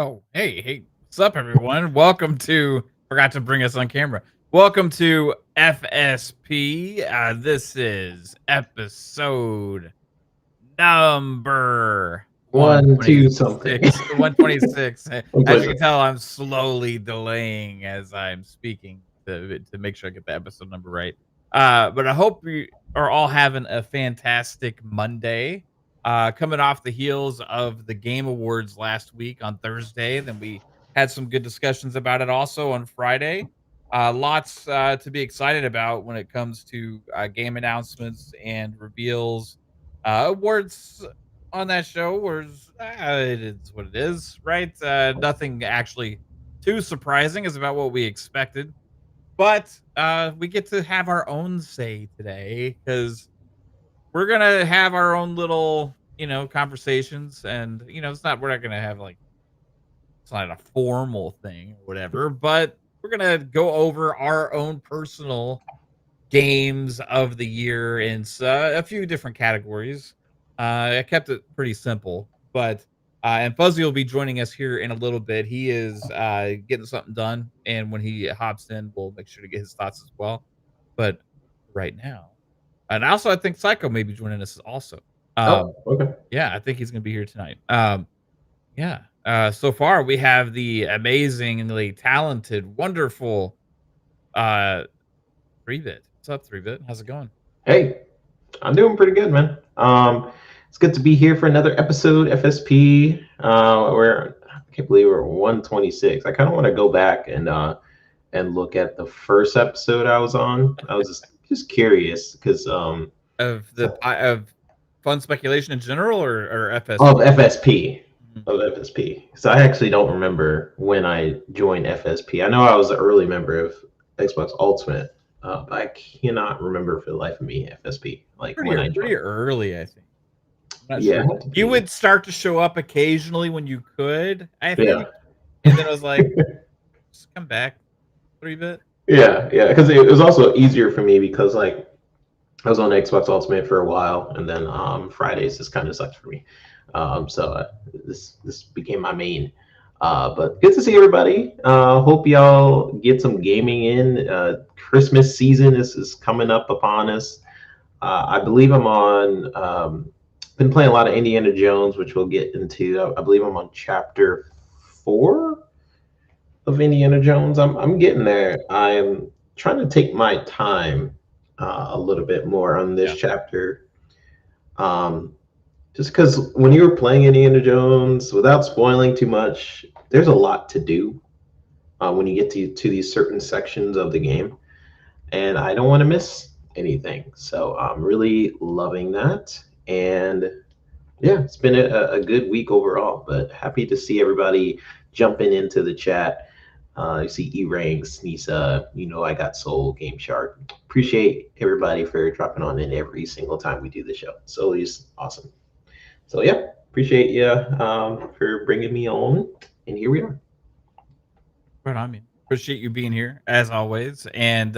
Oh, hey, what's up, everyone? Welcome to, forgot to bring us on camera. Welcome to FSP. This is episode number One, two, something. 126. 126. One As you place. can tell, I'm slowly delaying as I'm speaking to make sure I get the episode number right. But I hope you are all having a fantastic Monday. Coming off the heels of the Game Awards last week on Thursday, then we had some good discussions about it also on Friday. Lots to be excited about when it comes to game announcements and reveals. Awards on that show was it is what it is, right? Nothing actually too surprising is about what we expected, but we get to have our own say today because we're gonna have our own little, conversations, and it's not we're not gonna have like it's not a formal thing or whatever, but we're gonna go over our own personal games of the year in a few different categories. I kept it pretty simple, but and Fuzzy will be joining us here in a little bit. He is getting something done, and when he hops in, we'll make sure to get his thoughts as well. But right now, and also I think Psycho may be joining us also. Um, Oh, okay. yeah, I think he's going to be here tonight. Yeah. So far we have the amazingly talented, wonderful uh 3-bit. What's up, 3-bit? How's it going? Hey, I'm doing pretty good, man. It's good to be here for another episode, FSP. I can't believe we're 126. I kind of want to go back and look at the first episode I was on. I was just curious because Of fun speculation in general, or of FSP? FSP. Mhm. Of FSP. So I actually don't remember when I joined FSP. I know I was an early member of Xbox Ultimate, but I cannot remember for the life of me FSP, like when I Pretty joined. early, I think. I'm not Yeah, sure. it had to You be. would start to show up occasionally when you could, I Yeah, think, and then I was like, "Just come back, 3-bit." yeah. Because it was also easier for me because like I was on Xbox Ultimate for a while, and then Fridays just kind of sucked for me. So this became my main. But good to see everybody. Hope y'all get some gaming in. Christmas season is coming up upon us. I believe I'm on. Been playing a lot of Indiana Jones, which we'll get into. I believe I'm on chapter 4 of Indiana Jones. I'm getting there. I'm trying to take my time a little bit more on this Yeah. chapter. Um, just because when you were playing Indiana Jones, without spoiling too much, there's a lot to do when you get to these certain sections of the game, and I don't want to miss anything. So I'm really loving that, and yeah, it's been a good week overall. But happy to see everybody jumping into the chat. I see E-Ranks, Nisa, I got Soul, Game Shark. Appreciate everybody for dropping on in every single time we do the show. It's always awesome. So yeah, appreciate you for bringing me on, and here we are. Right on, man. Appreciate you being here as always. And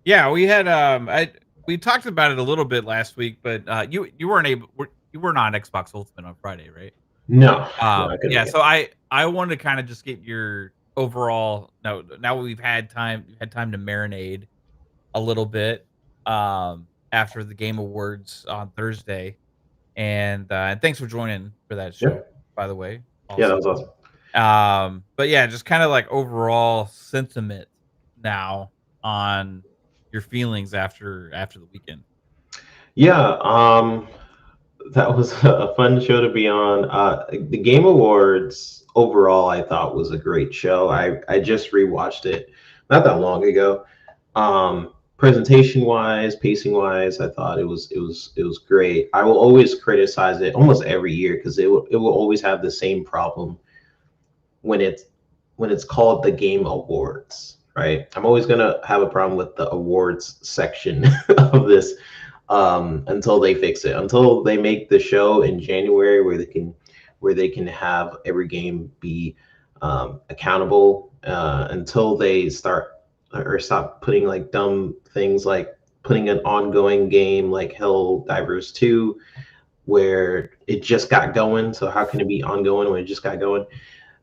yeah, we had we talked about it a little bit last week, but you weren't you weren't on Xbox Ultimate on Friday, right? No, no, I couldn't Yeah, make so it. I wanted to kind of just get your overall. No, now we've had time to marinate a little bit after the Game Awards on Thursday, and thanks for joining for that Yeah, show, by the way. yeah, that Also, was awesome. but yeah, just kind of like overall sentiment now on your feelings after the weekend. Yeah, that was a fun show to be on. The Game Awards overall, I thought was a great show. I just rewatched it not that long ago. Presentation wise, pacing wise, I thought it was great. I will always criticize it almost every year because it will always have the same problem when it's called the Game Awards, right? I'm always gonna have a problem with the awards section of this until they fix it. Until they make the show in January where they can have every game be accountable. Until they start or stop putting like dumb things like putting an ongoing game like Helldivers 2 where it just got going. So how can it be ongoing when it just got going?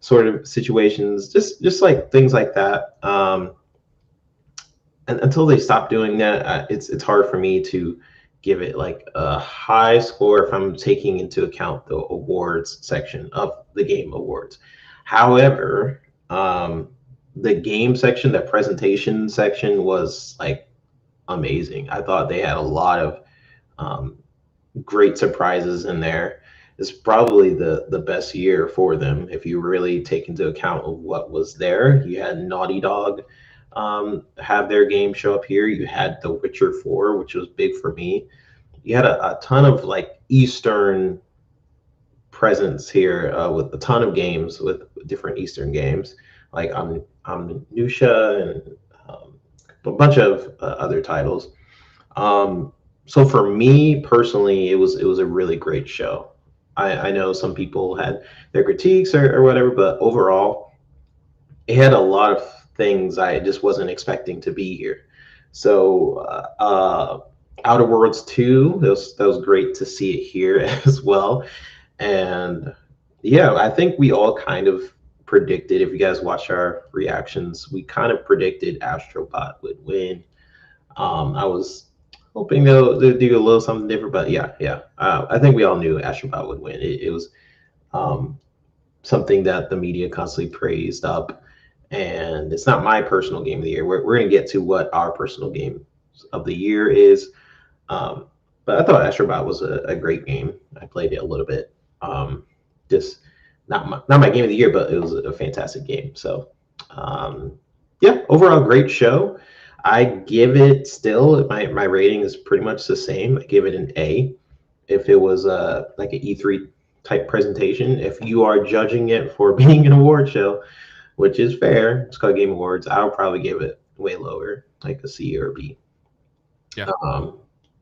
sort of situations, just like things like that. And until they stop doing that, it's hard for me to give it like a high score if I'm taking into account the awards section of the game awards. However, the game section, the presentation section was like amazing. I thought they had a lot of um, great surprises in there. It's probably the best year for them if you really take into account of what was there. You had Naughty Dog have their game show up here. You had The Witcher 4, which was big for me. You had a ton of like Eastern presence here with a ton of games with different Eastern games like Nusha and a bunch of other titles. So for me personally, it was a really great show. I know some people had their critiques or whatever, but overall, it had a lot of things I just wasn't expecting to be here. So Outer Worlds 2, that was great to see it here as well. And yeah, I think we all kind of predicted, if you guys watch our reactions, we kind of predicted Astrobot would win. I was hoping they'll do a little something different, but yeah. I think we all knew Astrobot would win. It was um, something that the media constantly praised up, and it's not my personal game of the year. We're going to get to what our personal game of the year is. Um, but I thought Astrobot was a great game. I played it a little bit. Just not my game of the year, but it was a fantastic game. So yeah, overall great show. I give it still my rating is pretty much the same. I give it an A. If it was like an E3 type presentation, if you are judging it for being an award show, which is fair, it's called Game Awards, I'll probably give it way lower, like a C or a B. Yeah.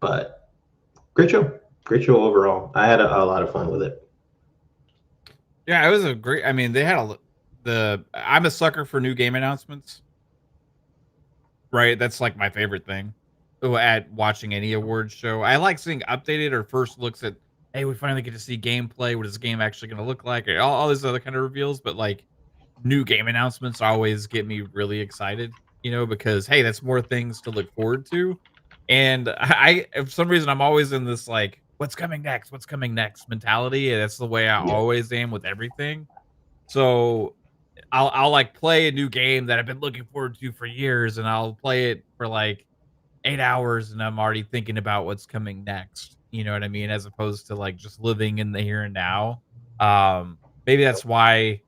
But great show overall. I had a lot of fun with it. Yeah, it was a great. I mean, they had I'm a sucker for new game announcements. Right, that's like my favorite thing. At watching any awards show, I like seeing updated or first looks at. Hey, we finally get to see gameplay. What is this game actually going to look like? Or all these other kind of reveals, but like new game announcements always get me really excited. Because hey, that's more things to look forward to. And for some reason, I'm always in this like, what's coming next? What's coming next mentality. And that's the way I Yeah. always am with everything. So I'll like play a new game that I've been looking forward to for years, and I'll play it for like 8 hours, and I'm already thinking about what's coming next. You know what I mean? As opposed to like just living in the here and now. Maybe that's why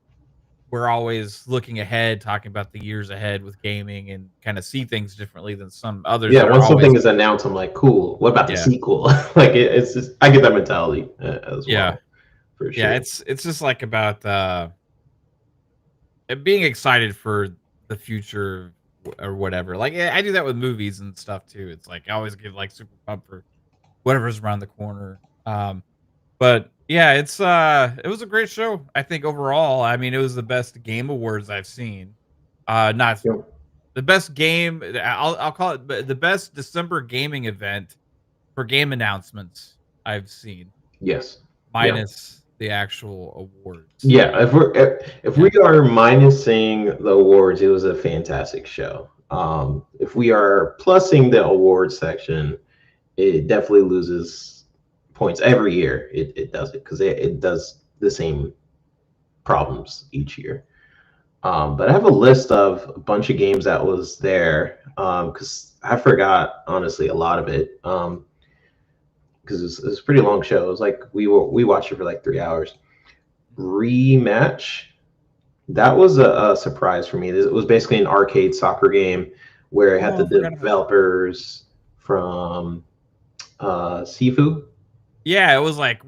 we're always looking ahead, talking about the years ahead with gaming, and kind of see things differently than some others Yeah, that are once always something is announced, I'm like, cool. What about the yeah, sequel? Like it's just I get that mentality as yeah, well, for yeah. sure. It's just like about being excited for the future or whatever. Like I do that with movies and stuff too. It's like I always get like super pumped for whatever's around the corner. But yeah, it was a great show. I think overall, I mean, it was the best game awards I've seen. Not Yep. the best game. I'll call it the best December gaming event for game announcements I've seen, Yes. Yeah. minus the actual awards. Yeah. If we Yeah. are minusing the awards, it was a fantastic show. If we are plussing the awards section, it definitely loses points every year. It does it because it does the same problems each year. But I have a list of a bunch of games that was there because I forgot honestly a lot of it because it's a pretty long show. It was like we watched it for like 3 hours. Rematch, that was a surprise for me. It was basically an arcade soccer game where it had Oh, the I forgot about that. developers from Sifu. Yeah, it was like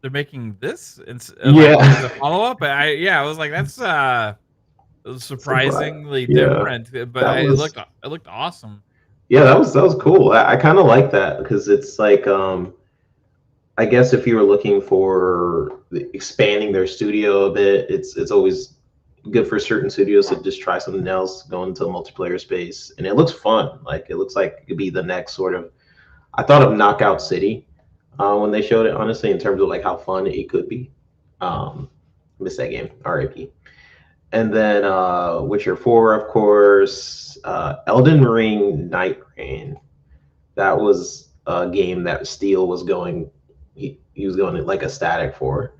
they're making this and like Yeah. as a follow up. I was like, that's it was Surprise. surprisingly Yeah, different, but that was it looked awesome. yeah, that was cool. I kind of like that because it's like I guess if you were looking for expanding their studio a bit, it's always good for certain studios to just try something else, go into a multiplayer space, and it looks fun. Like it looks like it could be the next sort of. I thought of Knockout City when they showed it, honestly, in terms of like how fun it could be. Missed that game, RIP. And then Witcher 4, of course, Elden Ring Night Rain. That was a game that Steele was going, he was going like ecstatic for.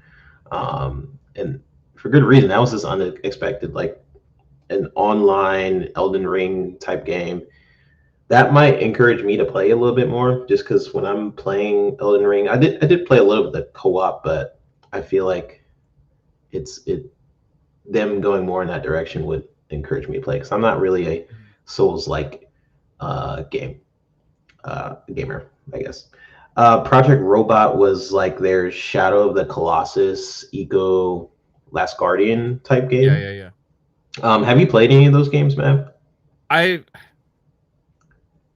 And for good reason. That was just unexpected, like an online Elden Ring type game. That might encourage me to play a little bit more, just because when I'm playing Elden Ring, I did play a little bit of co-op, but I feel like it them going more in that direction would encourage me to play because I'm not really a Mhm. Souls like gamer, I guess. Project Robot was like their Shadow of the Colossus Eco Last Guardian type Yeah, game. yeah, yeah. Have you played any of those games, man? I Have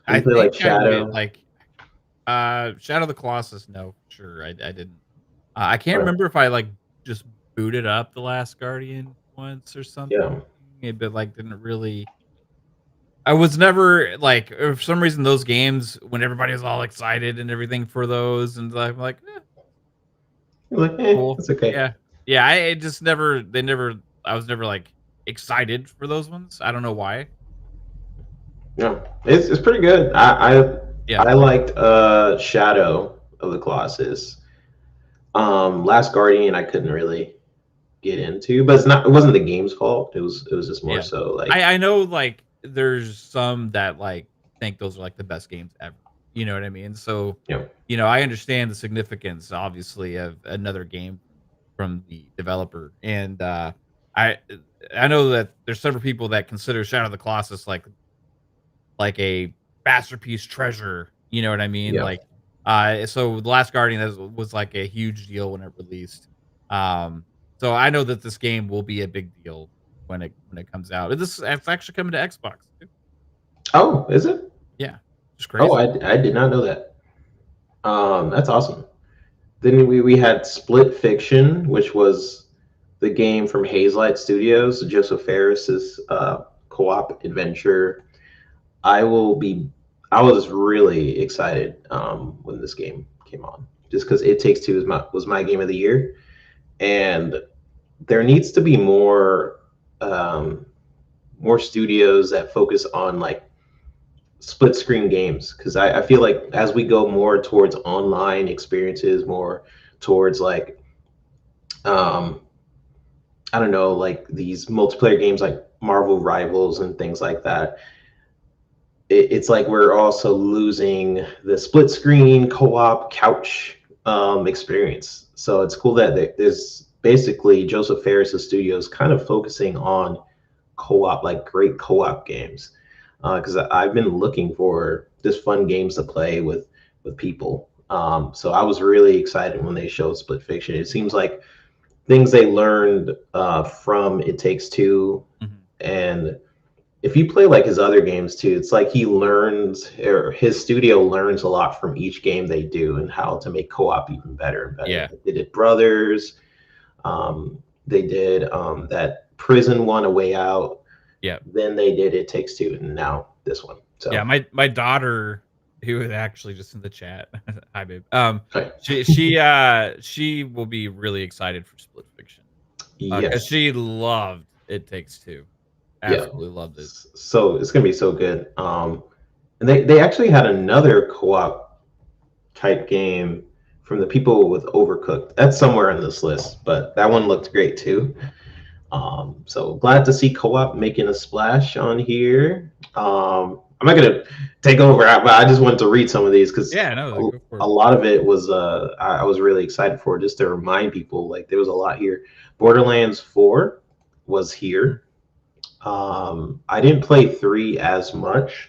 I you played like think I did, Shadow? like, Shadow of the Colossus, no, for sure, I didn't. I can't Or, remember if I, like, just booted up The Last Guardian once or something, yeah, but, like, didn't really I was never like, for some reason, those games, when everybody was all excited and everything for those, and I'm like, "Eh, you're like, cool." it's okay. Yeah. Yeah, I just never they never I was never, like, excited for those ones. I don't know why. Yeah, it's pretty good. Yeah. I liked Shadow of the Colossus. Last Guardian I couldn't really get into, but it wasn't the game's fault. It was just more Yeah. so like, I know, like, there's some that, like, think those are, like, the best games ever. You know what I mean? So, you know, I understand the significance, obviously, of another game from the developer, and, I I know that there's several people that consider Shadow of the Colossus like a masterpiece treasure, you know what I mean? yeah. Like, so The Last Guardian was like a huge deal when it released. Um, so I know that this game will be a big deal when it comes out. It's actually coming to Xbox too. Oh, is it? Yeah, just Oh, crazy. I did not know that. That's awesome. Then we had Split Fiction, which was the game from Hazelight Studios, Joseph Ferris's co-op adventure. I will be. I was really excited when this game came on, just because It Takes Two was my game of the year, and there needs to be um, more studios that focus on like split screen games because I feel like as we go more towards online experiences, more towards like um, I don't know, like these multiplayer games like Marvel Rivals and things like that, it's like we're also losing the split screen co-op couch experience. So it's cool that there's basically Joseph Ferris' studios kind of focusing on co-op, like great co-op games. Because I've been looking for just fun games to play with people. So I was really excited when they showed Split Fiction. It seems like things they learned from It Takes Two, Mhm. and if you play like his other games too, it's like he learns or his studio learns a lot from each game they do and how to make co-op even better and better. Yeah, Like they did Brothers, they did that prison one, A Way Out. yeah, Then they did It Takes Two, and now this one. yeah. So, My daughter, who is actually just in the chat, hi babe. okay. She will be really excited for Split Fiction, because Yes, she loved It Takes Two, yeah. absolutely loved it. So it's gonna be so good. And they actually had another co-op type game from the people with Overcooked. That's somewhere in this list, but that one looked great too. So glad to see co-op making a splash on here. I'm not gonna take over, but I just wanted to read some of these because Yeah, no, go for a it. lot of it was I was really excited for, just to remind people like there was a lot here. Borderlands 4 was Mhm. here. I didn't play 3 as much,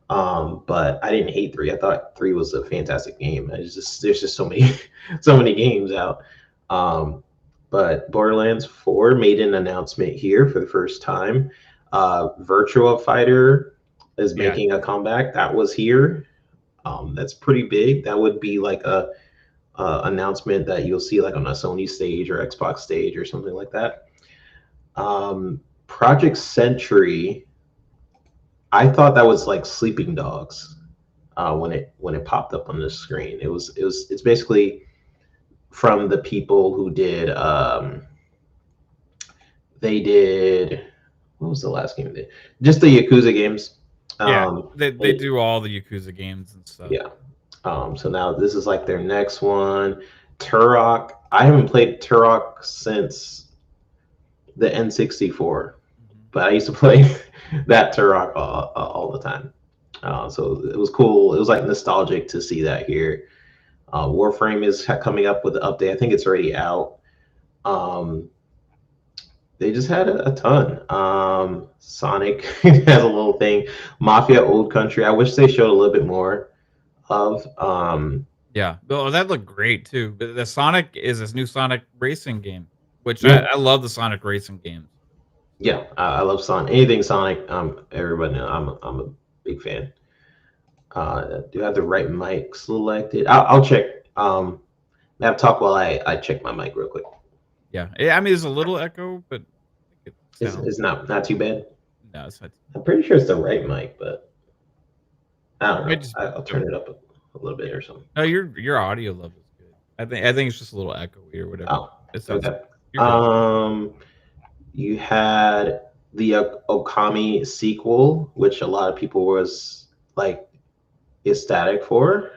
but I didn't hate 3. I thought 3 was a fantastic game. It's just there's just so many so many games out. Um, but Borderlands 4 made an announcement here for the first time. Virtua Fighter is Yeah. making a comeback. That was here. That's pretty big. That would be like a announcement that you'll see like on a Sony stage or Xbox stage or something like that. Project Century, I thought that was like Sleeping Dogs when it popped up on the screen. It's basically from the people who did they did. What was the last game they did? Just the Yakuza games. Yeah, Um, they and- do all the Yakuza games and stuff. yeah. So now this is like their next one. Turok. I haven't played Turok since the N64, Mhm. but I used to play that Turok all the time. So it was cool. It was like nostalgic to see that here. Warframe is coming up with the update. I think it's already out. Um, they just had a ton. Sonic has a little thing. Mafia Old Country. I wish they showed a little bit more of. Yeah. Oh, that looked great too. But the Sonic is this new Sonic racing game, which Yeah, I love the Sonic racing games. yeah. I love Sonic. Anything Sonic. Everybody know I'm a big fan. Do I have the right mic selected? I'll check. Map talk while I check my mic real quick. Yeah. Yeah, I mean, there's a little echo, but I think it sounds It's not too bad. no, it's not. I'm pretty sure it's the right mic, but I It don't might know. just I'll turn it up a little bit yeah. or something. No, your audio level is good. I think it's just a little echoey or whatever. Oh, It's okay. you're good. You had the Okami sequel, which a lot of people was like ecstatic for.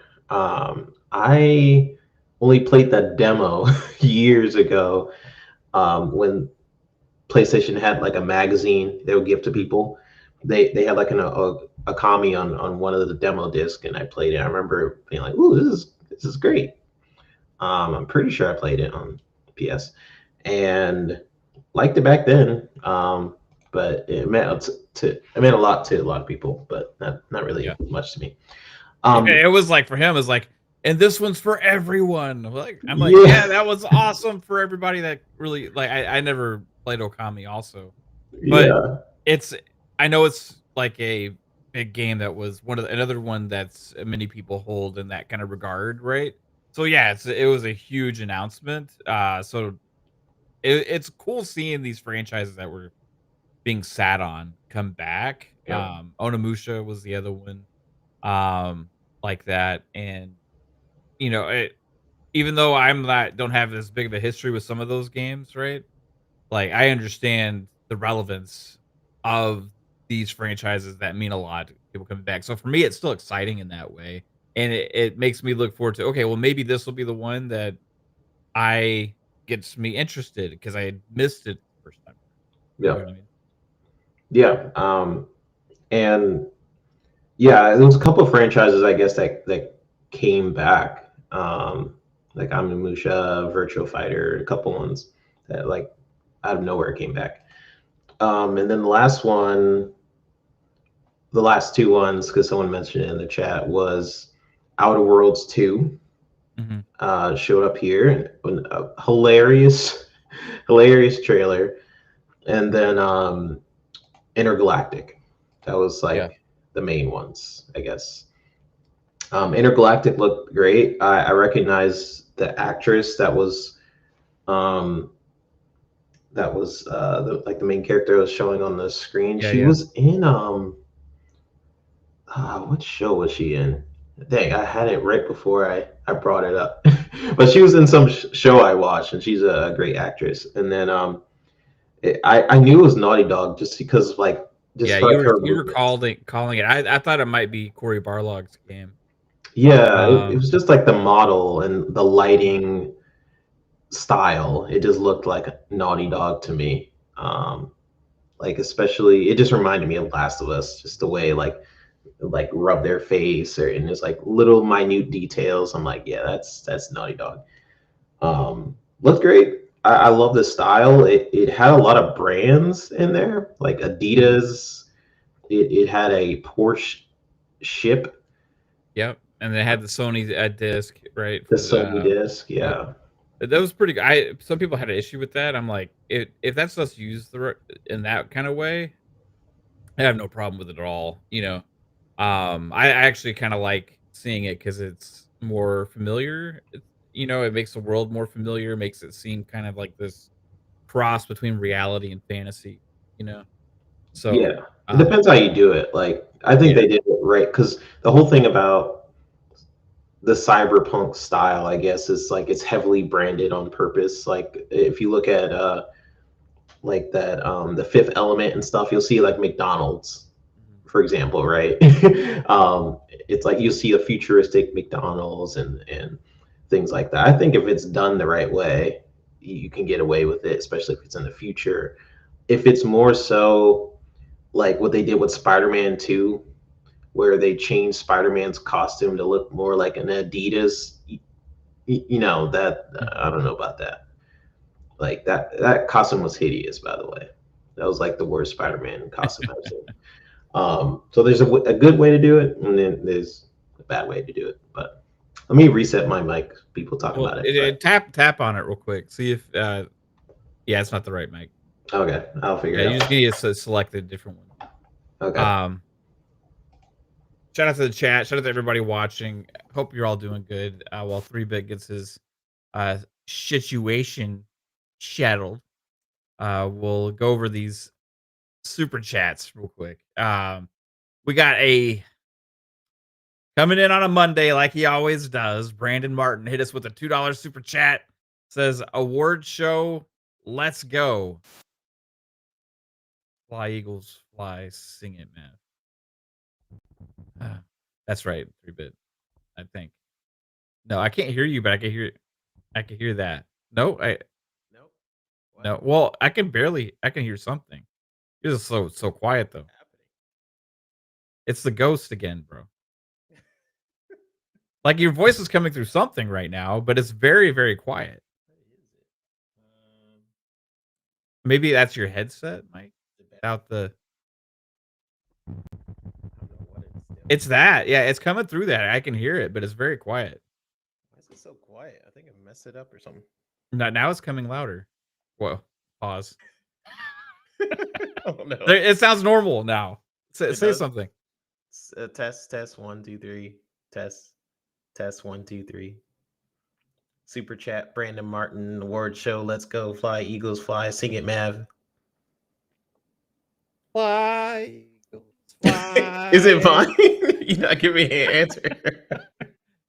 I only played the demo years ago when PlayStation had like a magazine they would give to Mhm. people. They had like a Okami on one of the demo discs, and I played it. I remember being like, "Ooh, this is great." I'm pretty sure I played it on PS and liked it back then. But it meant a lot to a lot of people, but not really Yeah. much to me. Yeah, Um, it was like for him, it's like, and this one's for everyone. I'm like, yeah, yeah, that was awesome for everybody that really like I never played Okami also. But yeah, it's I know it's like a big game that was one of another one that's many people hold in that kind of regard, right? So yeah, it was a huge announcement. So it's cool seeing these franchises that were being sat on come back. yeah, Onimusha was the other one, um, like that, and even though I'm not don't have as big of a history with some of those games, right? Like, I understand the relevance of these franchises that mean a lot to people coming back. So for me, it's still exciting in that way, and it makes me look forward to, okay, well, maybe this will be the one that I gets me interested because I missed it the first time. You yeah, know what I mean? yeah. And yeah, there was a couple of franchises I guess that came back. Like Onimusha, Virtual Fighter, a couple ones that like out of nowhere came back. And then the last two ones, because someone mentioned it in the chat, was Outer Worlds 2 Mhm. showed up here. And a hilarious, hilarious trailer. And then Intergalactic. That was Yeah. like the main ones, I guess. Intergalactic looked great. I recognize the actress um, like the main character was showing on the screen. Yeah, She yeah. was in what show was she in? Dang, I had it right before I brought it up. But she was in some show I watched, and she's a great actress. And then I knew it was Naughty Dog just because like Yeah, just like her you were movements. calling it. I thought it might be Cory Barlog's game. Yeah, it Um was just like the model and the Mhm. lighting style. It just looked like Naughty Dog to me. Like especially, it just reminded me of Last of Us, just the way like rub their face and there's like little minute details. I'm like, yeah, that's Naughty Dog. Looked great. I love the style. It had a lot of brands in there, like Mhm. Adidas. It had a Porsche ship, Yep, and they had the Sony, disc, right, the for Sony the disc. yep. Yeah, That was pretty good. I Some people had an issue with that. I'm like, if that's us used in that kind of way, I have no problem with it at all, you know? I actually kinda like seeing it because it's more familiar. It makes the world more familiar, makes it seem kind of like this cross between reality and fantasy, you know? So, yeah. It um, depends how you do it. Like I think yeah, they did it right because the whole thing about the cyberpunk style, I guess, is like it's heavily branded on purpose. Like if you look at like that the Fifth Element and stuff. You'll see like McDonald's, Mhm. for example, right? It's like you'll see a futuristic McDonald's and things like that. I think if it's done the right way, you can get away with it, especially if it's in the future. If it's more so like what they did with Spider-Man 2, where they changed Spider-Man's costume to look more like an Adidas, that I Mhm. don't know about that. Like that costume was hideous, by the way. That was like the worst Spider-Man costume I've seen. So there's a good way to do it, and then there's a bad way to do it. But let me reset my mic. People talk Well, about it. But tap on it real quick. See if yeah, it's not the right mic. okay, I'll figure Yeah, it you just out. need to select a different one. Okay. Um, Shout out to the chat. Shout out to everybody watching. Hope you're all doing good. While 3-Bit gets his uh situation shadowed, we'll go over these super chats real quick. We got a coming in on a Monday like he always does. Brandon Martin hit us with a $2 super chat. Says award show, let's go. Fly Eagles fly, sing it, man. That's right, 3-Bit. I think. No, I can't hear you, but I can hear that. No, Nope. What no. Well, I can hear something. You're just so quiet though. happening? It's the ghost again, bro. Like your voice is coming through something right now, but it's very, very quiet. What is it? Maybe that's your headset, Mike. The bad. Without the I don't know what it's doing. it's that. Yeah, it's coming through that. I can hear it, but it's very quiet. Why is it so quiet? I think I messed it up or something. Now it's coming louder. Whoa. Pause. Oh no. It sounds normal now. It Say does? something. Test 1 2 3. Test 1 2 3. Super chat Brandon Martin award show. Let's go fly Eagles fly. Sing it, Mav. Fly, Eagles, fly. Is it fine? You're not giving me an answer.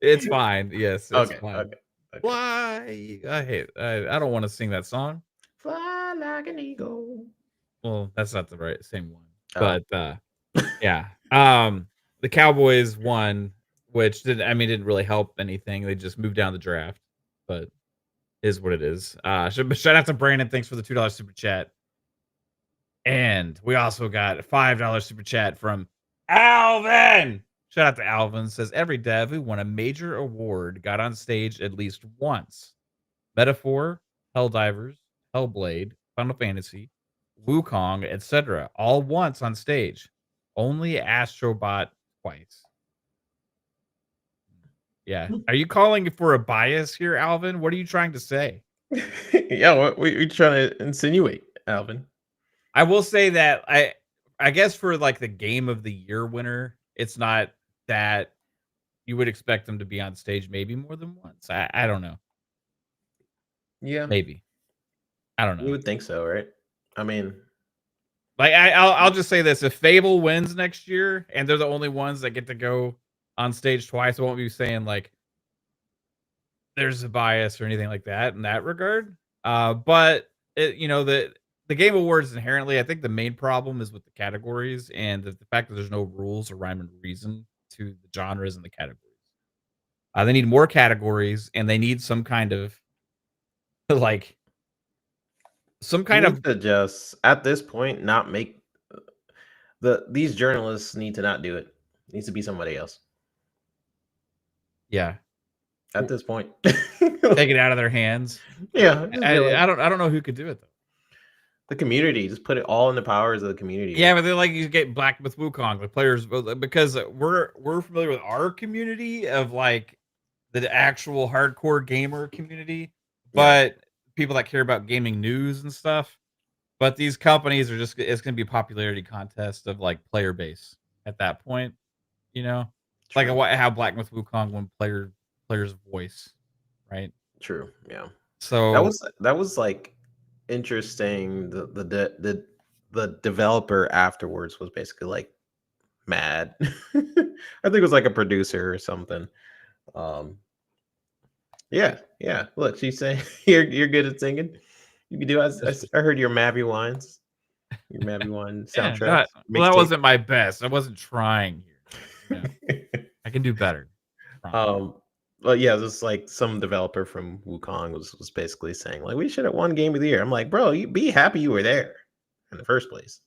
It's fine. Yes, it's Okay. fine. Okay. Fly. I don't want to sing that song. Fly like an eagle. Well, that's not the same one. Oh. But yeah. The Cowboys won, which didn't really help anything. They just moved down the draft, but is what it is. Shout out to Brandon. Thanks for the $2 super chat. And we also got a $5 super chat from Alvin. Shout out to Alvin. Says every dev who won a major award got on stage at least once. Metaphor, Helldivers, Hellblade, Final Fantasy, Wukong, etc. All once on stage. Only Astrobot twice. Yeah. Are you calling for a bias here, Alvin? What are you trying to say? Yeah, what we trying to insinuate, Alvin? I will say that I guess for like the game of the year winner, it's not that you would expect them to be on stage maybe more than once. I don't know. Yeah, Maybe. I don't you know. would think so, right? I mean, Like I'll just say this: if Fable wins next year and they're the only ones that get to go on stage twice, I won't be saying like there's a bias or anything like that in that regard. But the Game Awards inherently, I think the main problem is with the categories and the fact that there's no rules or rhyme and reason to the genres and the categories. They need more categories and they need some kind of like some you kind need of to just at this point not make these journalists need to not do it. It needs to be somebody else yeah, at this point. take it out of their hands. Yeah, just be like, I don't know who could do it though. the community. Just put it all in the powers of the community. Yeah, but they're like you get black with Wukong, the players because we're familiar with our community of like the actual hardcore gamer community, but people that care about gaming news and stuff. But these companies are just it's gonna be a popularity contest of like player base at that point, you know? Like True. how Black Myth Wukong won player's voice, right? True. Yeah. So That was like interesting. The developer afterwards was basically like mad. I think it was like a producer or something. Yeah. Look, she's saying you're good at singing. You can do. I heard your Mabby Wines, your Mabby Wine Yeah, soundtrack well, that mixtape. wasn't my best. I wasn't trying here. I can do better. Well, yeah, just like some developer from Wukong was basically saying like we should have won Game of the Year. I'm like, bro, you be happy you were there in the first place.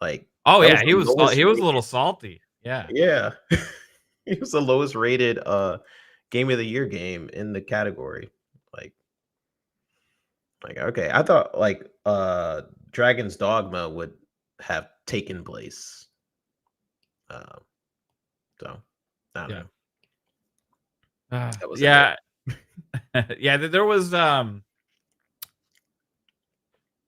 Like, Oh that was yeah, the lowest he was a rated. little salty. Yeah. Yeah, he was the lowest rated Game of the Year game in the category. Like, okay, I thought like Dragon's Dogma would have taken place. So I don't know. That was Yeah. Yeah, there was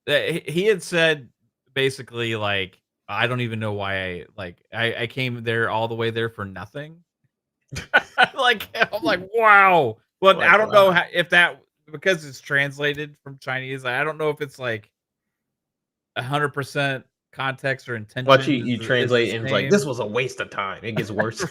he had said basically like I don't even know why I came there all the way there for nothing. Like I'm like, wow. Well, like, I don't know wow. if that because it's translated from Chinese. I don't know if it's like 100% context or Watch intention you is the translate and it's like this same. was a waste of time. It gets worse.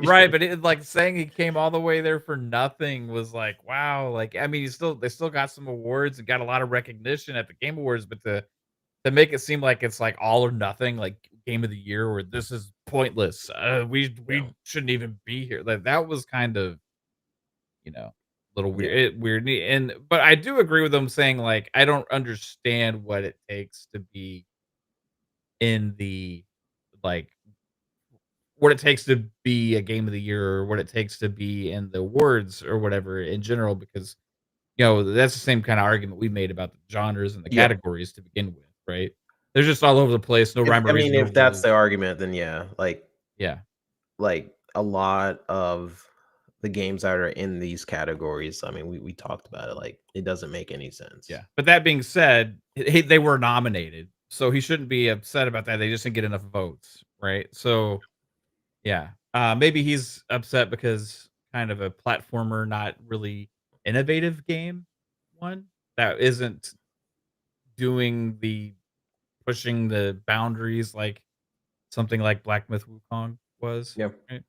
Right, but it like saying he came all the way there for nothing was like, wow. Like, I mean, they still got some awards and got a lot of recognition at the Game Awards, but to make it seem like it's like all or nothing, like Game of the Year, where this is pointless. Yeah. We shouldn't even be here. Like that was kind of a little Yeah. weird. And but I do agree with them saying like I don't understand what it takes to be in the like what it takes to be a game of the year or what it takes to be in the awards or whatever in general because that's the same kind of argument we made about the genres and the Yeah. categories to begin with, right? They're just all over the place, no rhyme or I reason, mean, no if that's the rules. argument, then yeah, Yeah, like a lot of the games that are in these categories. I mean, we talked about it. Like, it doesn't make any sense. yeah. But that being said, they were nominated, so he shouldn't be upset about that. They just didn't get enough votes, right? So yeah, maybe he's upset because kind of a platformer, not really innovative game one that isn't doing the pushing the boundaries like something like Black Myth Wukong was, Yeah. right?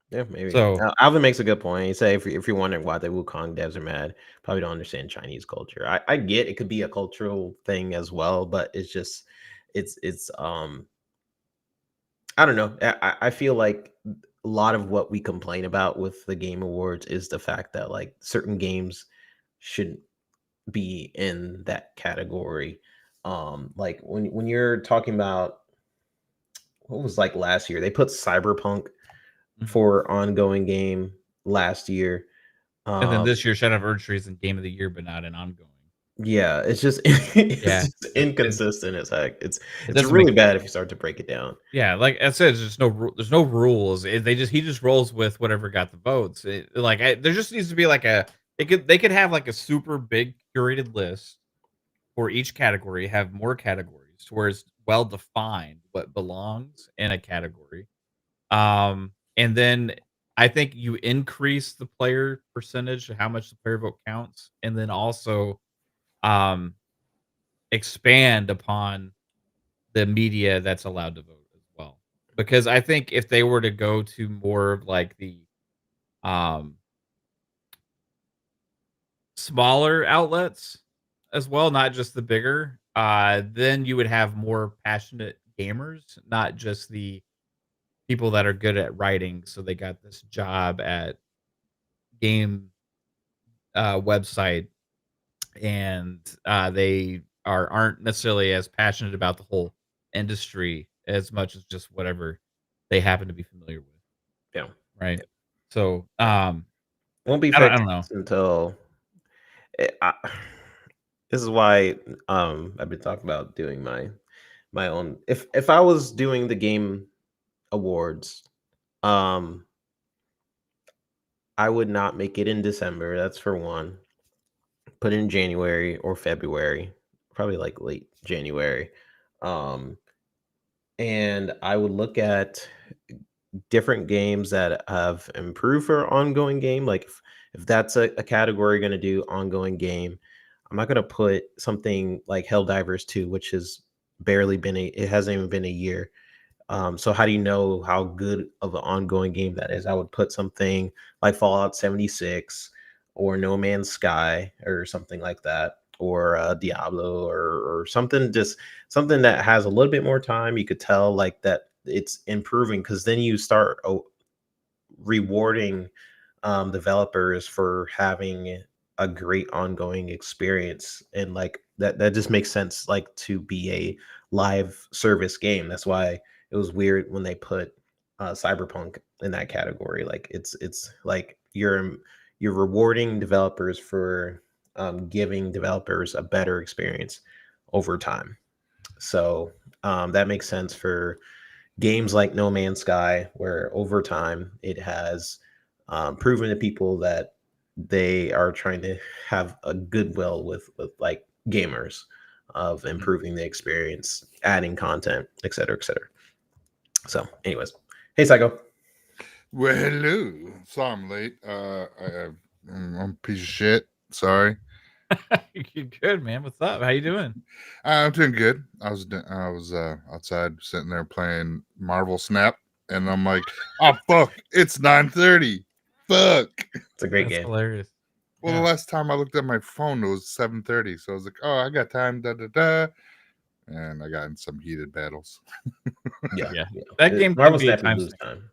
Yeah, maybe. So Alvin makes a good point. He say if you're wondering why the Wukong devs are mad, probably don't understand Chinese culture. I get it could be a cultural thing as well, but it's just it's I don't know. I feel like a lot of what we complain about with the Game Awards is the fact that like certain games shouldn't be in that category. Like when you're talking about what was like last year, they put Cyberpunk mhm. for ongoing game last year. And then Um, this year, Shadow of Erdtree's in Game of the Year, but not an ongoing. yeah, it's just it's Yeah, just inconsistent as heck. it It's doesn't make really sense. bad if you start to break it down. Yeah, like I said, there's no rules. He just rolls with whatever got the votes. There just needs to be like they could have like a super big curated list for each category, have more categories to where it's well defined what belongs in a category. And then I think you increase the player percentage, how much the player vote counts, and then also um expand upon the media that's allowed to vote as well. Because I think if they were to go to more of like the um smaller outlets as well, not just the bigger, then you would have more passionate gamers, not just the people that are good at writing. So they got this job at game website and they aren't necessarily as passionate about the whole industry as much as just whatever they happen to be familiar with, Yeah. right? So, Won't be I fixed don't know. until this is why I've been talking about doing my own. If I was doing the game awards, um I would not make it in December. That's for one. Put it in January or February, probably like late January. Um and I would look at different games that have improved for ongoing game. Like if that's a category going to do ongoing game, I'm not going to put something like Helldivers 2, which has barely been it hasn't even been a year. So how do you know how good of an ongoing game that is? I would put something like Fallout 76 or No Man's Sky or something like that, or Diablo or something, just something that has a little bit more time. You could tell like that it's improving, because then you start rewarding developers for having a great ongoing experience, and like that just makes sense, like to be a live service game. That's why it was weird when they put Cyberpunk in that category. Like it's like you're rewarding developers for giving developers a better experience over time. So that makes sense for games like No Man's Sky, where over time it has proven to people that they are trying to have a goodwill with like gamers of improving the experience, adding content, et cetera, et cetera. So, anyways, hey, Psycho. Well, hello. Sorry I'm late. I'm a piece of shit. Sorry. You're good, man. What's up? How you doing? I'm doing good. I was outside sitting there playing Marvel Snap, and I'm like, oh fuck, it's 9:30. Fuck. It's a great That's game. hilarious. Well, Yeah. the last time I looked at my phone, it was 7:30. So I was like, oh, I got time. Da da da. And I got in some heated battles. Yeah. That game Marvel could be a Snap time lose sink. time.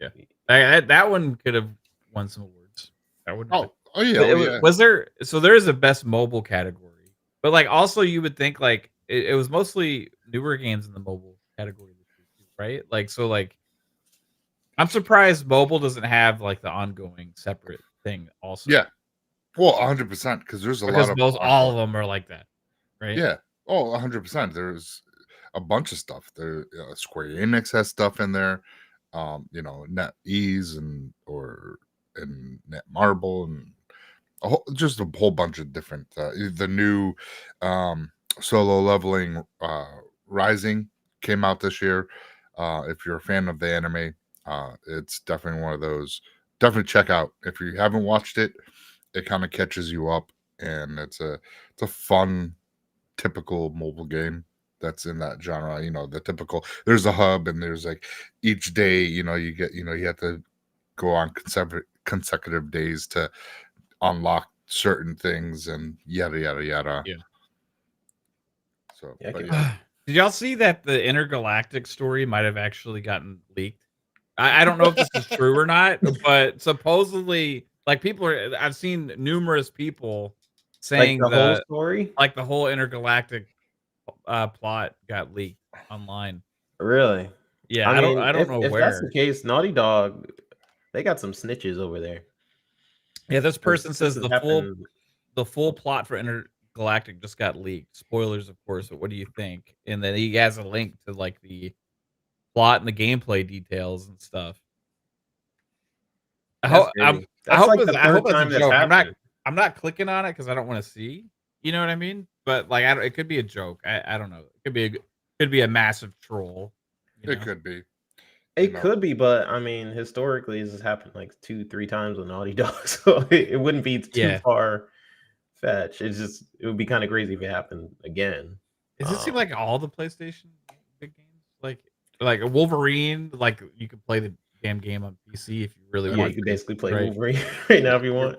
Yeah. That one could have won some awards. That would. Oh yeah. But Oh, yeah. Was there? So there is a best mobile category, but like also you would think like it was mostly newer games in the mobile category this year too, right? Like so like I'm surprised mobile doesn't have like the ongoing separate thing also. Yeah. Well, 100%, because there's a Because lot of most all of them are like that, right? Yeah. Oh, 100%. There's a bunch of stuff. There, Square Enix has stuff in there. NetEase and Netmarble and just a whole bunch of different. The new Solo Leveling Rising came out this year. If you're a fan of the anime, it's definitely one of those. Definitely check out. If you haven't watched it, it kind of catches you up, and it's a fun, typical mobile game that's in that genre. The typical, there's a hub, and there's like each day, you have to go on consecutive days to unlock certain things and yada yada yada. Yeah. So Yeah, Did y'all see that the intergalactic story might have actually gotten leaked? I don't know if this is true or not, but supposedly, like I've seen numerous people saying like the whole story. like the whole intergalactic plot got leaked online. Really? Yeah, I mean, I don't know if where. that's the case, Naughty Dog, they got some snitches over there. Yeah, this person says This has happened. the full plot for Intergalactic just got leaked. Spoilers, of course, but what do you think? And then he has a link to like the plot and the gameplay details and stuff. I hope Like the I hope third it's a time that's joke. happened. I'm not clicking on it because I don't want to see. You know what I mean? But like, it could be a joke. I don't know. It could be a massive troll. it could be. It could be, but I mean, historically, this has happened like 2-3 times with Naughty Dog, so it wouldn't be too far fetched. It would be kind of crazy if it happened again. Does it seem like all the PlayStation big games, like a Wolverine, like you could play the damn game on PC if you really want. You could basically play Wolverine right now if you want.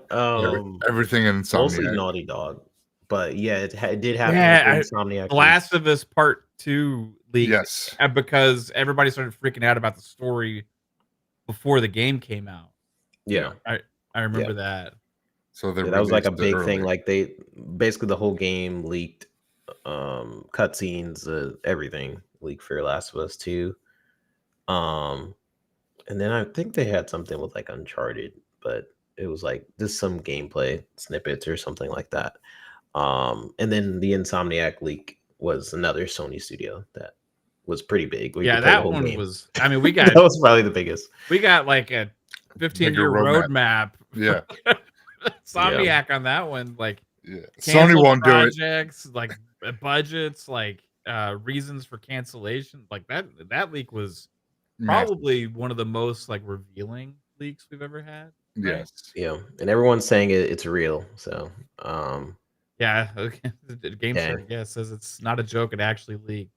Everything in Insomniac. Mostly Naughty Dog, but yeah, it did happen. Yeah, Insomniac. Last of Us Part 2 leaked. Yes, because everybody started freaking out about the story before the game came out. Yeah, I remember that. So that was like a big thing. Like they basically the whole game leaked, cutscenes, everything leaked for Last of Us 2. And then I think they had something with like Uncharted, but it was like just some gameplay snippets or something like that. And then the Insomniac leak was another Sony studio that was pretty big. Yeah, that one was. I mean, we got that was probably the biggest. We got like a 15-year roadmap. Yeah, Insomniac on that one. Like, Sony won't projects, do it. Like budgets, like reasons for cancellation. Like that leak was probably one of the most like revealing leaks we've ever had. Right? Yes. Yeah, and everyone's saying it's real. So, yeah, okay. The game store says it's not a joke. It actually leaked.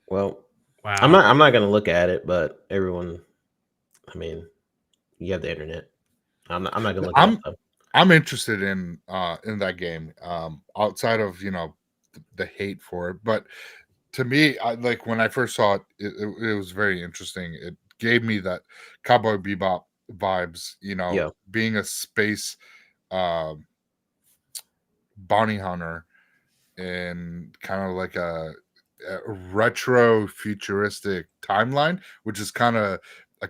Well, wow. I'm not gonna look at it, but everyone. I mean, you have the internet. I'm not gonna look at it. I'm interested in that game. Outside of the hate for it, but to me, I like when I first saw it, it was very interesting. It gave me that Cowboy Bebop vibes. Yeah. Being a space uh, bounty hunter in kind of like a retro futuristic timeline, which is kind of a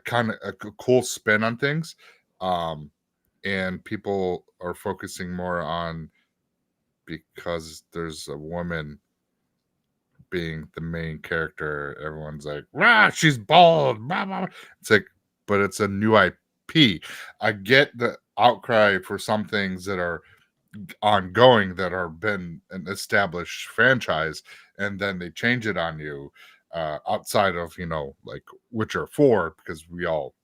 cool spin on things. And people are focusing more on because there's a woman being the main character. Everyone's like, "Rah, she's bald." Blah, blah, blah." It's like, but it's a new IP. I get the outcry for some things that are ongoing that are been an established franchise, and then they change it on you. Outside of like Witcher 4, because we all,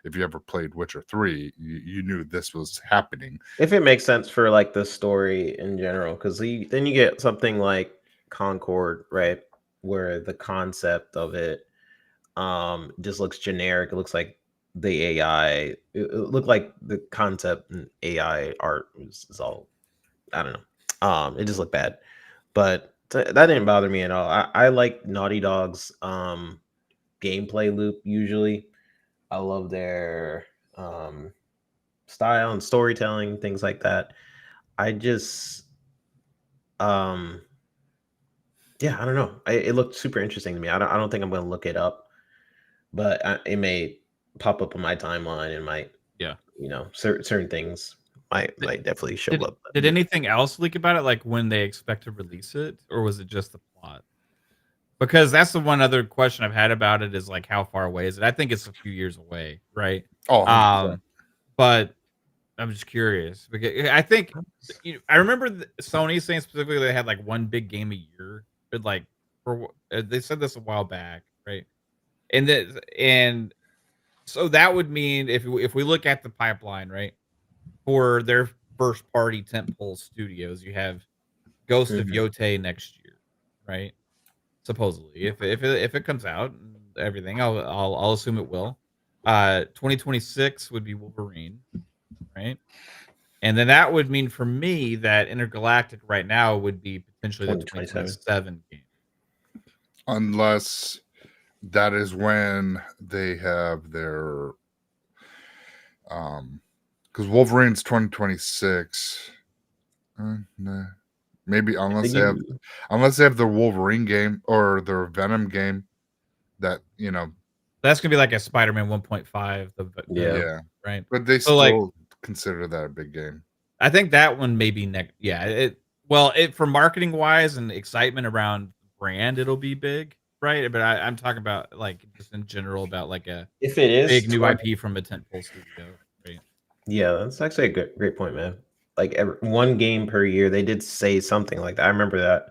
if you ever played Witcher 3, you knew this was happening. If it makes sense for like the story in general, because then you get something like Concord, right, where the concept of it just looks generic. It looks like the AI. It looked like the concept and AI art is all, I don't know. It just looked bad, but that didn't bother me at all. I like Naughty Dog's gameplay loop. Usually, I love their style and storytelling, things like that. I just, um, yeah, I don't know. It looked super interesting to me. I don't think I'm going to look it up, but it may pop up on my timeline and might, Yeah. certain things might definitely show up. Did anything else leak about it, like when they expect to release it, or was it just the plot? Because that's the one other question I've had about it is like how far away is it? I think it's a few years away, right? Oh, 100%. But I'm just curious because I think I remember Sony saying specifically they had like one big game a year, but like they said this a while back, right? And so that would mean if we look at the pipeline, right, for their first party tentpole studios, you have Ghost of Mhm. Yote next year, right? Supposedly, if it comes out and everything, I'll assume it will. 2026 would be Wolverine, right? And then that would mean for me that Intergalactic right now would be potentially the 2027. 2027 game. Unless that is when they have their because Wolverine's 2026. Nah. Maybe unless they have the Wolverine game or their Venom game, that That's gonna be like a Spider-Man 1.5. Yeah. Right. but they So, still like, consider that a big game. I think that one may be next. Yeah. It for marketing wise and excitement around brand, it'll be big, right? But I'm talking about like just in general about like a If it is big new IP from a tentpole studio, right? yeah, that's actually a great point, man. Like one game per year, they did say something like that. I remember that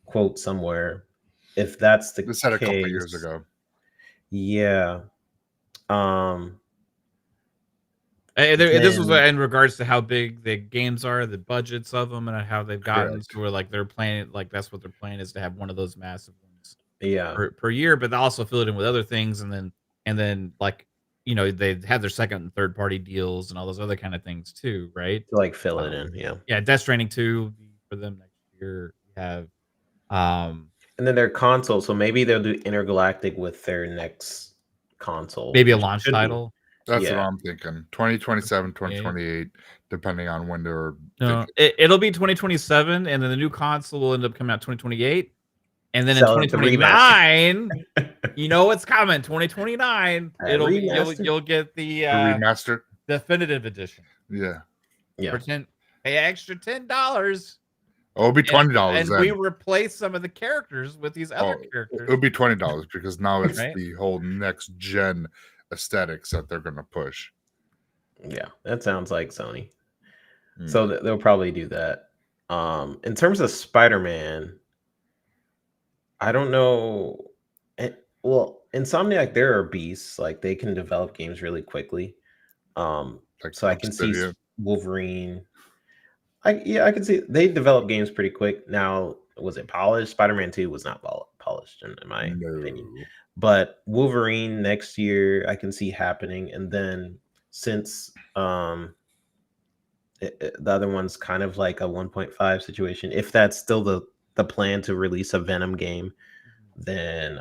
quote somewhere. If that's the They said a couple case, years ago. yeah. This was Then in regards to how big the games are, the budgets of them, and how they've gotten Correct. to where like they're planning, like that's what their plan is to have one of those massive ones yeah, per year, but they also fill it in with other things, and then like they have their second and third party deals and all those other kind of things too, right? to like fill it Um, in, yeah. yeah, Death Stranding 2 will be for them next year. We have And then their console, so maybe they'll do Intergalactic with their next console, maybe a which launch should be. title. That's what Yeah. I'm thinking. 2027, 2028. 2028, depending on when they're No, it'll be 2027, and then the new console will end up coming out 2028, and then in Sell it the remaster. 2029, you know what's coming. 2029, it'll be Remaster. you'll get the remastered. definitive edition Yeah. Yeah. for pay extra $10. Oh, it'll be $20 and then. we replace some of the characters with these other characters. It'll be $20 because now it's Right? the whole next gen aesthetics that they're gonna push. Yeah, that sounds like Sony. So they'll probably do that. In terms of Spider-Man, I don't know. Well, Insomniac, there are beasts. Like they can develop games really quickly. Like So I can see Obsidian. Wolverine. I can see they develop games pretty quick. Now, was it polished? Spider-Man 2 was not polished in my opinion. No. But Wolverine next year, I can see happening. And then since The other one's kind of like a 1.5 situation. If that's still the plan to release a Venom game, then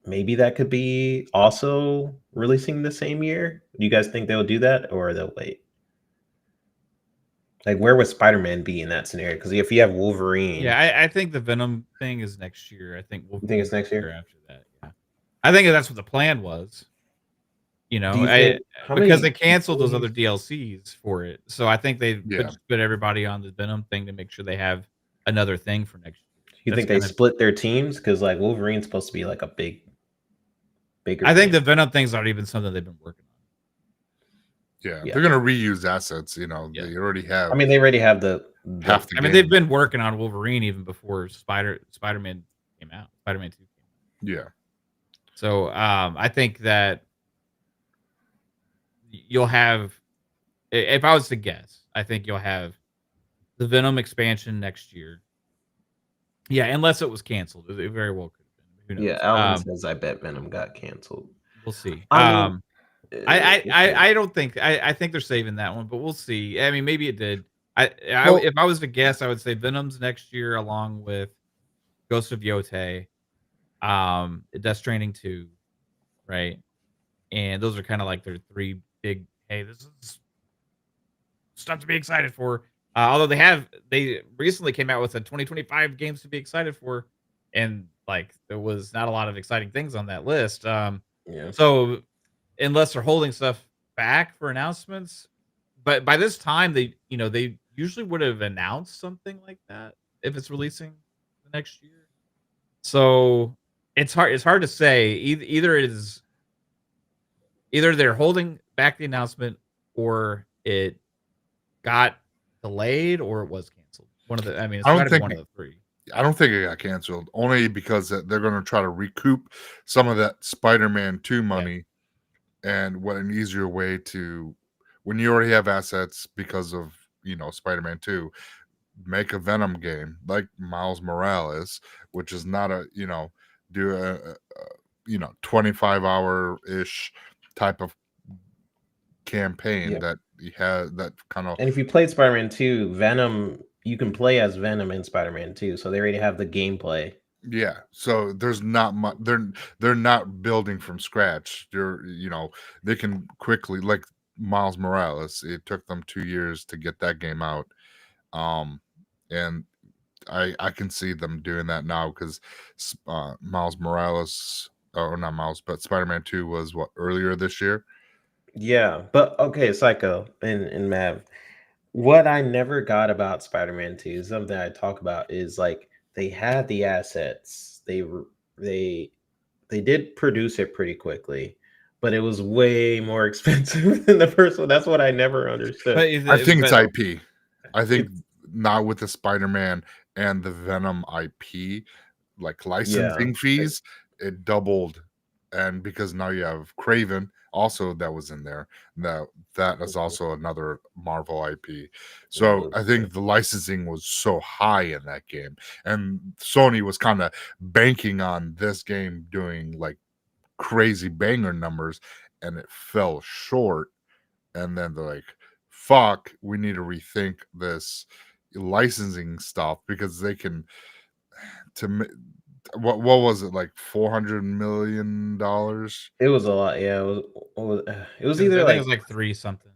maybe that could be also releasing the same year. Do you guys think they'll do that, or they'll wait? Like, where would Spider-Man be in that scenario? Because if you have Wolverine, Yeah, I think the Venom thing is next year. I think you think it's next year year? after that. Yeah, I think that's what the plan was. Do you think how Because they many canceled those other movies? DLCs for it, so I think they Yeah. just put everybody on the Venom thing to make sure they have another thing for next year. You That's think they kind of. split their teams? Because like Wolverine's supposed to be like a bigger I think thing. the Venom thing's not even something they've been working on. Yeah, Yeah. they're gonna reuse assets. You know, Yeah. they already have I mean, they already have the half the I game. mean, they've been working on Wolverine even before Spider-Man came out. Spider-Man 2 came out. Yeah, So, I think that you'll have, if I was to guess, I think you'll have the Venom expansion next year. Yeah, unless it was canceled. It very well could have been. Who Yeah, knows? Alvin says I bet Venom got canceled. We'll see. I mean, I don't think I think they're saving that one, but we'll see. I mean, maybe it did. Well- If I was to guess, I would say Venom's next year, along with Ghost of Yotei, Death Stranding 2, right? And those are kind of like their three big. Hey, this is stuff to be excited for. Although they recently came out with a 2025 games to be excited for, and like there was not a lot of exciting things on that list. yeah. So unless they're holding stuff back for announcements, but by this time they usually would have announced something like that if it's releasing the next year. So it's hard to say. Either they're holding back the announcement, or it got delayed, or it was canceled. One of the I mean, it's I got don't to be think one of the three. I don't think it got canceled only because they're going to try to recoup some of that Spider-Man 2 money, and what an easier way to, when you already have assets because of Spider-Man 2, make a Venom game like Miles Morales, which is not do a 25-hour ish type of campaign Yeah. that you had that kind of And if you played Spider-Man 2, Venom, you can play as Venom in Spider-Man 2, so they already have the gameplay. yeah. So there's not much. They're not building from scratch. They can quickly, like Miles Morales. It took them 2 years to get that game out, and I can see them doing that now because Miles Morales, or not Miles, but Spider-Man 2 was what, earlier this year. Yeah, but okay, Psycho and Mav. What I never got about Spider-Man 2, something I talk about, is like they had the assets. They did produce it pretty quickly, but it was way more expensive than the first one. That's what I never understood. I think it's but IP. I think now with the Spider-Man and the Venom IP, like licensing fees, it doubled. And because now you have Craven also that was in there. That is also another Marvel IP. So I think the licensing was so high in that game. And Sony was kind of banking on this game doing like crazy banger numbers, and it fell short. And then they're like, fuck, we need to rethink this licensing stuff because they can what was it, like $400 million? It was a lot. Yeah, it was I either think like it was like three something.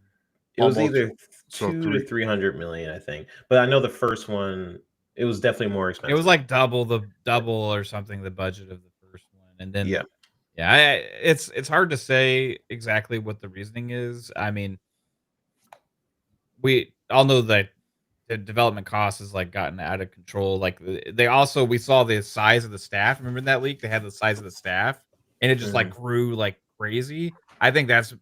it was Almost. either So 2 to 300 million, I think. But I know the first one, it was definitely more expensive. It was like double or something the budget of the first one, and then yeah. it's hard to say exactly what the reasoning is. I mean, we all know that the development cost has like gotten out of control. Like we saw the size of the staff. Remember in that leak? They had the size of the staff, and it just like grew like crazy. I think that's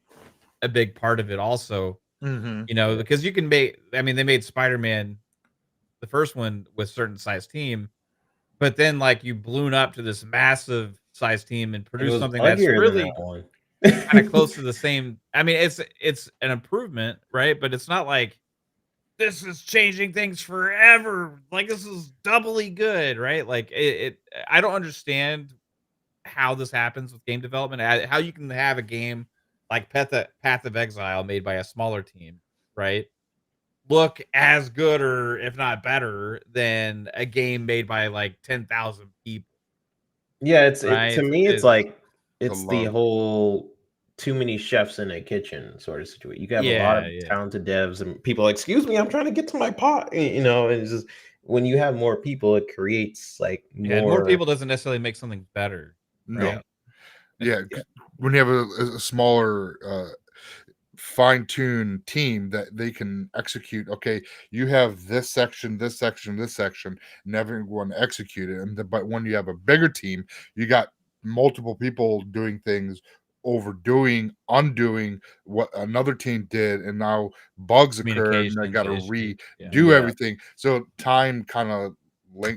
a big part of it also. Because you can make. I mean, they made Spider-Man, the first one, with certain size team, but then like you balloon up to this massive size team and It produce was something that's uglier than really that one. kind of close to the same. I mean, it's an improvement, right? But it's not like this is changing things forever. Like this is doubly good, right? Like I don't understand how this happens with game development. How you can have a game like Path of Exile made by a smaller team, right? Look as good or if not better than a game made by like 10,000 people, Yeah, to right? me, it's It's like The it's the love. whole too many chefs in a kitchen sort of situation. You can have a lot yeah, of yeah. talented devs and people like, excuse me, I'm trying to get to my pot, and it's just when you have more people, it creates like Yeah, and more more. people doesn't necessarily make something better, No. right? Yeah, Yeah. yeah, When you have a smaller fine-tuned team that they can execute, okay, you have this section, this section, this section, and everyone execute it. But when you have a bigger team, you got multiple people doing things, overdoing, undoing what another team did, and now bugs occur and they Communication got to issues. Yeah. redo yeah. everything. So time kind of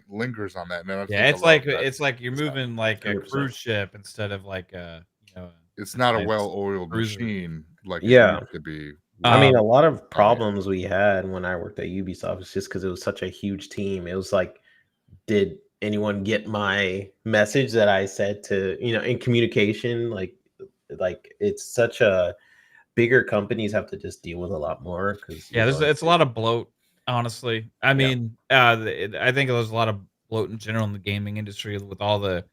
lingers on that, and I Yeah, think a lot of that it's like you're So, moving like a 100%. cruise ship instead of like it's a not a nice well-oiled cruiser. machine like it Yeah, used to be I with mean, a Um, lot of Sony. problems we had when I worked at Ubisoft is just because it was such a huge team. It was like, did anyone get my message that I said to, in communication? Like it's such a bigger companies have to just deal with a lot more because yeah, it's a lot of bloat, honestly. I yeah, mean, I think there's a lot of bloat in general in the gaming industry with all the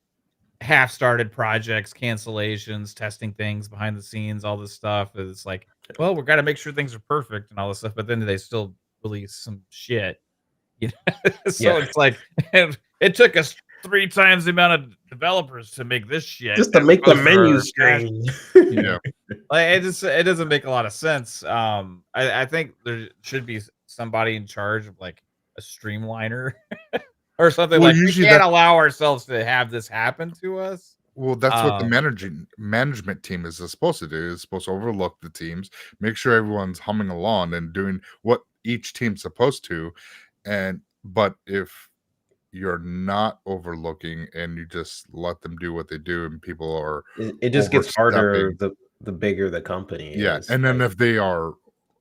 half-started projects, cancellations, testing things behind the scenes, all this stuff. It's like, well, we've got to make sure things are perfect and all this stuff, but then they still release some shit. You know? So yeah, it's like, and it took us 3 times the amount of developers to make this shit just to as make the opposed to menu our cash. screen. You Yeah. know, like it doesn't make a lot of sense. I think there should be somebody in charge of like a streamliner or something Well, like we usually can't that allow ourselves to have this happen to us. that's what the Um, management team is supposed to do. Is supposed to overlook the teams, make sure everyone's humming along and doing what each team's supposed to. And but if you're not overlooking and you just let them do what they do, and people are It just gets harder overstepping, the bigger the company yeah. is. And then Like, if they are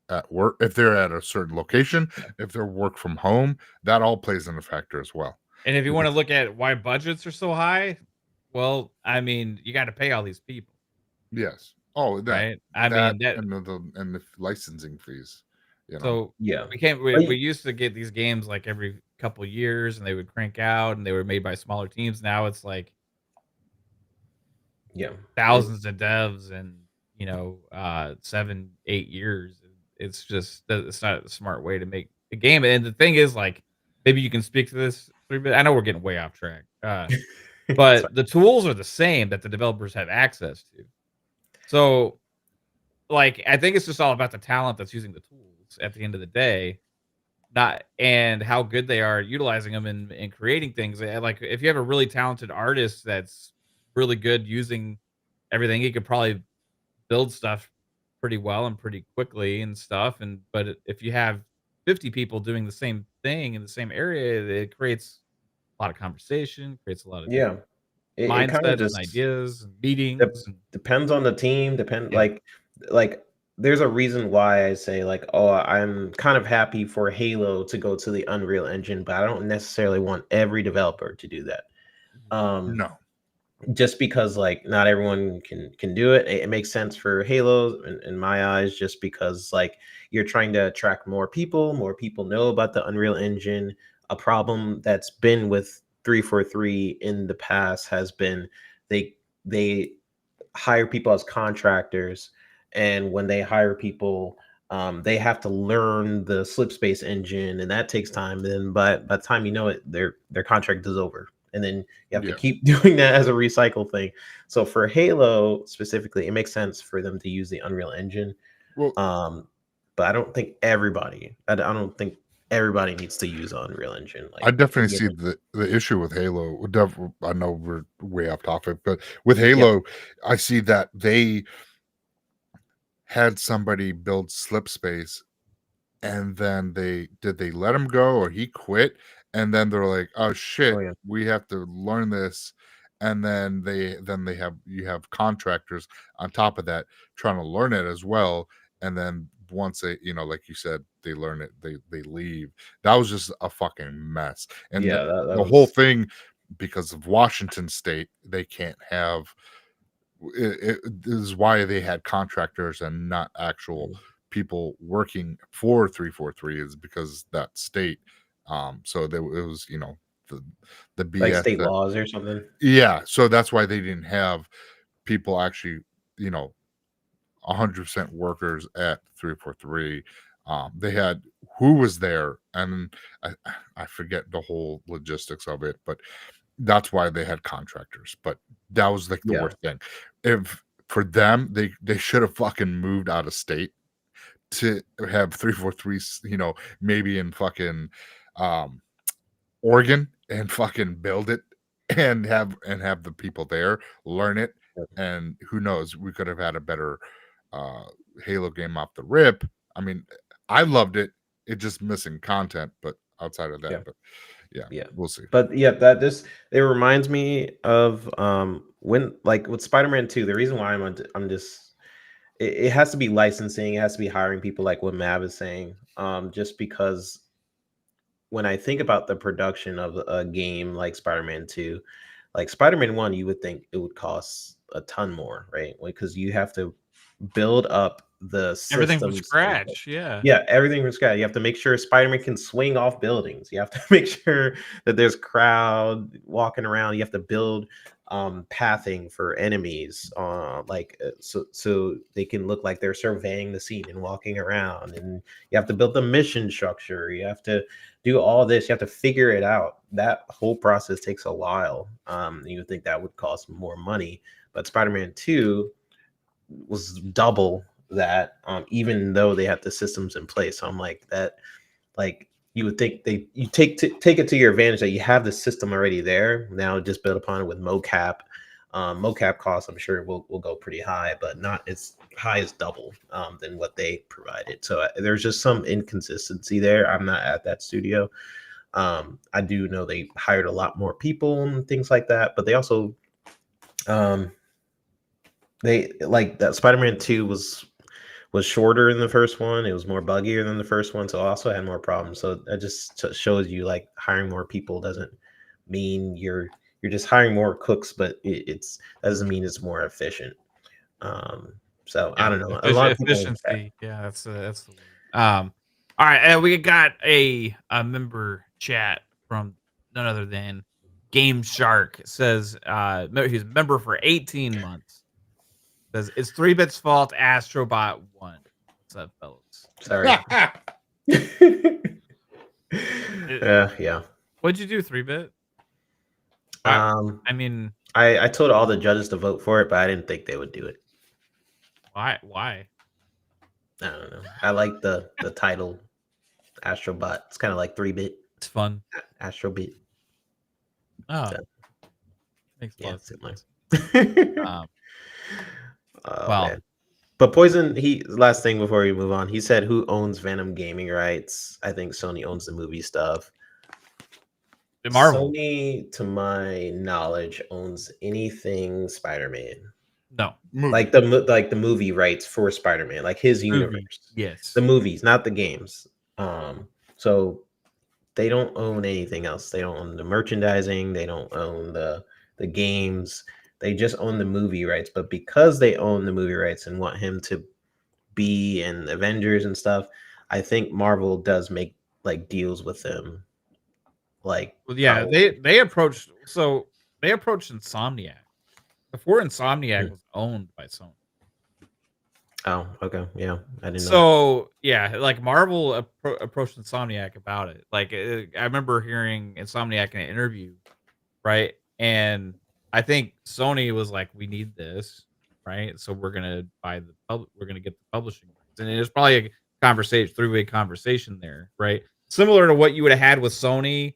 at work, if they're at a certain location, yeah. if they're work from home, that all plays in a factor as well. And if you want to Because look at why budgets are so high, well, I mean, you got to pay all these people, yes, oh, that right? I that mean that. and the licensing fees, you know. So yeah, we used to get these games like every couple years, and they would crank out, and they were made by smaller teams. Now it's like yeah. thousands of devs and 7 8 years. It's just it's not a smart way to make a game. And the thing is, like, maybe you can speak to this for a bit. I know we're getting way off track, Sorry. but the tools are the same that the developers have access to. So, like, I think it's just all about the talent that's using the tools at the end of the day, not and how good they are utilizing them and creating things. Like, if you have a really talented artist that's really good using everything, he could probably build stuff pretty well and pretty quickly and stuff. And but if you have 50 people doing the same thing in the same area, it creates a lot of conversation, creates a lot of Yeah, different it kind of mindsets and just ideas and meetings. And depends on the team. yeah, Like there's a reason why I say like, oh, I'm kind of happy for Halo to go to the Unreal Engine, but I don't necessarily want every developer to do that. Um, No, just because like not everyone can do it. It makes sense for Halo in my eyes, just because like you're trying to attract more people. More people know about the Unreal Engine. A problem that's been with 343 in the past has been they hire people as contractors, and when they hire people, they have to learn the slip space engine, and that takes time. And then by the time you know it, their contract is over, and then you have to yeah. keep doing that as a recycle thing. So for Halo specifically, it makes sense for them to use the Unreal Engine. Well, Um, but I don't think everybody. I don't think everybody needs to use Unreal Engine. I Like, definitely yeah, see the issue with Halo. I know we're way off topic, but with yeah, Halo, I see that they had somebody build slip space, and then they let him go or he quit, and then they're like, oh oh shit, yeah, we have to learn this. And then they have you have contractors on top of that trying to learn it as well. And then once they, like you said, they learn it, they leave. That was just a fucking mess. And yeah. That the whole was thing, because of Washington State, they can't have it is why they had contractors and not actual people working for 343 is because that state. So there it was, the BS like state laws or something. Yeah, so that's why they didn't have people actually, 100% workers at 343. They had who was there, and I forget the whole logistics of it, but that's why they had contractors. But that was like the Yeah. worst thing. If for them, they should have fucking moved out of state to have 343, maybe in fucking Oregon and fucking build it and have the people there learn it, and who knows, we could have had a better Halo game off the rip. I mean, I loved it. It just missing content, but outside of that, but yeah, we'll see. But yeah, it reminds me of when, like, with Spider-Man 2, the reason why I'm just it has to be licensing, it has to be hiring people, like what Mav is saying. Just because when I think about the production of a game like Spider-Man 2, like Spider-Man 1, you would think it would cost a ton more, right? Because you have to build up the Everything from systems. scratch. Yeah. Yeah, everything from scratch. You have to make sure Spider-Man can swing off buildings. You have to make sure that there's crowd walking around. You have to build pathing for enemies, so they can look like they're surveying the scene and walking around. And you have to build the mission structure. You have to do all this. You have to figure it out. That whole process takes a while. You would think that would cost more money, but Spider-Man 2 was double that, even though they had the systems in place. So I'm like, that, like, you would think you take it to your advantage that you have the system already there. Now just build upon it with mocap. Mocap costs, I'm sure, will go pretty high, but not as high as double than what they provided. So there's just some inconsistency there. I'm not at that studio. I do know they hired a lot more people and things like that, but they also they, like, that Spider-Man 2 was shorter than the first one. It was more buggier than the first one, so also had more problems. So that just shows you, like, hiring more people doesn't mean you're just hiring more cooks, but that doesn't mean it's more efficient. So I don't know. A lot of people efficiency. Yeah, that's the word. All right, and we got a member chat from none other than Game Shark. Says he's a member for 18 months. Says it's 3-Bit's fault. Astrobot won. What's up, fellas? Sorry. Yeah. What'd you do, 3-Bit? I mean, I told all the judges to vote for it, but I didn't think they would do it. why? I don't know. I like the title Astrobot. It's kind of like 3-Bit. It's fun. Astrobit. Oh, So, makes a lot of sense. similar. Well, man. But Poison, last thing before we move on, he said, who owns Venom gaming rights? I think Sony owns the movie stuff. Marvel. Sony, to my knowledge, owns anything Spider-Man. No, like the movie rights for Spider-Man, like his universe. Yes, the movies, not the games. So they don't own anything else. They don't own the merchandising. They don't own the games. They just own the movie rights. But because they own the movie rights and want him to be in Avengers and stuff, I think Marvel does make, like, deals with them. Like, well, yeah, they approached Insomniac before Insomniac was owned by Sony. Oh, okay, yeah, I didn't know. So yeah, like, Marvel approached Insomniac about it. Like, I remember hearing Insomniac in an interview, right? And I think Sony was like, "We need this, right? So we're gonna we're gonna get the publishing rights." And it was probably a conversation, three-way conversation there, right? Similar to what you would have had with Sony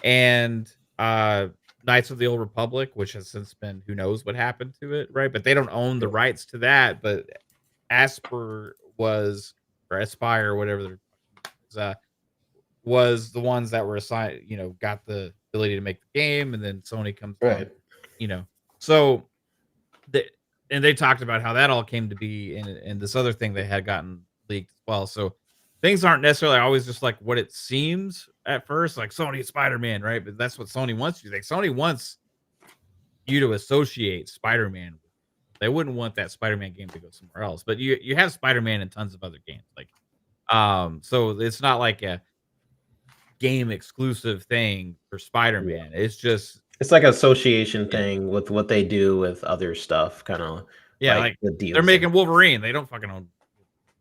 and Knights of the Old Republic, which has since been, who knows what happened to it, right? But they don't own the rights to that. But Aspire, whatever was the ones that were assigned, got the ability to make the game, and then Sony comes right. So and they talked about how that all came to be, and this other thing they had gotten leaked as well. So things aren't necessarily always just like what it seems at first, like Sony Spider-Man, right? But that's what Sony wants you to think. Sony wants you to associate Spider-Man with They wouldn't want that Spider-Man game to go somewhere else. But you have Spider-Man in tons of other games, like so it's not like a game exclusive thing for Spider-Man. It's just It's like an association thing with what they do with other stuff, kind of like the they're deals. making Wolverine. They don't fucking own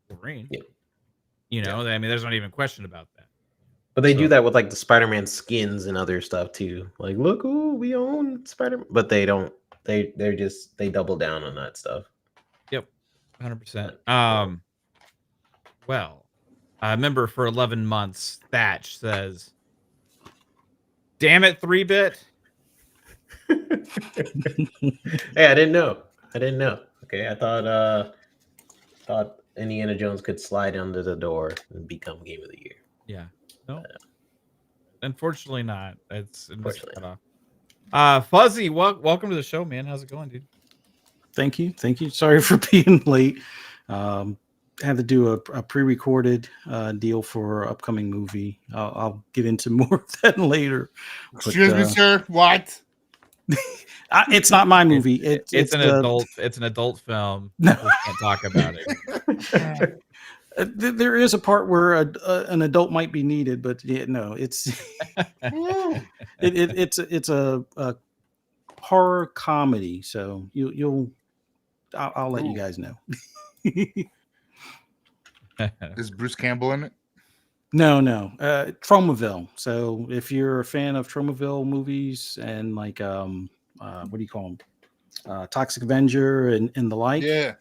Wolverine. Yeah. You know, I mean, there's not even a question about that. But they do that with like the Spider-Man skins and other stuff too. Like, look, ooh, we own Spider-Man, but they don't. They double down on that stuff. Yep, 100%. Well, I remember for 11 months, Thatch says, "Damn it, 3-bit." Hey, I didn't know. Okay, I thought Indiana Jones could slide under the door and become Game of the Year. Yeah. No. Unfortunately not. It's Unfortunately cut off. Fuzzy, welcome to the show, man. How's it going, dude? Thank you. Sorry for being late. Had to do a pre-recorded deal for upcoming movie. I'll get into more of that later. Excuse me, sir. What? It's not my movie. It's an adult. It's an adult film. No. We can't talk about it. There is a part where an adult might be needed, but yeah, no, it's it's a horror comedy. So I'll let you guys know. Is Bruce Campbell in it? No. Tromaville. So if you're a fan of Tromaville movies and like what do you call them? Toxic Avenger and the like. Yeah.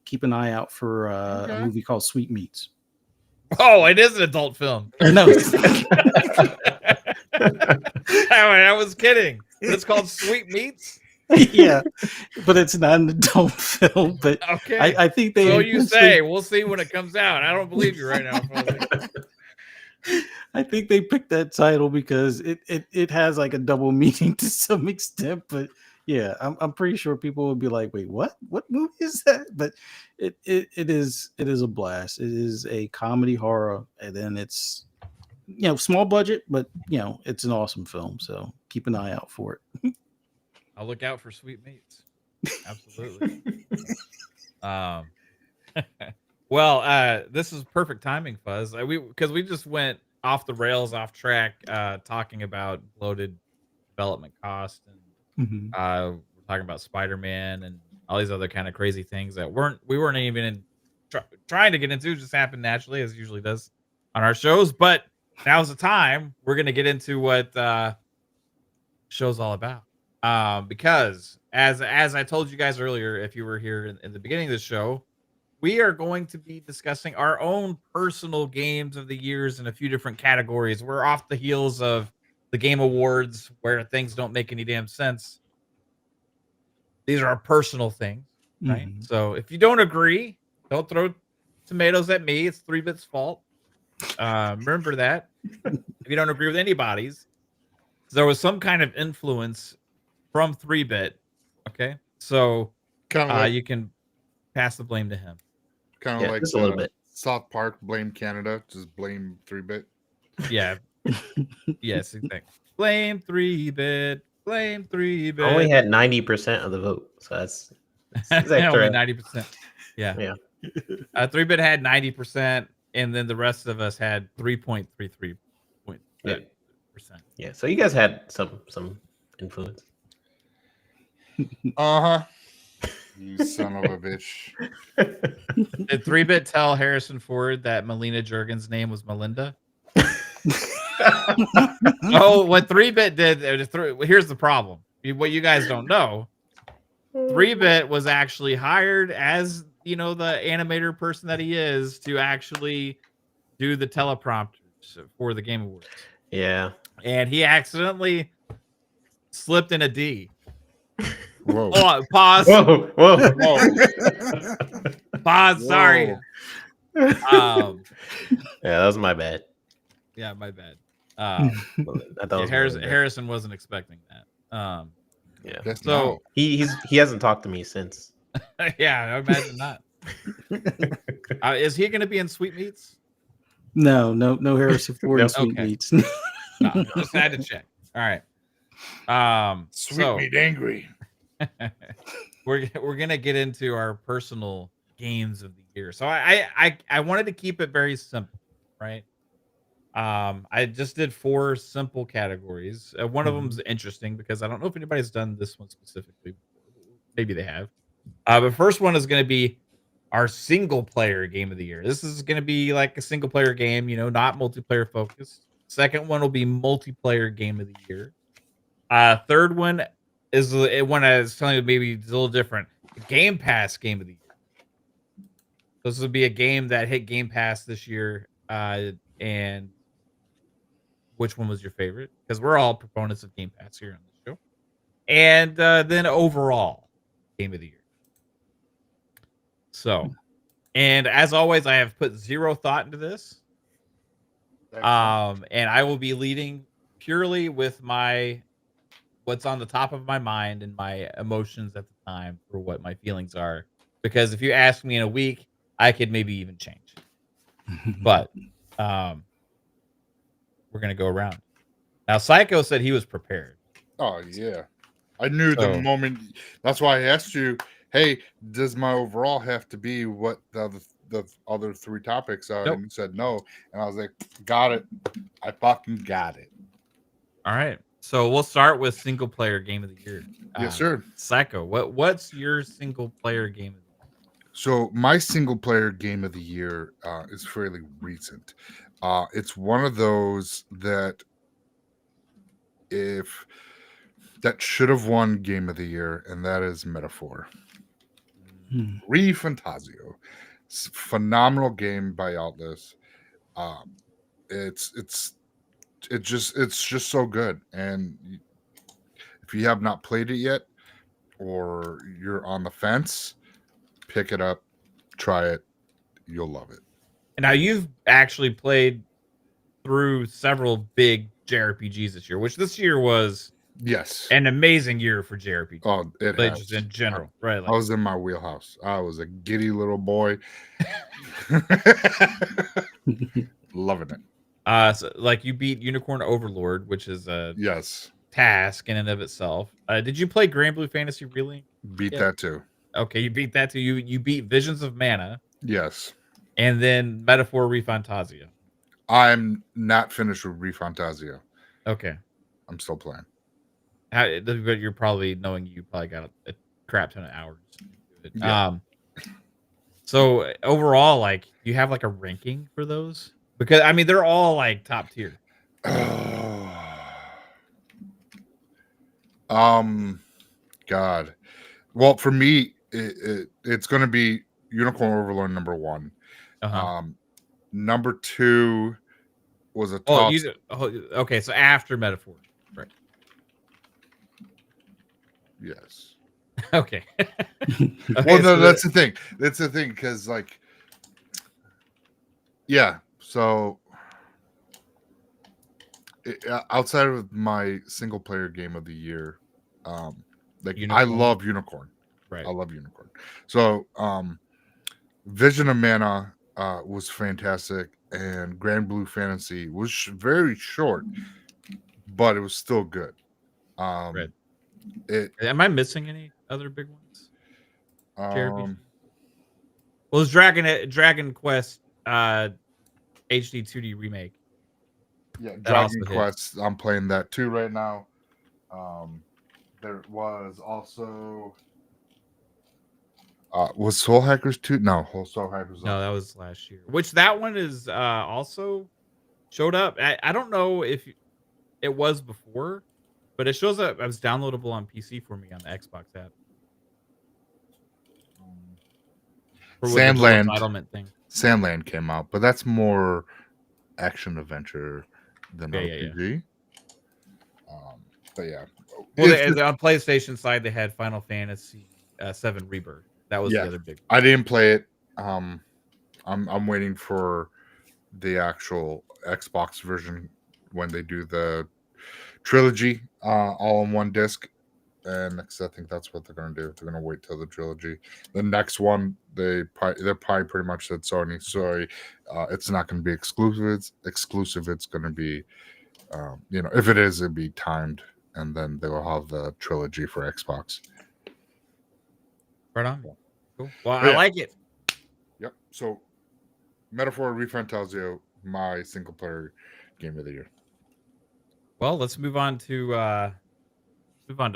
Keep an eye out for a movie called Sweet Meats. Oh, it is an adult film. No. I was kidding. It's called Sweet Meats. Yeah, but it's not an adult film. But okay, I think they. So you say. We'll see when it comes out. I don't believe you right now. I think they picked that title because it has like a double meaning to some extent. But yeah, I'm pretty sure people will be like, "Wait, what? What movie is that?" But it is a blast. It is a comedy horror, and then it's small budget, but it's an awesome film. So keep an eye out for it. I'll look out for Sweet Meats. Absolutely. Well, this is perfect timing, Fuzz. Because we just went off the rails, off track, talking about bloated development cost, and we're talking about Spider-Man and all these other kind of crazy things that we weren't even trying to get into. Just happened naturally, as it usually does on our shows. But now's the time. We're gonna get into what show's all about. Because as I told you guys earlier, if you were here in the beginning of the show, we are going to be discussing our own personal games of the years in a few different categories. We're off the heels of the Game Awards where things don't make any damn sense. These are our personal things, right? So if you don't agree, don't throw tomatoes at me. It's 3-bit's fault. Remember that. If you don't agree with anybody's, there was some kind of influence from 3-bit. Okay, so you can pass the blame to him. Kind of like just a little bit. South Park blame Canada, just blame 3-bit. Yeah. Yes, exactly. Blame 3-bit. Blame 3-bit. Only had 90% of the vote, so that's only 90%. Yeah. Yeah. 3-bit had 90%, and then the rest of us had 3.33%. Yeah. So you guys had some influence. Uh-huh. You son of a bitch. Did 3-bit tell Harrison Ford that Melina Juergen's name was Melinda? Oh, what 3-bit did, here's the problem. What you guys don't know, 3-bit was actually hired as, the animator person that he is to actually do the teleprompters for the Game Awards. Yeah. And he accidentally slipped in a D. Whoa. Oh, pause. Whoa. Pause. Sorry. Yeah, that was my bad. Yeah, my bad. I thought Harrison wasn't expecting that. Yeah. So he hasn't talked to me since. Yeah, I imagine not. Is he going to be in Sweet Meats? No Harrison Ford in Sweet Meats. No, just had to check. All right. Sweet meat angry. we're gonna get into our personal games of the year. So I wanted to keep it very simple, right? I just did 4 simple categories. One of them's interesting because I don't know if anybody's done this one specifically before. Maybe they have. But first one is going to be our single player game of the year. This is going to be like a single player game, not multiplayer focused. Second one will be multiplayer game of the year. Third one is one I was telling you maybe it's a little different. Game Pass game of the year. This would be a game that hit Game Pass this year. And which one was your favorite? Because we're all proponents of Game Pass here on the show. And then overall game of the year. So, and as always, I have put 0 thought into this. And I will be leading purely with what's on the top of my mind and my emotions at the time for what my feelings are. Because if you ask me in a week, I could maybe even change. But we're gonna go around. Now, Psycho said he was prepared. Oh yeah, I knew the moment. That's why I asked you. Hey, does my overall have to be what the other 3 topics are? Nope. And you said no, and I was like, got it. I fucking got it. All right. So we'll start with single player game of the year. Yes, sir. Psycho, what's your single player game of the year? So my single player game of the year is fairly recent. It's one of those that should have won game of the year, and that is Metaphor. Refantasio. Phenomenal game by Atlas. It's just so good, and if you have not played it yet or you're on the fence, pick it up, try it, you'll love it. And now you've actually played through several big JRPGs this year, which this year was an amazing year for JRPGs. Oh, it has. Just in general, right? I was in my wheelhouse. I was a giddy little boy, loving it. So, like you beat Unicorn Overlord, which is a task in and of itself. Did you play Grand Blue Fantasy Relink? Beat that too. Okay, you beat that too. You beat Visions of Mana. Yes. And then Metaphor Refantasia. I'm not finished with Refantasia. Okay. I'm still playing. But you're probably knowing you probably got a crap ton of hours. Yeah. So overall, like, you have like a ranking for those? Because I mean, they're all like top tier. God. Well, for me, it's going to be Unicorn Overlord number 1. Number 2 was a toss. Okay, so after Metaphor, right? Yes. Okay. Well, no, that's the thing. That's the thing, because like, yeah. So outside of my single player game of the year, like Unicorn. I love Unicorn. Right. I love Unicorn. So Vision of Mana was fantastic, and Grand Blue Fantasy was very short, but it was still good. Right. Am I missing any other big ones? Well, it's Dragon Quest HD 2D remake. Yeah, Dragon Quest. I'm playing that too right now. There was also was Soul Hackers 2? No, Soul Hackers. No, that was last year. Which that one is also showed up. I don't know if it was before, but it shows up. It was downloadable on PC for me on the Xbox app. Sandland entitlement thing. Sandland came out, but that's more action adventure than RPG. But yeah. Well, on PlayStation side, they had Final Fantasy VII Rebirth. That was the other big one. I didn't play it. I'm waiting for the actual Xbox version when they do the trilogy all on one disc. And I think that's what they're going to do. They're going to wait till the trilogy. The next one, they're probably pretty much said Sony. Sorry, it's not going to be exclusive. It's going to be, if it is, it'll be timed, and then they will have the trilogy for Xbox. Right on. Cool. Well, But I yeah. like it. Yep. So, Metaphor Refantasio, my single player game of the year. Well, let's move on to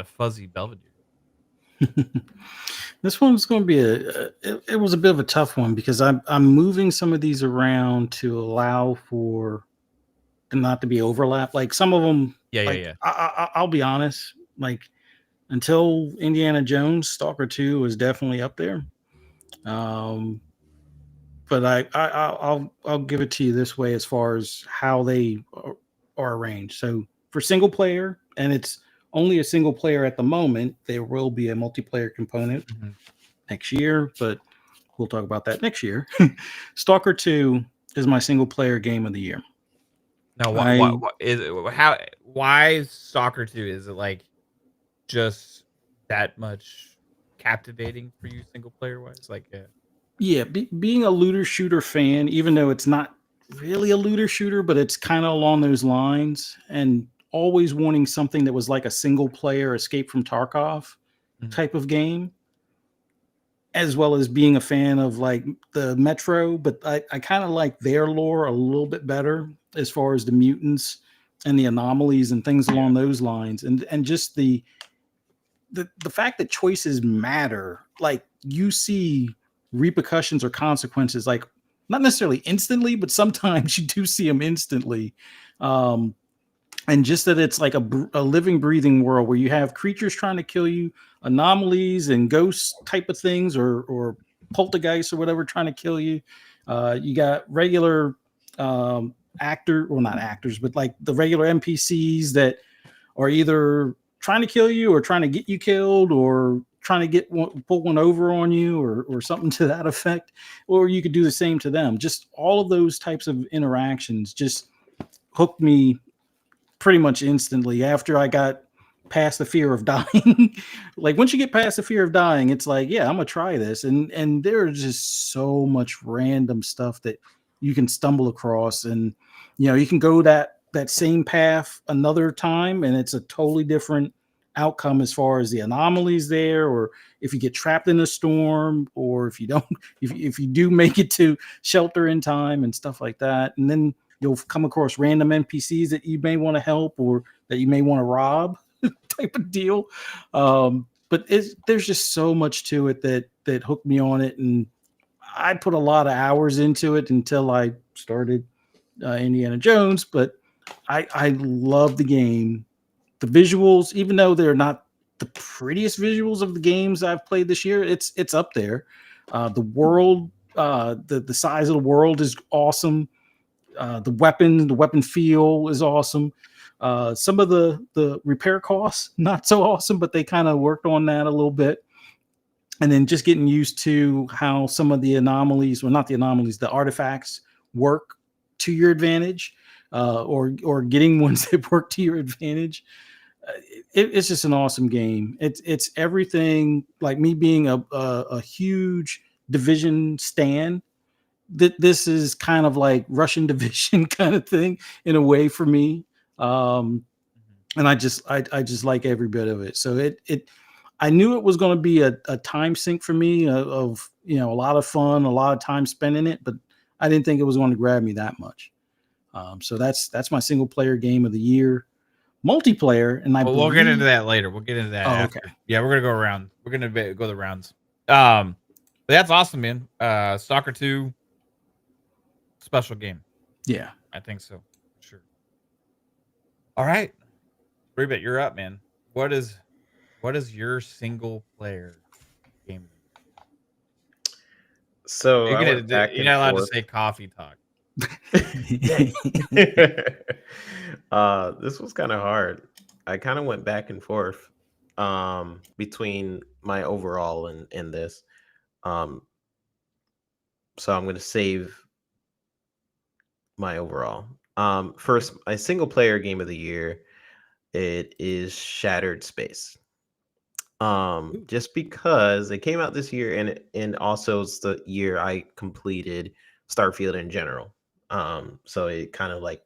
Fuzzy Belvedere. This one's going to be it was a bit of a tough one because I'm moving some of these around to allow for them not to be overlap. Like some of them, Yeah. I'll be honest, like until Indiana Jones, Stalker 2 is definitely up there. But I'll give it to you this way as far as how they are arranged. So for single player, and it's only a single player at the moment, there will be a multiplayer component next year, but we'll talk about that next year. Stalker 2 is my single player game of the year. Now, what is it? Why Stalker 2? Is it like just that much captivating for you, single player wise? Like, yeah, being a looter shooter fan, even though it's not really a looter shooter, but it's kind of along those lines, and always wanting something that was like a single player Escape from Tarkov type of game, as well as being a fan of like the Metro, but I kind of like their lore a little bit better as far as the mutants and the anomalies and things along those lines, and just the fact that choices matter. Like you see repercussions or consequences, like not necessarily instantly, but sometimes you do see them instantly. And just that it's like a living, breathing world where you have creatures trying to kill you, anomalies and ghost type of things, or poltergeists or whatever trying to kill you. You got regular not actors, but like the regular NPCs that are either trying to kill you or trying to get you killed or trying to pull one over on you or something to that effect. Or you could do the same to them. Just all of those types of interactions just hooked me pretty much instantly after I got past the fear of dying. Like once you get past the fear of dying, it's like, yeah, I'm gonna try this. And there's just so much random stuff that you can stumble across, and you can go that same path another time and it's a totally different outcome as far as the anomalies there, or if you get trapped in a storm, or if you don't, if you do make it to shelter in time and stuff like that. And then you'll come across random NPCs that you may want to help or that you may want to rob type of deal. But there's just so much to it that hooked me on it. And I put a lot of hours into it until I started Indiana Jones, but I love the game. The visuals, even though they're not the prettiest visuals of the games I've played this year, it's up there. The world, the size of the world is awesome. The weapon feel is awesome. Some of the repair costs not so awesome, but they kind of worked on that a little bit. And then just getting used to how some of the anomalies, well, not the anomalies, the artifacts work to your advantage, or getting ones that work to your advantage. It's just an awesome game. It's everything. Like me being a huge Division stan, this is kind of like Russian Division kind of thing in a way for me. And I just like every bit of it. So I knew it was going to be a time sink for me of a lot of fun, a lot of time spent in it, but I didn't think it was going to grab me that much. So that's my single player game of the year. Multiplayer, and we'll get into that later. We'll get into that after. Okay. Yeah, we're gonna go around. We're gonna go the rounds. But that's awesome, man. Stalker 2, special game. Yeah, I think so. Sure. All right, Rebit, you're up, man. What is your single player game? So you're not allowed to say coffee talk. This was kind of hard. I kind of went back and forth between my overall and this. So I'm going to save my overall. First, my single player game of the year, it is Shattered Space. Just because it came out this year, and also it's the year I completed Starfield in general. So it kind of like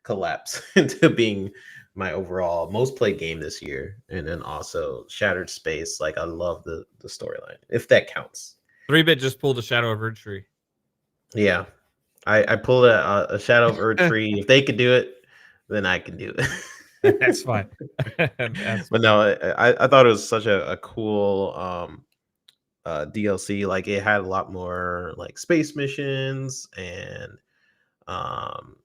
collapsed into being my overall most played game this year, and then also Shattered Space. Like I love the storyline, if that counts. 3-Bit just pulled a Shadow of Erdtree. Yeah, I pulled a Shadow of Erdtree. If they could do it, then I can do it. That's fine. That's But no, I thought it was such a cool DLC. Like it had a lot more like space missions, and um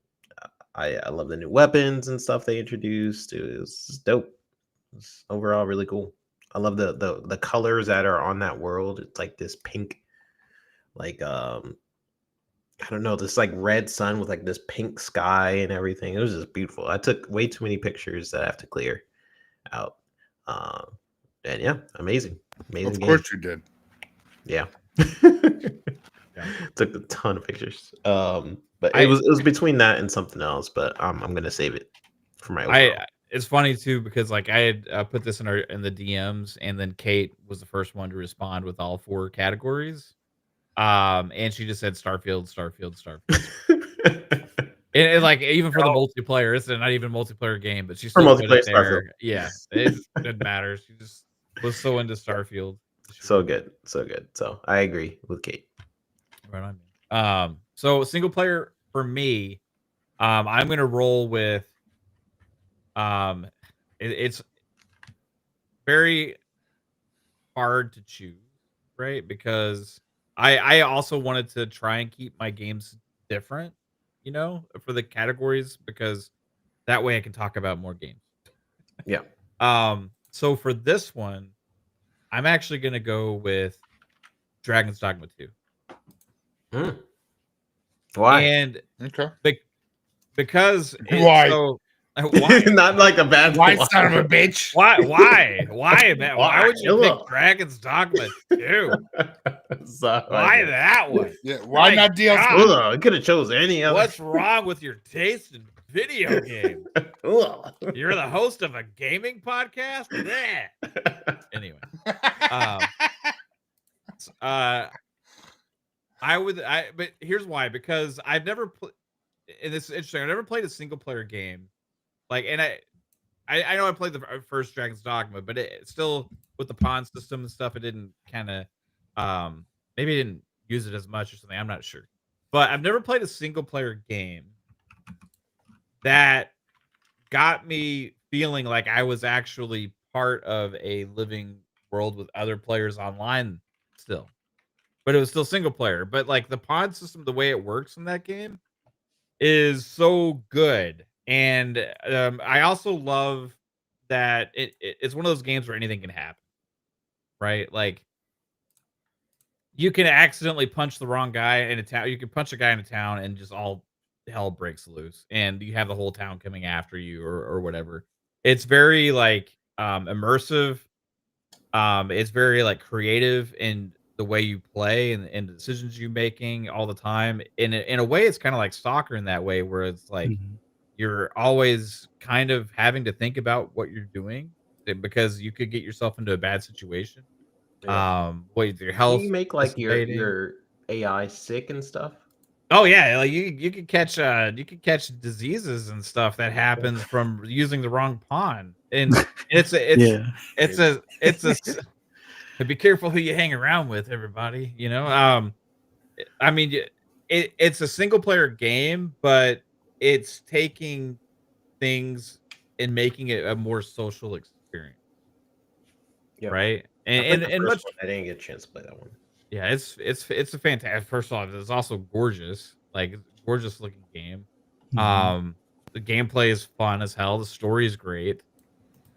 I love the new weapons and stuff they introduced. It was dope. It was overall really cool. I love the colors that are on that world. It's like this pink, like I don't know, this like red sun with like this pink sky and everything. It was just beautiful. I took way too many pictures that I have to clear out. And yeah, amazing. Amazing Of game. course you did. Yeah. Yeah. Took a ton of pictures. But it was between that and something else, but I'm gonna save it for my overall. It's funny too because like I had put this in the DMs, and then Kate was the first one to respond with all 4 categories. And she just said Starfield. And like even for the multiplayer, it's not even a multiplayer game, but she's For still put multiplayer, it there. Starfield. Yeah, it didn't matter. She just was so into Starfield. So good. So I agree with Kate. Right on. So single player for me, I'm gonna roll with it's very hard to choose, right? Because I also wanted to try and keep my games different, for the categories, because that way I can talk about more games. Yeah. So for this one, I'm actually gonna go with Dragon's Dogma 2. Why? And Okay. because Why? why? Not like a bad Why, one. son of a bitch? Why, man? Why would you Ugh. pick Dragon's Dogma 2? Sorry. Why that one? Yeah, why My not DLC? God. Ugh, I could have chose any other. What's wrong with your taste in video games? Ugh. You're the host of a gaming podcast? Bleh. Anyway. But here's why, because I've never played, and this is interesting, I've never played a single player game. Like, and I know I played the first Dragon's Dogma, but it still, with the pawn system and stuff, it didn't kind of, maybe it didn't use it as much or something. I'm not sure. But I've never played a single player game that got me feeling like I was actually part of a living world with other players online still. But it was still single player. But like the pawn system, the way it works in that game is so good. And I also love that it's one of those games where anything can happen, right? Like you can accidentally punch the wrong guy in a town. You can punch a guy in a town and just all hell breaks loose, and you have the whole town coming after you or whatever. It's very like immersive. It's very like creative in the way you play and the decisions you're making all the time. In a way, it's kind of like soccer in that way, where it's like you're always kind of having to think about what you're doing because you could get yourself into a bad situation. Yeah. With your Can health you make like dissipating. your AI sick and stuff? Oh yeah, like you could catch diseases and stuff that happens from using the wrong pawn. And it's a Yeah. it's a be careful who you hang around with, everybody, I mean, it's a single player game, but it's taking things and making it a more social experience. Yeah. Right? I played the And first much one. I didn't get a chance to play that one. Yeah, it's a fantastic. First off, it's also gorgeous, like gorgeous looking game. The gameplay is fun as hell. The story is great.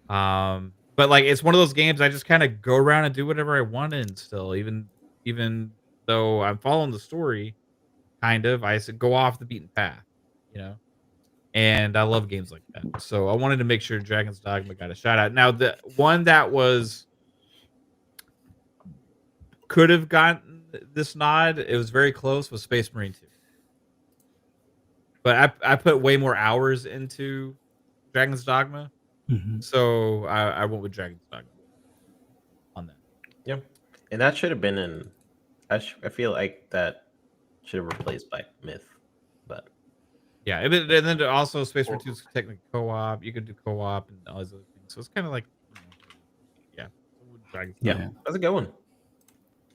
But like it's one of those games I just kind of go around and do whatever I want in still, even though I'm following the story, kind of. I go off the beaten path, you know. And I love games like that. So I wanted to make sure Dragon's Dogma got a shout out. Now the one that could have gotten this nod, it was very close, with Space Marine 2. But I put way more hours into Dragon's Dogma, so I went with Dragon's Dogma on that. Yeah, and that should have been in. I feel like that should have replaced Black Myth, but Yeah, and then also Space Marine 2 is technically co-op. You could do co-op and all these other things. So it's kind of like, yeah. Dragon's Yeah. Dogma. That's a good one.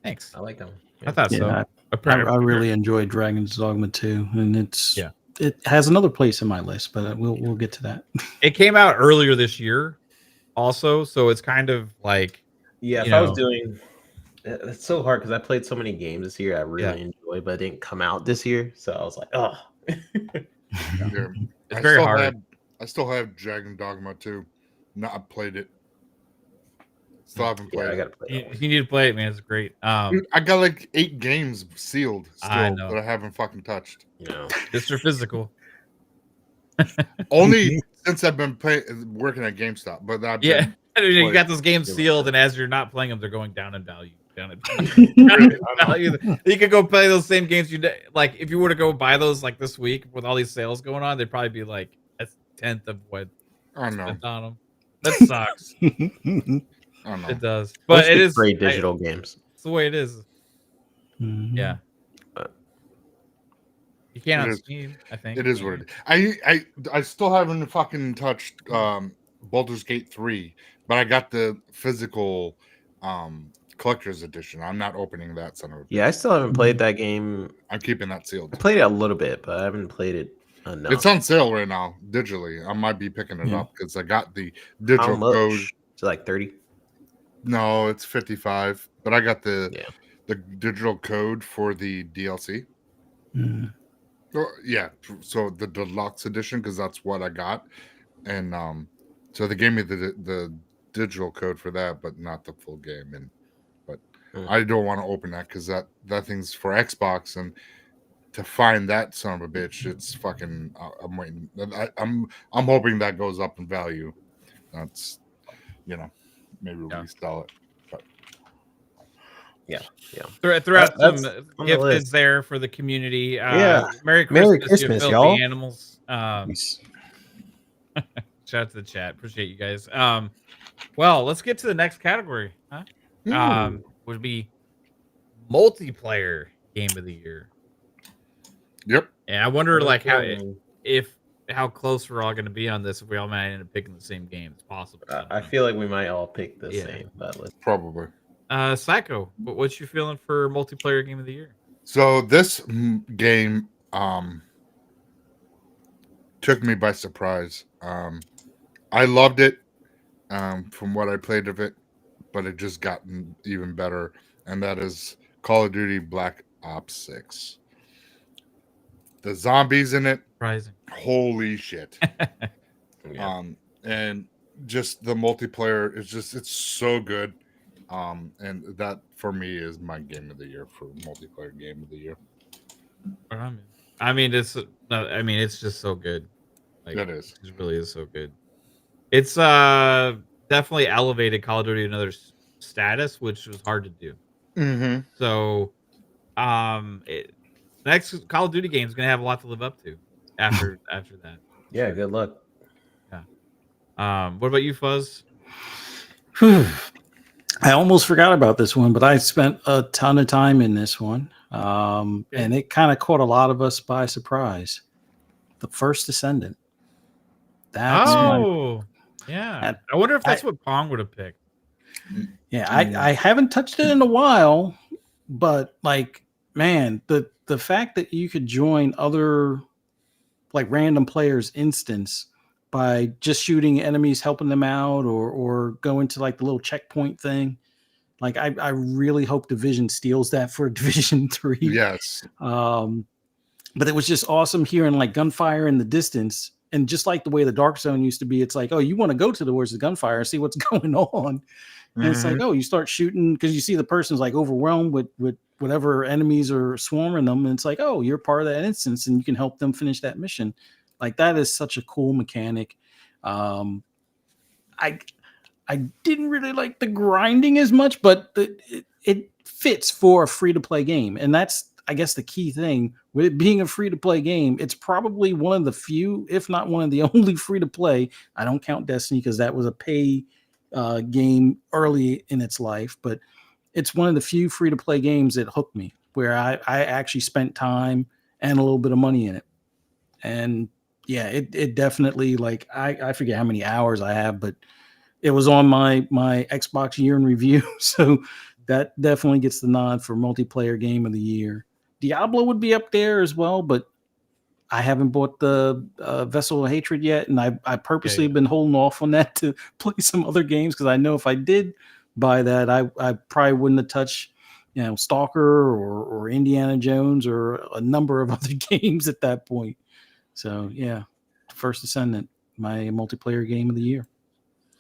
Thanks. I like that one. I thought so. Yeah, I really enjoyed Dragon's Dogma 2, and it has another place in my list, but we'll get to that. It came out earlier this year, also, so it's kind of like if I was doing, it's so hard because I played so many games this year I really enjoy, but it didn't come out this year, so I was like, oh. Yeah. It's very hard. I still have Dragon Dogma 2. Not played it. Still haven't played I gotta play it. You need to play it, man. It's great. Dude, I got like 8 games sealed still that I haven't fucking touched. Mr. Physical. Only since I've been working at GameStop, but you got those games sealed, and as you're not playing them, they're going down in value. You could go play those same games like if you were to go buy those like this week with all these sales going on, they'd probably be like a 10th of what I know on them. That sucks. I know. It does, but it is great digital games. It's the way it is. Mm-hmm. Yeah. You can't on Steam, I think. It is what it is. I still haven't fucking touched Baldur's Gate 3, but I got the physical collector's edition. I'm not opening that son of a bitch. Yeah, I still haven't played that game. I'm keeping that sealed. I played it a little bit, but I haven't played it enough. It's on sale right now, digitally. I might be picking it up because I got the digital code. It's like 30. No, it's 55. But I got the digital code for the DLC. Mm. Yeah, so the deluxe edition, because that's what I got, and so they gave me the digital code for that, but not the full game. But I don't want to open that because that thing's for Xbox, and to find that son of a bitch, it's fucking. I'm waiting. I'm hoping that goes up in value. That's maybe resell it. But throughout some gifts there for the community. Merry Christmas, you y'all. filthy animals. Shout out to the chat. Appreciate you guys. Well, let's get to the next category. Would be multiplayer game of the year. Yep. And I wonder how close we're all going to be on this if we all might end up picking the same game. It's possible. I feel like we might all pick the same. Probably. Psycho, what you feeling for multiplayer game of the year? So this game took me by surprise. I loved it from what I played of it, but it just gotten even better, and that is Call of Duty Black Ops 6. The zombies in it, surprising. Holy shit. And just the multiplayer is it's so good. And that for me is my game of the year for multiplayer game of the year. I mean, it's just so good. Like, it is. It really is so good. It's definitely elevated Call of Duty to another status, which was hard to do. Mm-hmm. So, next Call of Duty game is gonna have a lot to live up to after that. Yeah, good luck. Yeah. What about you, Fuzz? I almost forgot about this one, but I spent a ton of time in this one, and it kind of caught a lot of us by surprise. The First Descendant. I wonder if that's what Pong would have picked. Yeah, I haven't touched it in a while, but like, man, the fact that you could join other like random players' instance by just shooting enemies, helping them out, or go into like the little checkpoint thing. Like I really hope Division steals that for Division 3. Yes. But it was just awesome hearing like gunfire in the distance. And just like the way the Dark Zone used to be, it's like, oh, you want to go towards the gunfire and see what's going on. And it's like, oh, you start shooting because you see the person's like overwhelmed with whatever enemies are swarming them. And it's like, oh, you're part of that instance and you can help them finish that mission. Like that is such a cool mechanic. I didn't really like the grinding as much, but it fits for a free-to-play game. And that's, I guess, the key thing. With it being a free-to-play game, it's probably one of the few, if not one of the only free-to-play. I don't count Destiny because that was a pay game early in its life, but it's one of the few free-to-play games that hooked me, where I actually spent time and a little bit of money in it. And yeah, it definitely, like, I forget how many hours I have, but it was on my Xbox year in review. So that definitely gets the nod for multiplayer game of the year. Diablo would be up there as well, but I haven't bought the Vessel of Hatred yet, and I purposely have been holding off on that to play some other games, because I know if I did buy that, I probably wouldn't have touched, Stalker or Indiana Jones or a number of other games at that point. So yeah, First Descendant, my multiplayer game of the year.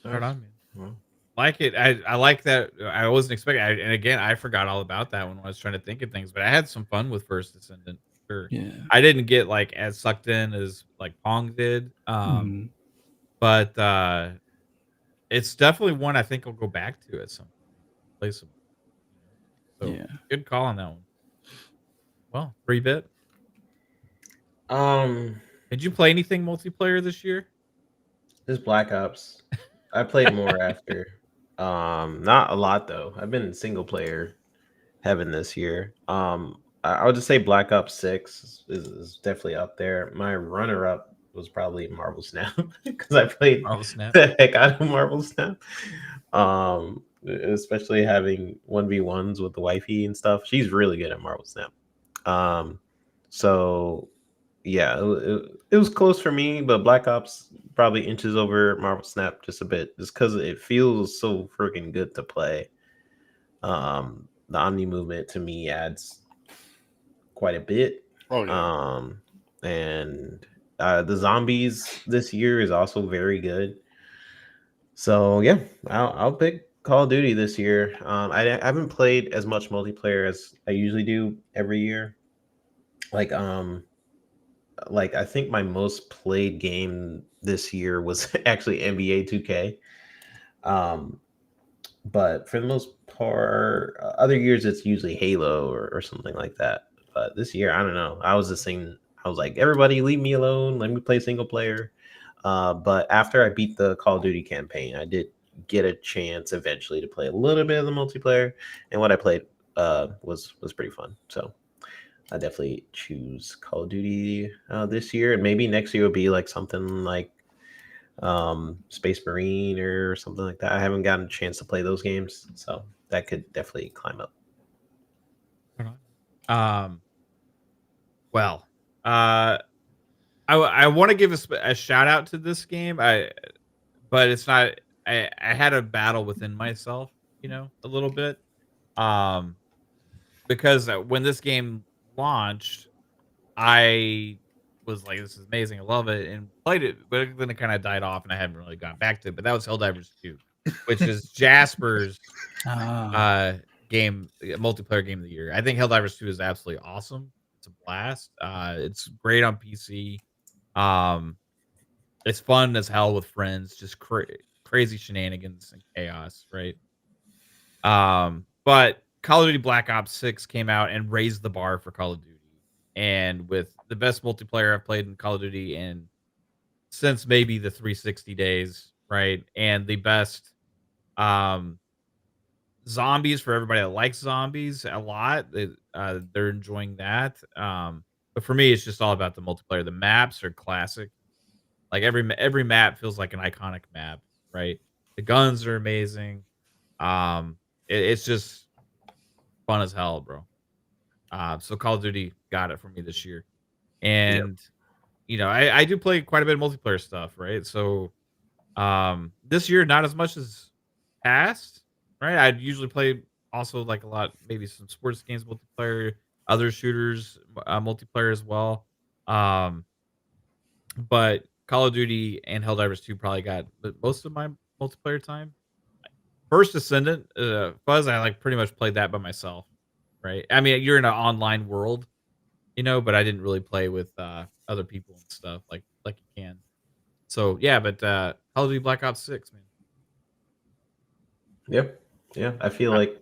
Right on, man. Well, Like it. I like that. I wasn't expecting. And again, I forgot all about that one when I was trying to think of things. But I had some fun with First Descendant. Sure. Yeah. I didn't get like as sucked in as like Pong did. Mhm. But it's definitely one I think I'll go back to at some play some. So Yeah. good call on that one. Well, 3-bit. Did you play anything multiplayer this year? this Black Ops, I played more after. Not a lot though. I've been single player heaven this year. I would just say Black Ops 6 is definitely up there. My runner up was probably Marvel Snap because I played Marvel Snap. the heck out of Marvel Snap. Especially having 1v1s with the wifey and stuff. She's really good at Marvel Snap. So yeah, it was close for me, but Black Ops probably inches over Marvel Snap just a bit, just because it feels so freaking good to play. The Omni movement to me adds quite a bit. Oh yeah. And the zombies this year is also very good. So yeah, I'll pick Call of Duty this year. I haven't played as much multiplayer as I usually do every year. Like I think my most played game this year was actually NBA 2K. But for the most part, other years it's usually Halo or something like that. But this year, I don't know. I was just saying, I was like, everybody leave me alone. Let me play single player. But after I beat the Call of Duty campaign, I did get a chance eventually to play a little bit of the multiplayer. And what I played was pretty fun. So I definitely choose Call of Duty this year. And maybe next year will be like something like Space Marine or something like that. I haven't gotten a chance to play those games, so that could definitely climb up. Well, I want to give a shout out to this game. But it's not. I had a battle within myself, a little bit, because when this game launched, I was like, "This is amazing, I love it," and played it, but then it kind of died off, and I haven't really gone back to it. But that was Helldivers 2, which is Jasper's multiplayer game of the year. I think Helldivers 2 is absolutely awesome. It's a blast. It's great on PC. It's fun as hell with friends, just crazy shenanigans and chaos, right? But Call of Duty Black Ops 6 came out and raised the bar for Call of Duty. And with the best multiplayer I've played in Call of Duty since maybe the 360 days, right? And the best zombies for everybody that likes zombies a lot. They're enjoying that. But for me, it's just all about the multiplayer. The maps are classic. Like every map feels like an iconic map, right? The guns are amazing. It's just fun as hell, bro. So Call of Duty got it for me this year, and I do play quite a bit of multiplayer stuff, right? So this year not as much as past, right? I'd usually play also like a lot, maybe some sports games multiplayer, other shooters multiplayer as well. But Call of Duty and Helldivers 2 probably got most of my multiplayer time. First Descendant, Fuzz, I like pretty much played that by myself, right? I mean, you're in an online world, but I didn't really play with other people and stuff like you can. So yeah, but Call of Duty Black Ops 6, man. Yep. Yeah, I feel like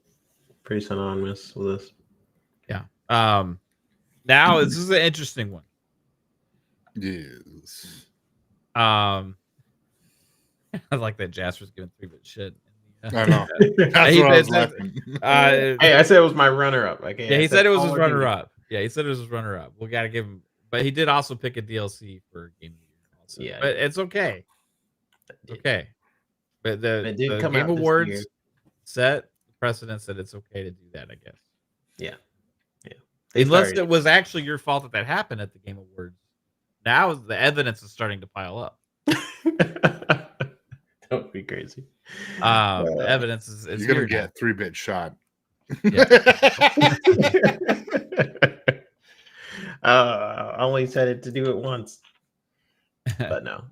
pretty synonymous with this. Yeah. Now this is an interesting one. Yes. I like that Jasper's giving 3-bit shit. I know. That's what I was laughing. Hey, I said it was my runner-up. He said it was his runner-up. Yeah, he said it was his runner-up. We got to give him. but he did also pick a DLC for Game of the Year. Also. Yeah, but it's okay. Okay, but It did the come Game out this Awards year. set precedence that it's okay to do that. I guess. Yeah. Unless it was actually your fault that happened at the Game Awards. Now the evidence is starting to pile up. Don't be crazy. The evidence is You're gonna here get 3-bit shot. Yeah. I only said it to do it once, but no.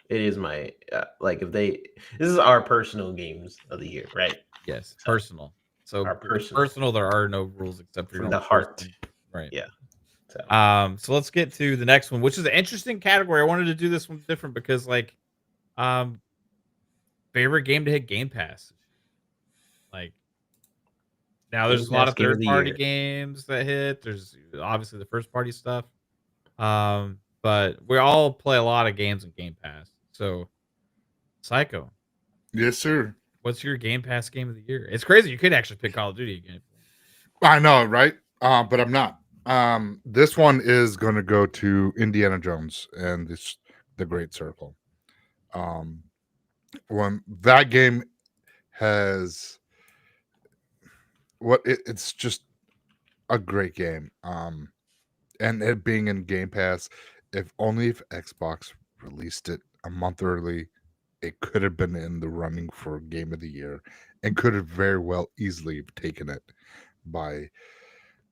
It is my like if they. This is our personal games of the year, right? Yes, personal. So Our personal, there are no rules except for from your the own heart, personal- right? Yeah. So let's get to the next one, which is an interesting category. I wanted to do this one different because, like, favorite game to hit Game Pass. Like, now there's a lot of third-party games that hit. There's obviously the first-party stuff, but we all play a lot of games in Game Pass. So, Psycho, Yes, sir. what's your Game Pass game of the year? It's crazy. You could actually pick Call of Duty again. I know, right? But I'm not. This one is going to go to Indiana Jones and the Great Circle. When that game has it's just a great game. And it being in Game Pass, if Xbox released it a month early, it could have been in the running for Game of the Year and could have very well easily taken it by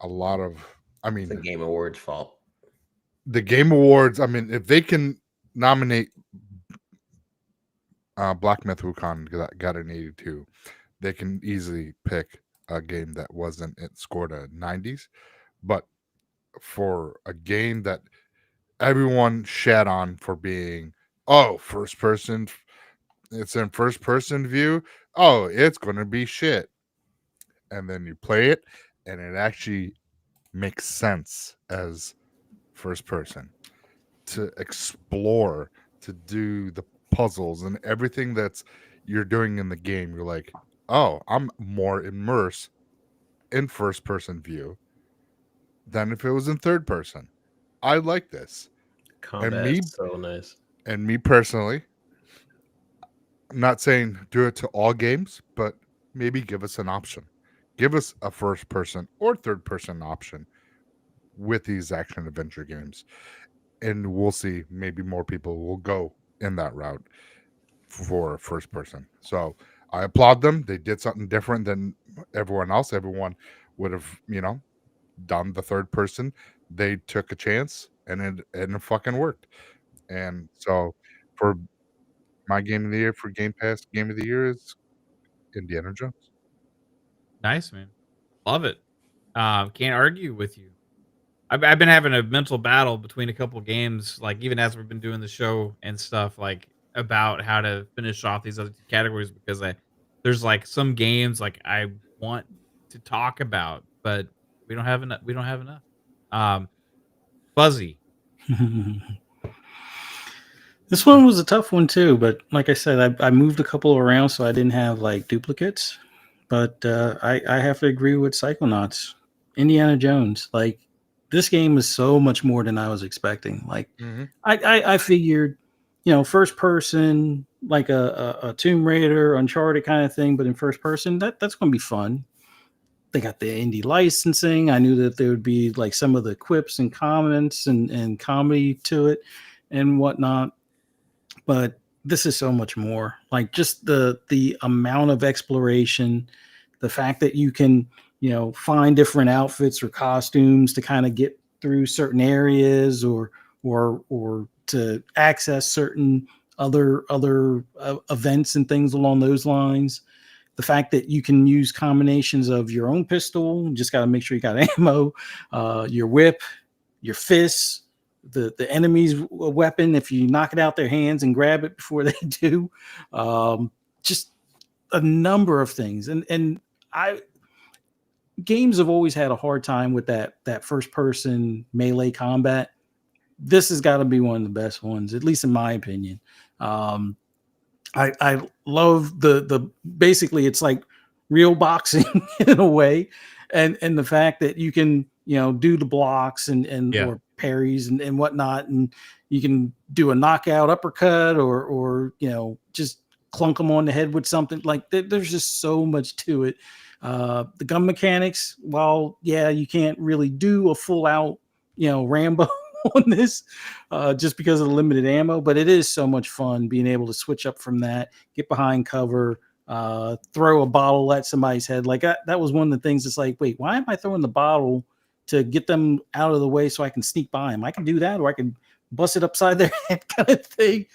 a lot of. I mean, the Game Awards fault. The Game Awards. I mean, if they can nominate Black Myth Wukong got an 82, they can easily pick a game that wasn't. It scored a 90s, but for a game that everyone shat on for being first person, it's in first person view. Oh, it's gonna be shit, and then you play it, and it actually makes sense as first person to explore, to do the puzzles and everything that's you're doing in the game. You're like, oh, I'm more immersed in first person view than if it was in third person. I like this. Combat is so nice. And me personally, I'm not saying do it to all games, but maybe give us an option. Give us a first person or third person option with these action adventure games. And we'll see, maybe more people will go in that route for first person. So I applaud them. They did something different than everyone else. Everyone would have, done the third person. They took a chance and it fucking worked. And so for my game of the year for Game Pass game of the year is Indiana Jones. Nice, man. Love it. Can't argue with you. I've been having a mental battle between a couple games, like even as we've been doing the show and stuff, like about how to finish off these other two categories because there's like some games like I want to talk about, but we don't have enough. We don't have enough. Fuzzy. This one was a tough one too, but like I said, I moved a couple around so I didn't have like duplicates. But I have to agree with Psychonauts. Indiana Jones, like this game is so much more than I was expecting. Like I figured, first person, like a Tomb Raider, Uncharted kind of thing, but in first person, that's going to be fun. They got the indie licensing. I knew that there would be like some of the quips and comments and comedy to it and whatnot. But this is so much more. Like just the amount of exploration, the fact that you can, find different outfits or costumes to kind of get through certain areas or to access certain other events and things along those lines. The fact that you can use combinations of your own pistol, you just got to make sure you got ammo, your whip, your fists, the enemy's weapon, if you knock it out their hands and grab it before they do. Just a number of things. And games have always had a hard time with that first person melee combat. This has got to be one of the best ones, at least in my opinion. I love the basically it's like real boxing in a way, and the fact that you can do the blocks and or parries and whatnot, and you can do a knockout uppercut or just clunk them on the head with something. Like there's just so much to it. The gun mechanics, while you can't really do a full out Rambo on this just because of the limited ammo, but it is so much fun being able to switch up from that, get behind cover, throw a bottle at somebody's head. Like that was one of the things. It's like, wait, why am I throwing the bottle to get them out of the way so I can sneak by them? I can do that, or I can bust it upside their head, kind of thing.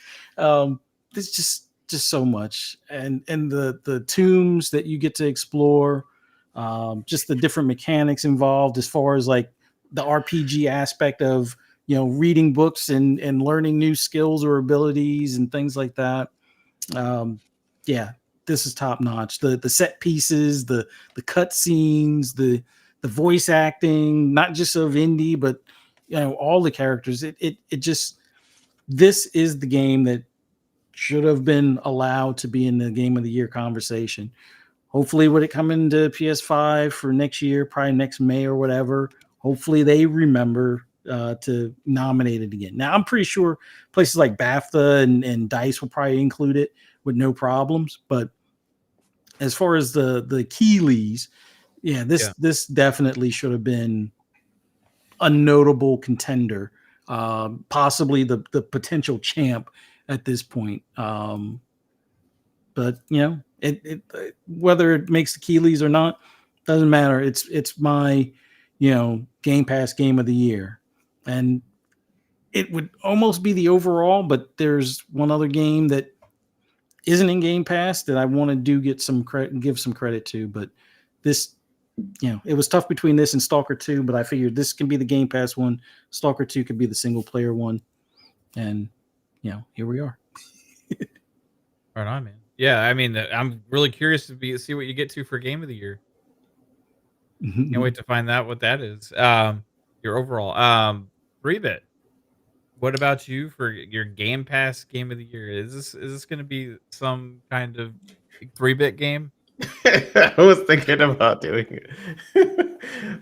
It's just so much, and the tombs that you get to explore, just the different mechanics involved as far as like the RPG aspect of reading books and learning new skills or abilities and things like that. This is top notch. The set pieces, the cut scenes, the voice acting, not just of Indy, but all the characters. It just, this is the game that should have been allowed to be in the Game of the Year conversation. Hopefully, would it come into PS5 for next year, probably next May or whatever? Hopefully, they remember to nominate it again. Now, I'm pretty sure places like BAFTA and DICE will probably include it with no problems. But as far as the Keeleys, this definitely should have been a notable contender, possibly the potential champ at this point. But it whether it makes the Keeleys or not doesn't matter. It's my Game Pass game of the year, and it would almost be the overall. But there's one other game that isn't in Game Pass that I want to give some credit to. But this, it was tough between this and Stalker 2, but I figured this can be the Game Pass one. Stalker 2 could be the single player one, and here we are. Right on, man. Yeah, I mean, I'm really curious to see what you get to for Game of the Year. Can't wait to find out what that is. Your overall 3-bit. What about you for your Game Pass Game of the Year? Is this going to be some kind of 3-bit game? I was thinking about doing it.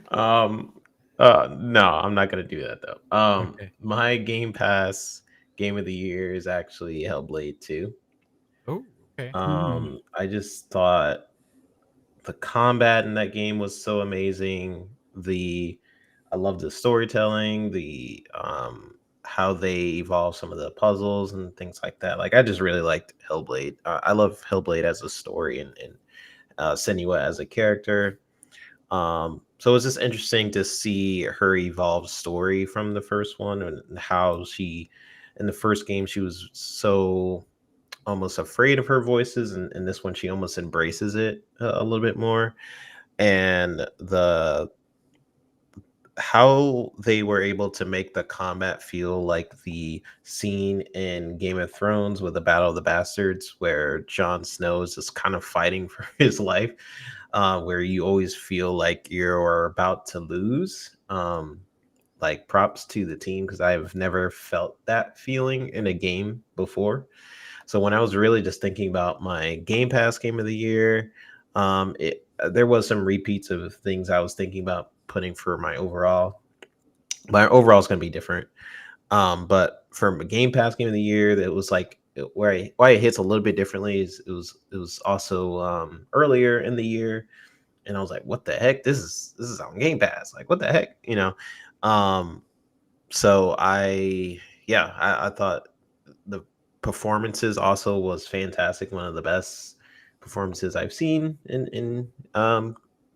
No, I'm not gonna do that though. Okay. My Game Pass game of the year is actually Hellblade 2. Oh, okay. I just thought the combat in that game was so amazing. I love the storytelling, the how they evolve some of the puzzles and things like that. Like I just really liked Hellblade. I love Hellblade as a story and Senua as a character. So it's just interesting to see her evolved story from the first one, and how she, in the first game, she was so almost afraid of her voices, and in this one, she almost embraces it a little bit more. And how they were able to make the combat feel like the scene in Game of Thrones with the Battle of the Bastards, where Jon Snow is just kind of fighting for his life, where you always feel like you're about to lose. Like props to the team, because I've never felt that feeling in a game before. So when I was really just thinking about my Game Pass game of the year, there was some repeats of things I was thinking about putting for my overall. My overall is going to be different. But for a Game Pass game of the year, that was like why it hits a little bit differently is it was also earlier in the year, and I was like, what the heck? This is on Game Pass. Like, what the heck? So I thought the performances also was fantastic. One of the best performances I've seen in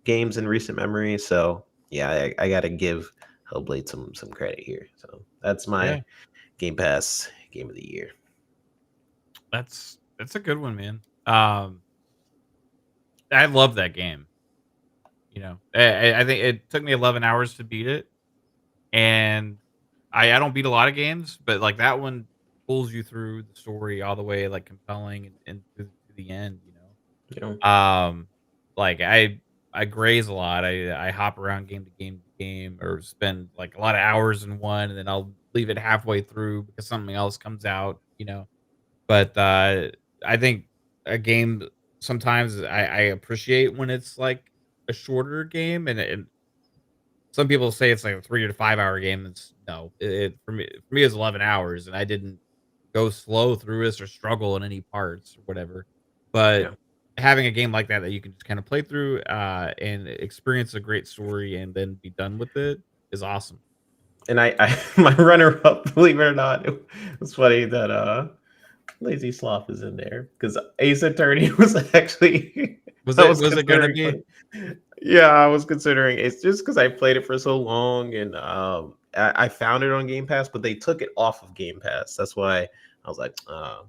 games in recent memory. So yeah, I got to give Hellblade some credit here. So that's my Game Pass game of the year. That's a good one, man. I love that game. I think it took me 11 hours to beat it, and I don't beat a lot of games, but like that one pulls you through the story all the way, like compelling and to the end. Yeah. Like I graze a lot. I hop around game to game, or spend like a lot of hours in one, and then I'll leave it halfway through because something else comes out. But I think a game sometimes I appreciate when it's like a shorter game, and some people say it's like a 3 to 5 hour game. It's no, for me it's 11 hours, and I didn't go slow through this or struggle in any parts or whatever. But Yeah. having a game like that that you can just kind of play through and experience a great story and then be done with it is awesome. And I my runner up, believe it or not, it was funny that Lazy Sloth is in there because Ace Attorney was actually Was I it gonna considering be? yeah, I was considering it's just because I played it for so long and I found it on Game Pass, but they took it off of Game Pass. That's why I was like, I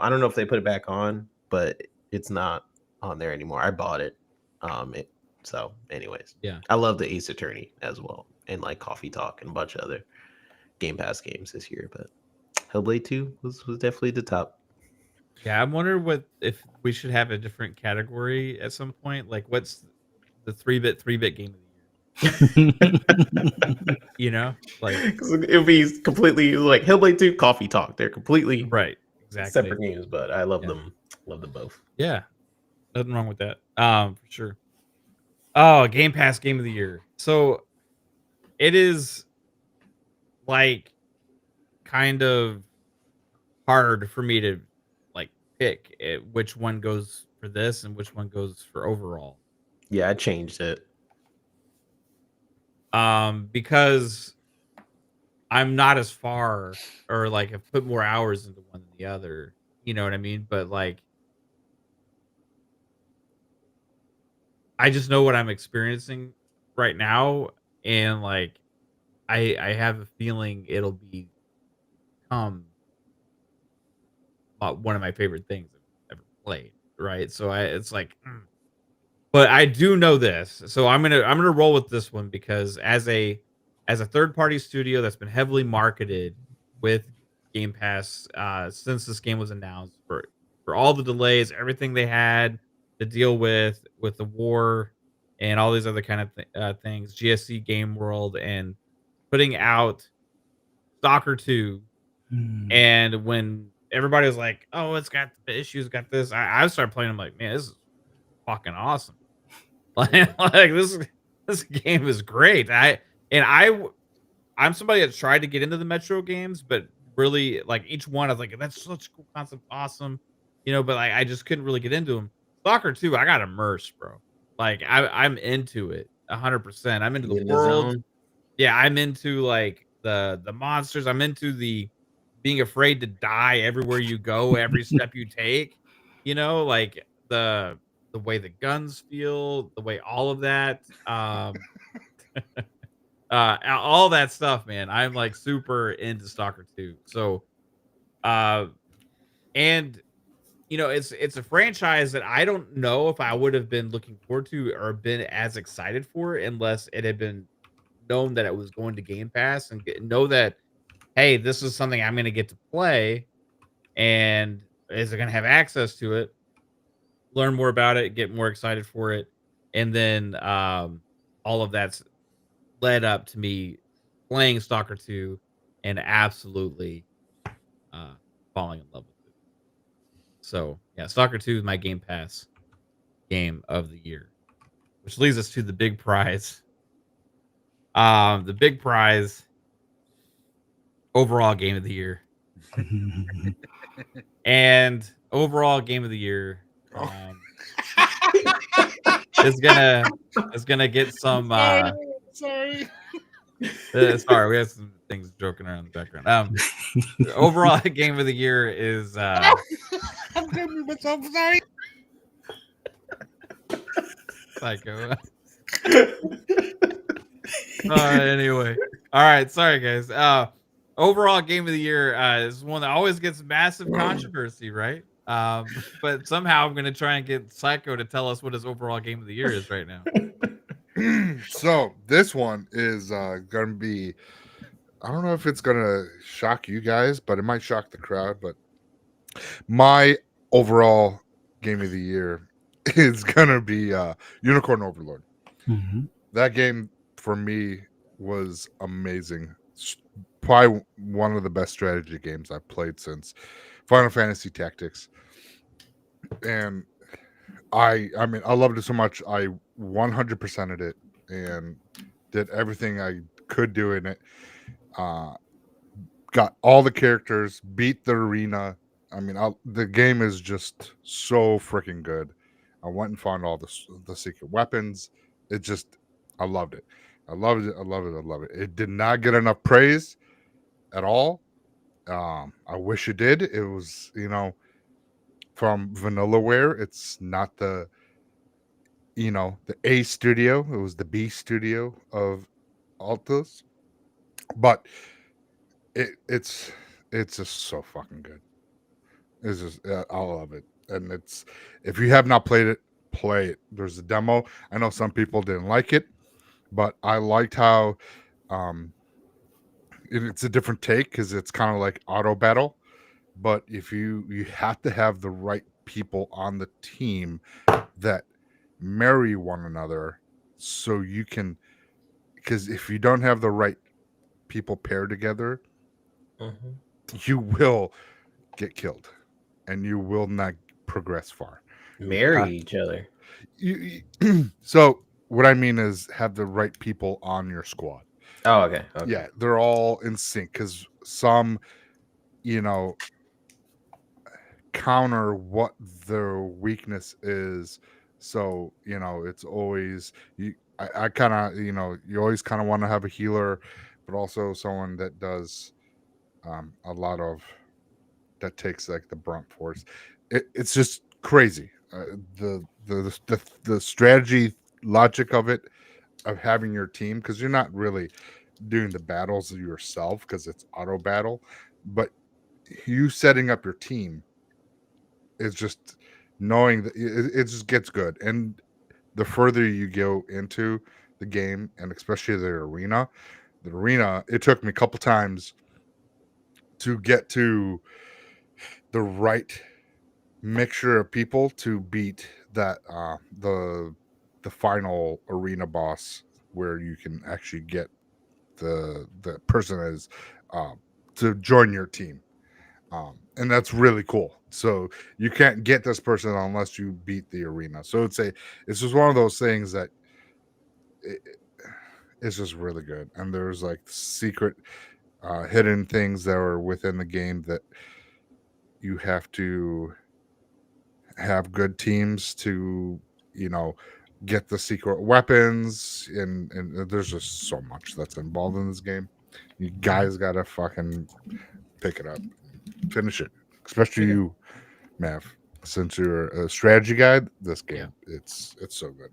don't know if they put it back on, but it's not on there anymore. I bought it. So anyways, Yeah. I love the Ace Attorney as well, and like Coffee Talk and a bunch of other Game Pass games this year, but Hellblade 2 was definitely the top. Yeah, I'm wondering if we should have a different category at some point. Like, what's the 3-bit game of the year? You know, like It would be completely like Hellblade 2, Coffee Talk. They're completely right, exactly. separate games, but I love Yeah. them. Love them both. Yeah, nothing wrong with that. For sure. Oh, Game Pass game of the year. So it is like kind of hard for me to like pick which one goes for this and which one goes for overall. Yeah, I changed it. Because I'm not as far or like have put more hours into one than the other. You know what I mean? But like I just know what I'm experiencing right now, and like I have a feeling it'll become one of my favorite things I've ever played. Right? So it's like, but I do know this, so I'm gonna roll with this one because as a third party studio that's been heavily marketed with Game Pass since this game was announced for all the delays, everything they had to deal with the war and all these other kind of things, GSC Game World and putting out Stalker 2, and when everybody was like, "Oh, it's got the issues, got this," I started playing. I'm like, "Man, this is fucking awesome!" Like this game is great. I'm somebody that's tried to get into the Metro games, but really like each one, I was like, that's such a cool concept, awesome, but like I just couldn't really get into them. Stalker 2, I got immersed, bro. Like I'm into it 100%. I'm into the In the world. zone. Yeah, I'm into like the monsters. I'm into the being afraid to die everywhere you go, every step you take. Like the way the guns feel, the way all of that, all that stuff, man. I'm like super into Stalker 2. So, uh, and it's a franchise that I don't know if I would have been looking forward to or been as excited for unless it had been known that it was going to Game Pass and know that, hey, this is something I'm going to get to play, and is it going to have access to it? Learn more about it, get more excited for it, and then all of that's led up to me playing Stalker 2 and absolutely falling in love with it. So yeah, Stalker 2 is my Game Pass game of the year, which leads us to the big prize. The big prize overall game of the year. And overall game of the year is gonna get some Sorry. sorry, we have some things joking around in the background. The overall game of the year is I'm gonna be myself. Sorry. Psycho. Anyway. All right, sorry guys. Overall game of the year is one that always gets massive controversy, right? But somehow I'm gonna try and get Psycho to tell us what his overall game of the year is right now. So this one is gonna be, I don't know if it's gonna shock you guys, but it might shock the crowd. But my overall game of the year is gonna be Unicorn Overlord. That game for me was amazing. Probably one of the best strategy games I've played since Final Fantasy Tactics. And I mean, I loved it so much. I 100%ed it, and did everything I could do in it. Got all the characters, beat the arena. I mean, the game is just so freaking good. I went and found all the secret weapons. It just, I loved it. I loved it. I love it. I love it. It did not get enough praise at all. I wish it did. It was, from Vanillaware. It's not the A studio. It was the B studio of Altus. But it's just so fucking good. It's just I love it. And it's, if you have not played it, play it. There's a demo. I know some people didn't like it, but I liked how it's a different take because it's kind of like auto battle. But if you have to have the right people on the team that marry one another, so you can, because if you don't have the right people paired together, you will get killed and you will not progress far. Marry each other. So what I mean is have the right people on your squad. Oh, okay. Yeah, they're all in sync because some, counter what their weakness is. So, it's always I kind of, you always kind of want to have a healer, but also someone that does a lot of, that takes like the brunt force. It's just crazy. The strategy logic of it, of having your team, because you're not really doing the battles yourself because it's auto battle, but you setting up your team is just knowing that it just gets good. And the further you go into the game, and especially the arena, it took me a couple times to get to the right mixture of people to beat that the final arena boss, where you can actually get the person as to join your team, and that's really cool. So you can't get this person unless you beat the arena. So it's just one of those things that it's just really good. And there's like secret hidden things that are within the game that you have to have good teams to, get the secret weapons, and there's just so much that's involved in this game. You guys gotta fucking pick it up, finish it, especially you, Mav, since you're a strategy guy. This game, it's so good.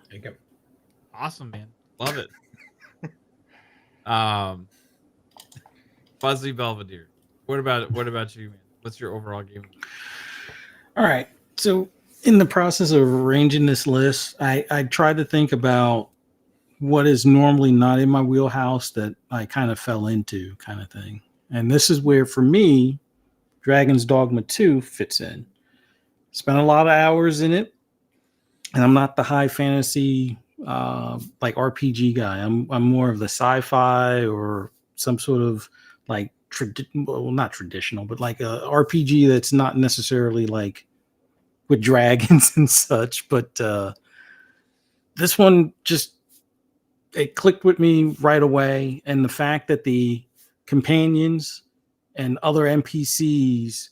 There you go. Awesome, man. Love it. Fuzzy Belvedere. What about you, man? What's your overall game? All right. So in the process of arranging this list, I tried to think about what is normally not in my wheelhouse that I kind of fell into, kind of thing. And this is where, for me, Dragon's Dogma 2 fits in. Spent a lot of hours in it, and I'm not the high fantasy like RPG guy. I'm more of the sci-fi or some sort of like not traditional, but like a RPG that's not necessarily like with dragons and such. But this one just, it clicked with me right away, and the fact that the companions and other NPCs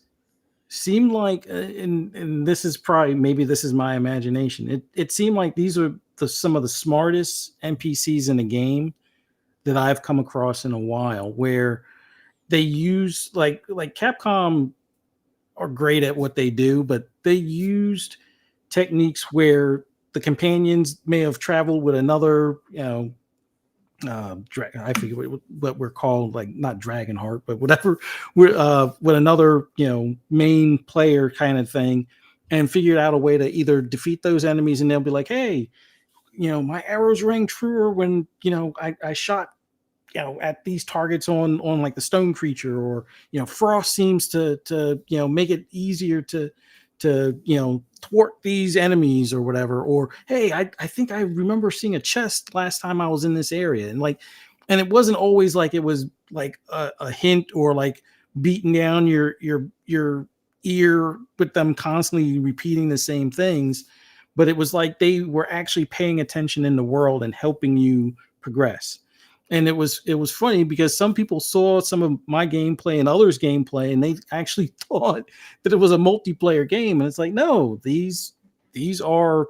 seemed like, and this is probably, maybe this is my imagination, it seemed like these are some of the smartest NPCs in the game that I've come across in a while, where they use like Capcom are great at what they do, but they used techniques where the companions may have traveled with another, I forget what we're called, like not Dragonheart, but whatever, we're with another, main player kind of thing, and figured out a way to either defeat those enemies, and they'll be like, hey, my arrows rang truer when, I shot, at these targets on like the stone creature, or, frost seems to make it easier to thwart these enemies or whatever. Or, hey, I think I remember seeing a chest last time I was in this area. And it wasn't always like it was like a hint, or like beating down your ear with them constantly repeating the same things. but it was like they were actually paying attention in the world and helping you progress. And it was funny because some people saw some of my gameplay and others' gameplay, and they actually thought that it was a multiplayer game. And it's like, no, these are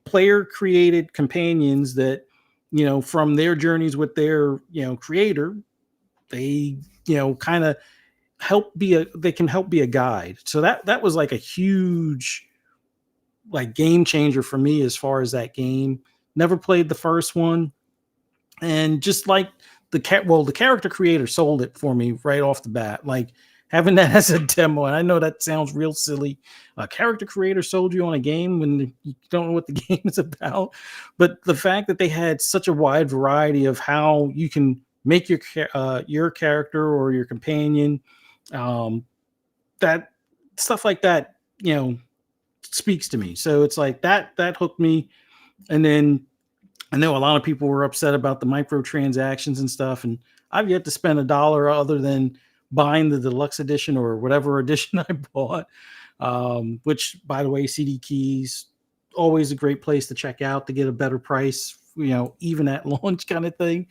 player created companions that, from their journeys with their, creator, they, kind of they can help be a guide. So that was like a huge like game changer for me as far as that game. Never played the first one, and just like the character creator sold it for me right off the bat. Like having that as a demo, and I know that sounds real silly. A character creator sold you on a game when you don't know what the game is about, but the fact that they had such a wide variety of how you can make your character or your companion, that stuff like that, speaks to me. So it's like that hooked me. And then I know a lot of people were upset about the microtransactions and stuff, and I've yet to spend $1 other than buying the deluxe edition or whatever edition I bought. Which, by the way, CD Keys, always a great place to check out to get a better price, even at launch kind of thing.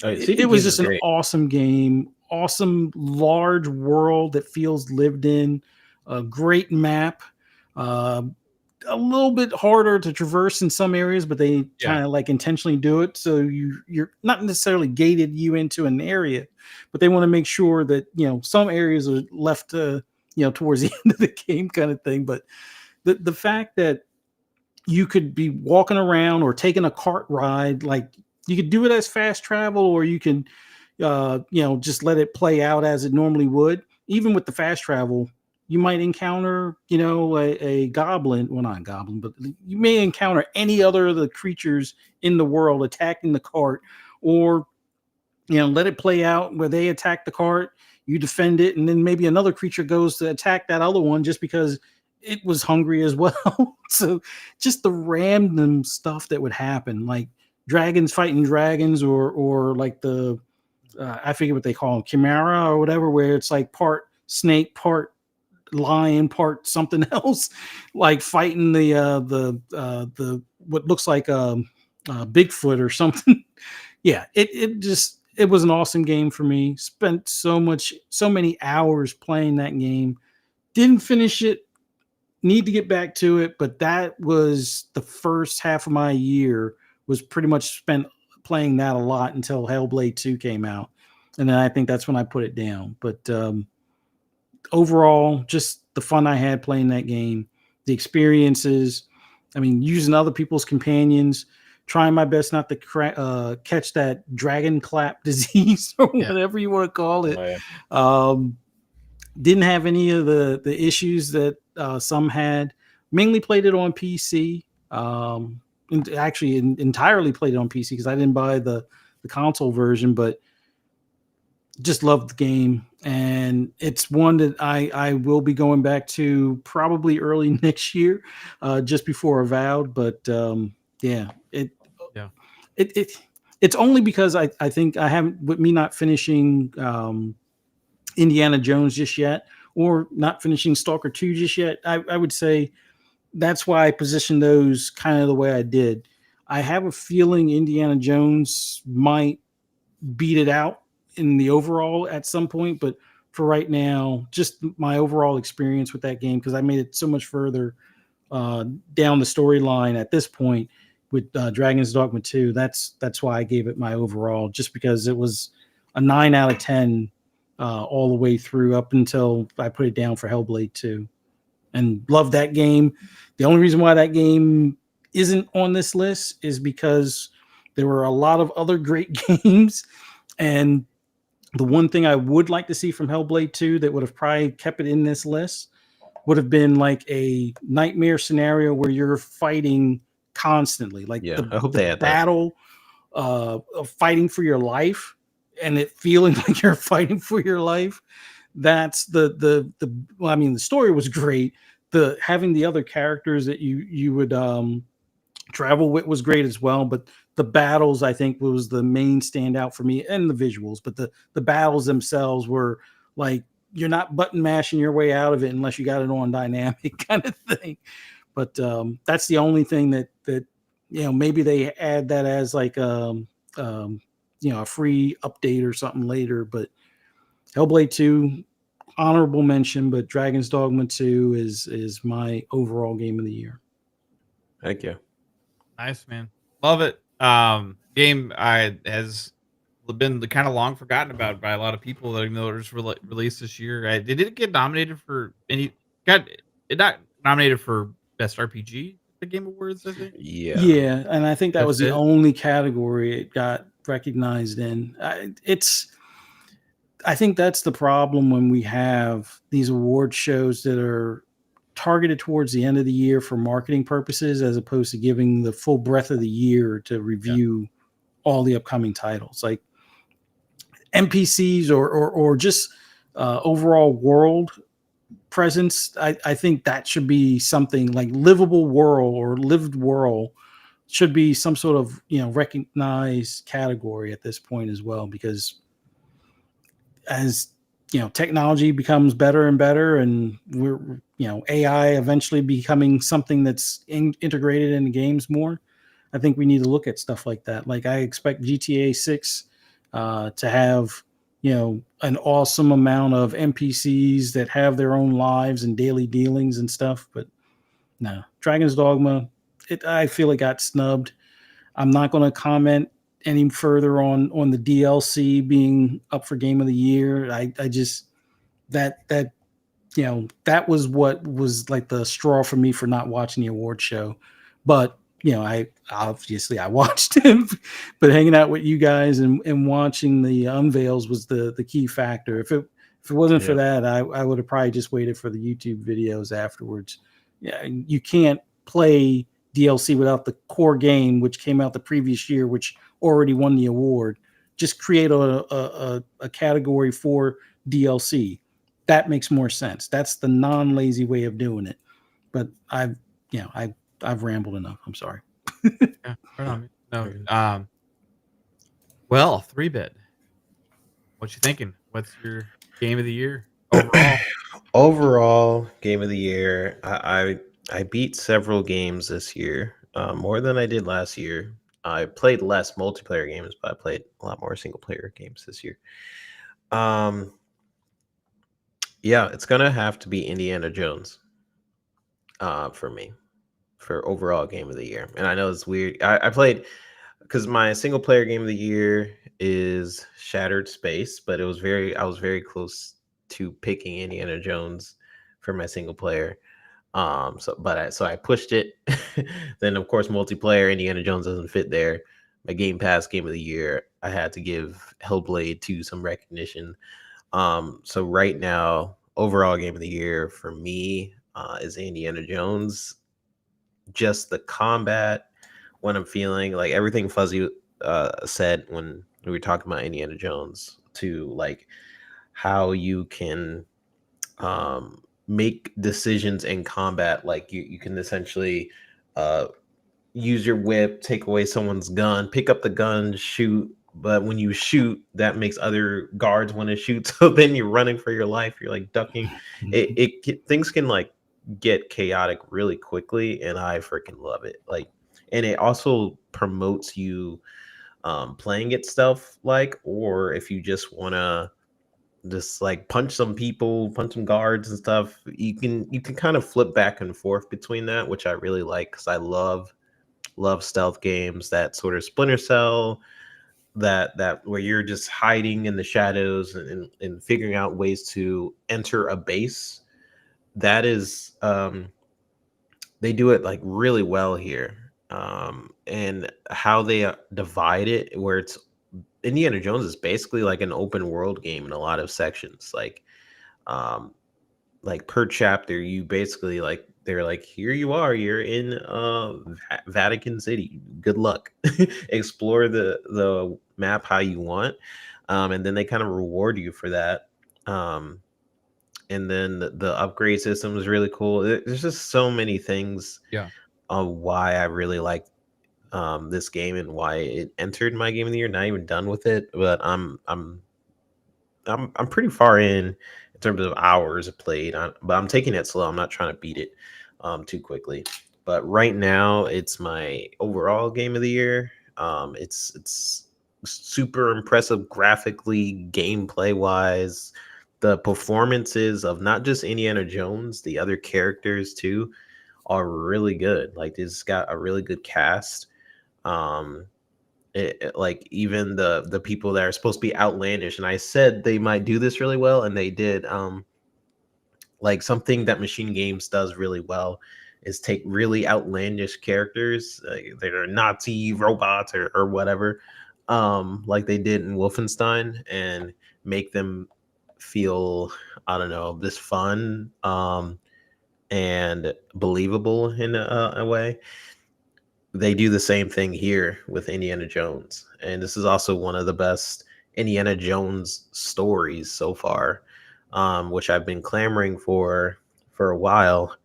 It was just an awesome game, awesome large world that feels lived in, a great map. A little bit harder to traverse in some areas, but they kind of like intentionally do it. So you're not necessarily gated you into an area, but they want to make sure that, some areas are left towards the end of the game kind of thing. But the fact that you could be walking around or taking a cart ride, like you could do it as fast travel, or you can, just let it play out as it normally would. Even with the fast travel, you might encounter, a goblin. Well, not a goblin, but you may encounter any other of the creatures in the world attacking the cart, or, let it play out where they attack the cart, you defend it, and then maybe another creature goes to attack that other one just because it was hungry as well. So just the random stuff that would happen, like dragons fighting dragons, or like the, I forget what they call them, chimera or whatever, where it's like part snake, part lion, part something else, like fighting the what looks like Bigfoot or something. Yeah, it was an awesome game for me. Spent so many hours playing that game. Didn't finish it. Need to get back to it, but that was the first half of my year was pretty much spent playing that a lot until Hellblade 2 came out. And then I think that's when I put it down. But overall, just the fun I had playing that game, the experiences, I mean, using other people's companions, trying my best not to catch that dragon clap disease or whatever you want to call it. Oh, yeah. Didn't have any of the issues that some had. Mainly played it on PC. Actually, entirely played it on PC because I didn't buy the console version, but just loved the game. And it's one that I will be going back to probably early next year, just before Avowed. But it's only because I think I haven't, with me not finishing Indiana Jones just yet, or not finishing Stalker 2 just yet, I would say that's why I positioned those kind of the way I did. I have a feeling Indiana Jones might beat it out in the overall at some point, but for right now, just my overall experience with that game, because I made it so much further down the storyline at this point with Dragon's Dogma 2. That's why I gave it my overall, just because it was a 9 out of 10 all the way through up until I put it down for Hellblade 2, and loved that game. The only reason why that game isn't on this list is because there were a lot of other great games, and the one thing I would like to see from Hellblade 2 that would have probably kept it in this list would have been like a nightmare scenario where you're fighting constantly, like I hope they had battle of fighting for your life, and it feeling like you're fighting for your life. That's the well, I mean, the story was great. The having the other characters that you would travel with was great as well, but the battles, I think, was the main standout for me, and the visuals. But the battles themselves were like, you're not button mashing your way out of it unless you got it on dynamic kind of thing. But that's the only thing that maybe they add that as like a free update or something later. But Hellblade 2, honorable mention, but Dragon's Dogma 2 is my overall game of the year. Thank you. Nice, man. Love it. Game has been kind of long forgotten about by a lot of people, even though it was released this year. Did it get nominated for any? Got it not nominated for best RPG at the Game Awards? I think. Yeah, and I think that was the it. only category it got recognized in. I think that's the problem when we have these award shows that are targeted towards the end of the year for marketing purposes, as opposed to giving the full breadth of the year to review all the upcoming titles. Like NPCs or just overall world presence. I think that should be something like livable world or lived world should be some sort of recognized category at this point as well, because as technology becomes better and better, and we're AI eventually becoming something that's integrated into games more, I think we need to look at stuff like that. Like I expect GTA 6 to have an awesome amount of NPCs that have their own lives and daily dealings and stuff, but no, Dragon's Dogma, I feel it got snubbed. I'm not going to comment any further on the DLC being up for Game of the Year. I just that was what was like the straw for me for not watching the award show. But I obviously I watched it, but hanging out with you guys and watching the unveils was the key factor. If it wasn't for that, I would have probably just waited for the YouTube videos afterwards. Yeah, you can't play DLC without the core game, which came out the previous year, which already won the award. Just create a category for DLC. That makes more sense. That's the non-lazy way of doing it. But I've rambled enough. I'm sorry. Yeah, right on. No. Well, 3-bit. What you thinking? What's your game of the year overall? Overall game of the year, I beat several games this year, more than I did last year. I played less multiplayer games, but I played a lot more single player games this year. Yeah, it's gonna have to be Indiana Jones for me for overall game of the year. And I know it's weird. I played because my single player game of the year is Shattered Space, but I was very close to picking Indiana Jones for my single player. So I pushed it. Then of course multiplayer Indiana Jones doesn't fit there. My Game Pass game of the year, I had to give Hellblade 2 some recognition. So right now, overall game of the year for me is Indiana Jones. Just the combat, when I'm feeling like everything Fuzzy said when we were talking about Indiana Jones, to like how you can make decisions in combat. Like you can essentially use your whip, take away someone's gun, pick up the gun, shoot. But when you shoot, that makes other guards want to shoot. So then you're running for your life. You're like ducking. Things can like get chaotic really quickly, and I freaking love it. Like, and it also promotes you playing it stealth like, or if you just want to just like punch some people, punch some guards and stuff, you can kind of flip back and forth between that, which I really like because I love stealth games. That sort of Splinter Cell, that where you're just hiding in the shadows and figuring out ways to enter a base. That is they do it like really well here. And how they divide it, where it's Indiana Jones is basically like an open world game in a lot of sections. Like per chapter, you basically like they're like, here you are, you're in Vatican City. Good luck. Explore the map how you want, and then they kind of reward you for that. And then the upgrade system is really cool. There's just so many things. Yeah. Why I really like this game and why it entered my game of the year. Not even done with it, but I'm pretty far in terms of hours played. But I'm taking it slow. I'm not trying to beat it too quickly. but right now it's my overall game of the year. It's super impressive graphically, gameplay wise. The performances of not just Indiana Jones, the other characters too, are really good. Like it's got a really good cast. Um, like even the people that are supposed to be outlandish, and I said they might do this really well, and they did. Like something that Machine Games does really well is take really outlandish characters that are Nazi robots or whatever, like they did in Wolfenstein, and make them feel, I don't know, this fun and believable in a way. They do the same thing here with Indiana Jones, and this is also one of the best Indiana Jones stories so far, which I've been clamoring for a while,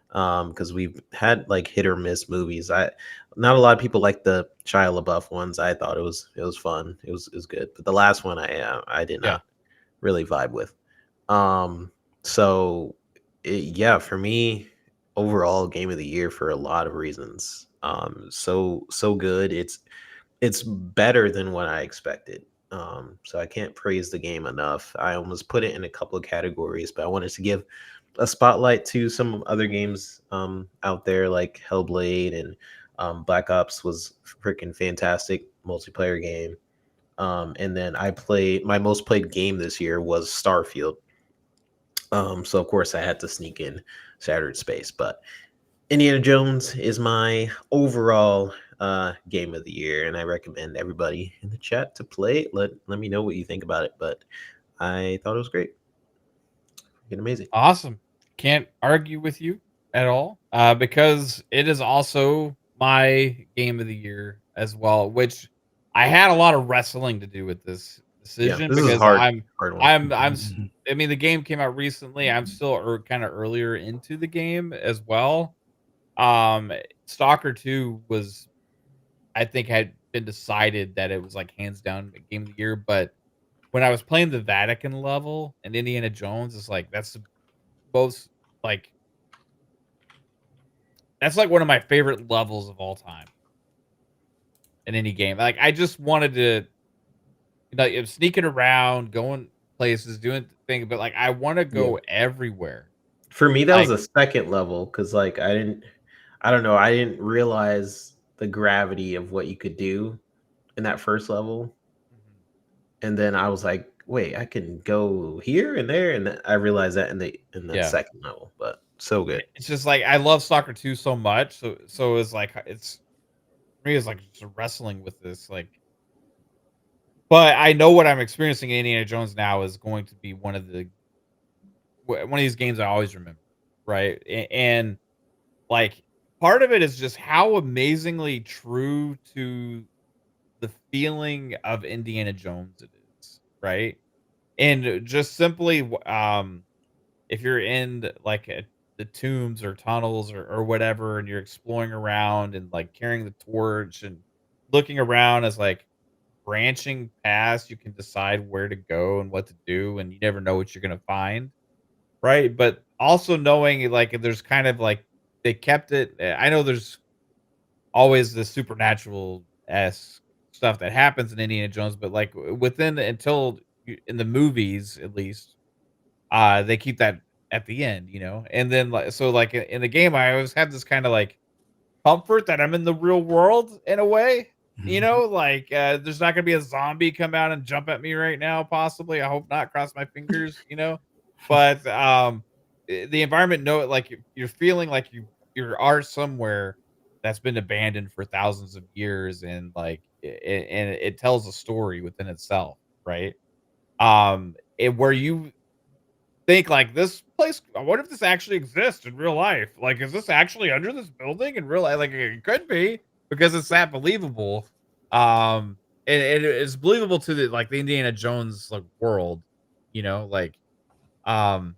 because we've had like hit or miss movies. I Not a lot of people like the Shia LaBeouf ones. I thought it was fun. It was good, but the last one I did Yeah. not really vibe with. Um, so yeah, for me, overall game of the year for a lot of reasons. So good. It's better than what I expected. So I can't praise the game enough. I almost put it in a couple of categories, but I wanted to give a spotlight to some other games out there like Hellblade, and Black Ops was freaking fantastic multiplayer game. And then I played my most played game this year was Starfield. So of course I had to sneak in Shattered Space, but Indiana Jones is my overall game of the year, and I recommend everybody in the chat to play it. Let me know what you think about it, but I thought it was great. Freaking amazing. Awesome. Can't argue with you at all. Because it is also my game of the year as well, which I had a lot of wrestling to do with this Yeah, decision this is because hard one. I mean, the game came out recently. I'm still kind of earlier into the game as well. Um, Stalker 2 was, I think, had been decided that it was like hands down game of the year, but when I was playing the Vatican level and Indiana Jones, is like that's the most like that's like one of my favorite levels of all time in any game. Like I just wanted to, sneaking around, going places, doing things, but like I want to Yeah. go everywhere. For me, that was Like a second level because like I don't know, I didn't realize the gravity of what you could do in that first level. Mhm. And then I was like, wait, I can go here and there, and then I realized that in that Yeah, second level. But so good. it's just like I love Soccer 2 so much. So it's like it's for me it's like just wrestling with this like. But I know what I'm experiencing in Indiana Jones now is going to be one of these games I always remember, right? And like part of it is just how amazingly true to the feeling of Indiana Jones it is, right? And just simply, if you're in like the tombs or tunnels or whatever, and you're exploring around and like carrying the torch and looking around as like branching paths, you can decide where to go and what to do, and you never know what you're gonna find, right? But also knowing like there's kind of like they kept it. I know there's always the supernatural esque stuff that happens in Indiana Jones, but like within until in the movies at least, they keep that at the end, and then like so like in the game, I always have this kind of like comfort that I'm in the real world in a way. Like there's not gonna be a zombie come out and jump at me right now, possibly. I hope not, cross my fingers. But the environment like you're feeling like you are somewhere that's been abandoned for thousands of years, and like and it tells a story within itself, right? Where you think like this place, I wonder if this actually exists in real life. Like, is this actually under this building in real life? Like, it could be because it's that believable. And it's believable to the Indiana Jones like world, like um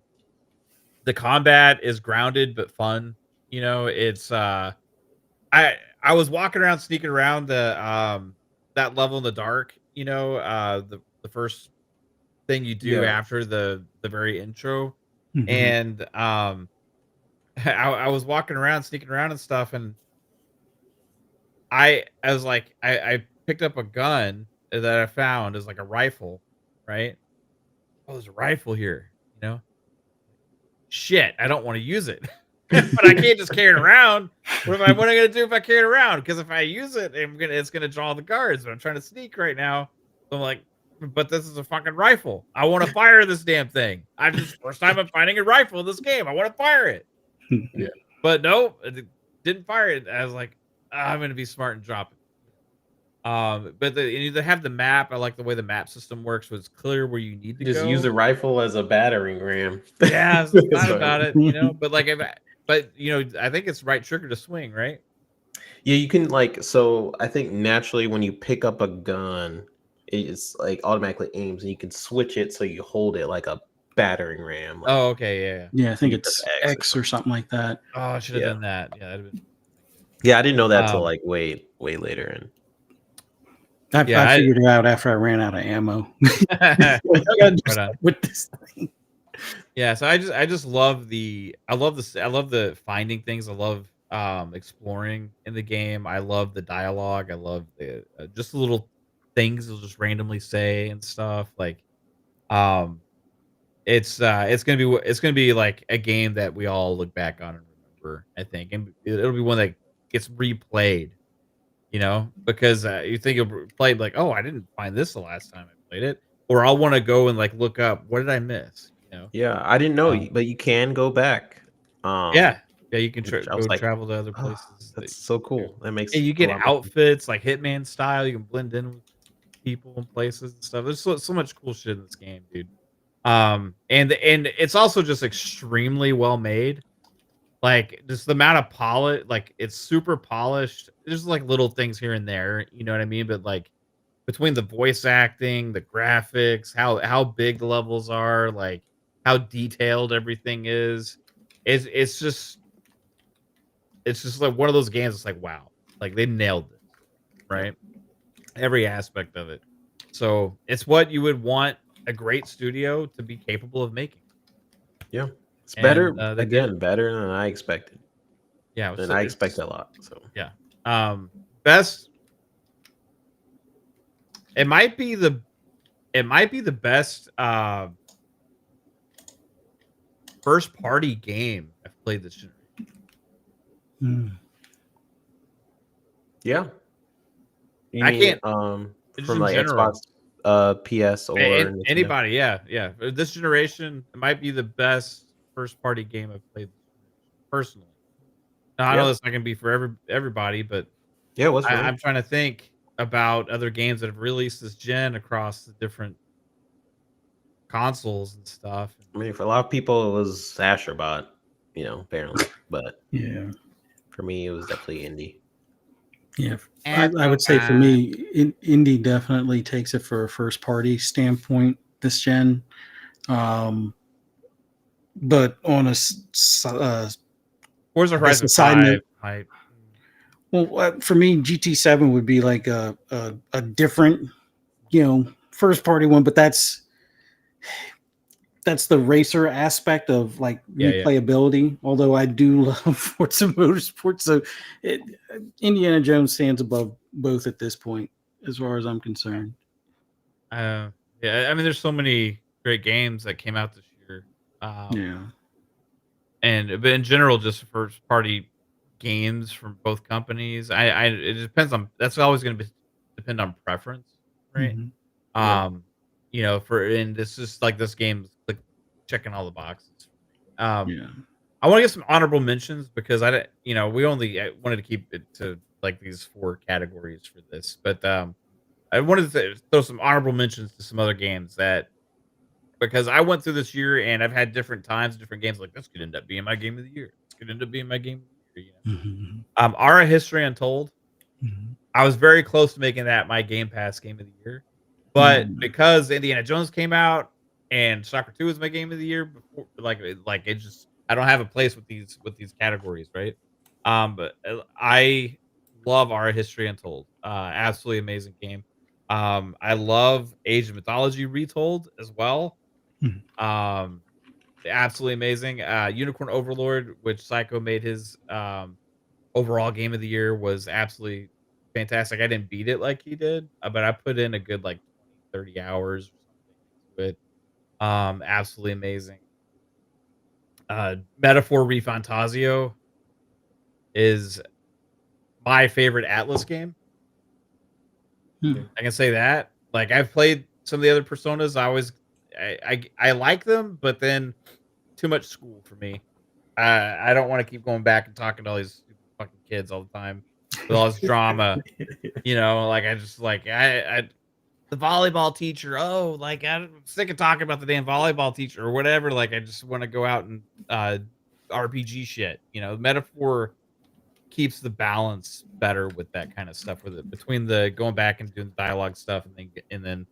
the combat is grounded but fun. It's I was walking around, sneaking around that level in the dark, the first thing you do Yeah. after the very intro. Mhm. And I was walking around, sneaking around and stuff, and I was like, I picked up a gun that I found as like a rifle, right? Oh, there's a rifle here, you know? Shit, I don't want to use it. But I can't just carry it around. What am I gonna do if I carry it around? Because if I use it, it's gonna draw the guards. But I'm trying to sneak right now. So I'm like, but this is a fucking rifle. I want to fire this damn thing. First time I'm finding a rifle in this game. I want to fire it. Yeah. But no, it didn't fire it. I was like, I'm gonna be smart and drop it. But they have the map. I like the way the map system works, so it's clear where you need to Just go. use a rifle as a battering ram. Yeah, I was thought about it, you know. But like, I think it's right trigger to swing, right? Yeah, you can so I think naturally when you pick up a gun, it's like automatically aims and you can switch it so you hold it like a battering ram. Like, Oh, okay, yeah. Yeah, I think You it's press X or X or something like that. Oh, I should have Yeah. done that. Yeah, that'd been. yeah, I didn't know that till Um, like way later. And I figured it out after I ran out of ammo. I gotta do Right on. stuff with this thing. Yeah, so I just love I love the finding things. I love exploring in the game. I love the dialogue. I love the just the little things they'll just randomly say and stuff. Like um it's gonna be like a game that we all look back on and remember, I think. And it'll be one that gets replayed, you know, because you think you'll play like, oh, I didn't find this the last time I played it, or I'll want to go and like look up what did I miss, you know. yeah, I didn't know, Um, but you can go back. Yeah, you can Which I was like, travel to other oh, places. that's so cool. That makes And you a get lot more sense. outfits like Hitman style. You can blend in with people and places and stuff. There's so much cool shit in this game, dude. And it's also just extremely well made. Like just the amount of polish, like it's super polished. There's like little things here and there, you know what I mean? But like between the voice acting, the graphics, how big the levels are, like how detailed everything is, it's just like one of those games. It's like wow, like they nailed it, right? Every aspect of it. So it's what you would want a great studio to be capable of making. Yeah, it's And better they did it. better than I expected. Yeah, And I expected a lot. So yeah. Best. It might be the best first party game I've played this generation. Hmm. yeah, you I mean, can't just from in like general. Xbox, PS, or Nintendo? Anybody, yeah. This generation it might be the best first party game I've played personally. Now, I know Yeah, that's not gonna be for everybody, but yeah, it was for me. I'm trying to think about other games that have released this gen across the different consoles and stuff. I mean, for a lot of people, it was Asherbot, apparently. But Yeah. for me, it was definitely indie. Yeah, I would say for me, indie definitely takes it for a first party standpoint this gen. But on a Forza I guess Horizon a side 5 note, might. well, for me, GT7 would be like a different, first party one, but that's the racer aspect of like Yeah. replayability. Although I do love Forza Motorsport, so Indiana Jones stands above both at this point, as far as I'm concerned. Yeah, I mean, there's so many great games that came out this year. Yeah. But in general, just first party games from both companies. It depends on. That's always going to depend on preference, right? Mhm. Yeah. And it's just like this game's like checking all the boxes. Yeah. I want to get some honorable mentions because we wanted to keep it to like these 4 categories for this, but I wanted to throw some honorable mentions to some other games because I went through this year and I've had different times, different games like this could end up being my game of the year. This could end up being my game of the year. Mhm. Ara History Untold. Mhm. I was very close to making that my Game Pass game of the year, but Mhm. because Indiana Jones came out and Soccer 2 was my game of the year before, like it just I don't have a place with these categories, right? But I love Ara History Untold. Absolutely amazing game. I love Age of Mythology Retold as well. Mhm. Um, absolutely amazing. Unicorn Overlord, which Psycho made his overall game of the year, was absolutely fantastic. I didn't beat it like he did, but I put in a good like 20, 30 hours or something into it. Absolutely amazing. Metaphor Refantasio is my favorite Atlas game. Hmm. I can say that. Like I've played some of the other Personas. I like them, but then too much school for me. I don't want to keep going back and talking to all these stupid fucking kids all the time with all this drama. You know, like I just like I the volleyball teacher. Oh, like I'm sick of talking about the damn volleyball teacher or whatever. Like I just want to go out and RPG shit. You know, Metaphor keeps the balance better with that kind of stuff with it between the going back and doing the dialogue stuff and then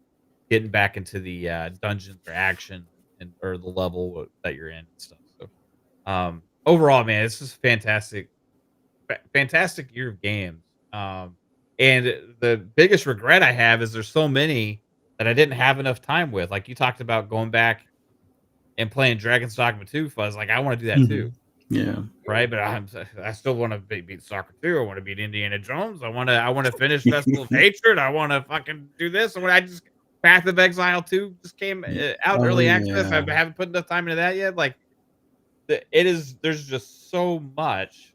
getting back into the dungeons or action and or the level that you're in and stuff. So overall, man, it's just fantastic year of games. And the biggest regret I have is there's so many that I didn't have enough time with. Like you talked about going back and playing Dragon's Dogma 2, Fuzz. Like I want to do that too. Yeah. Right, but I still want to beat Soccer 2. I want to beat Indiana Jones. I want to finish Festival of Hatred. I want to fucking do this. I just Path of Exile 2 just came out in early access. I haven't put enough time into that yet. Like there's just so much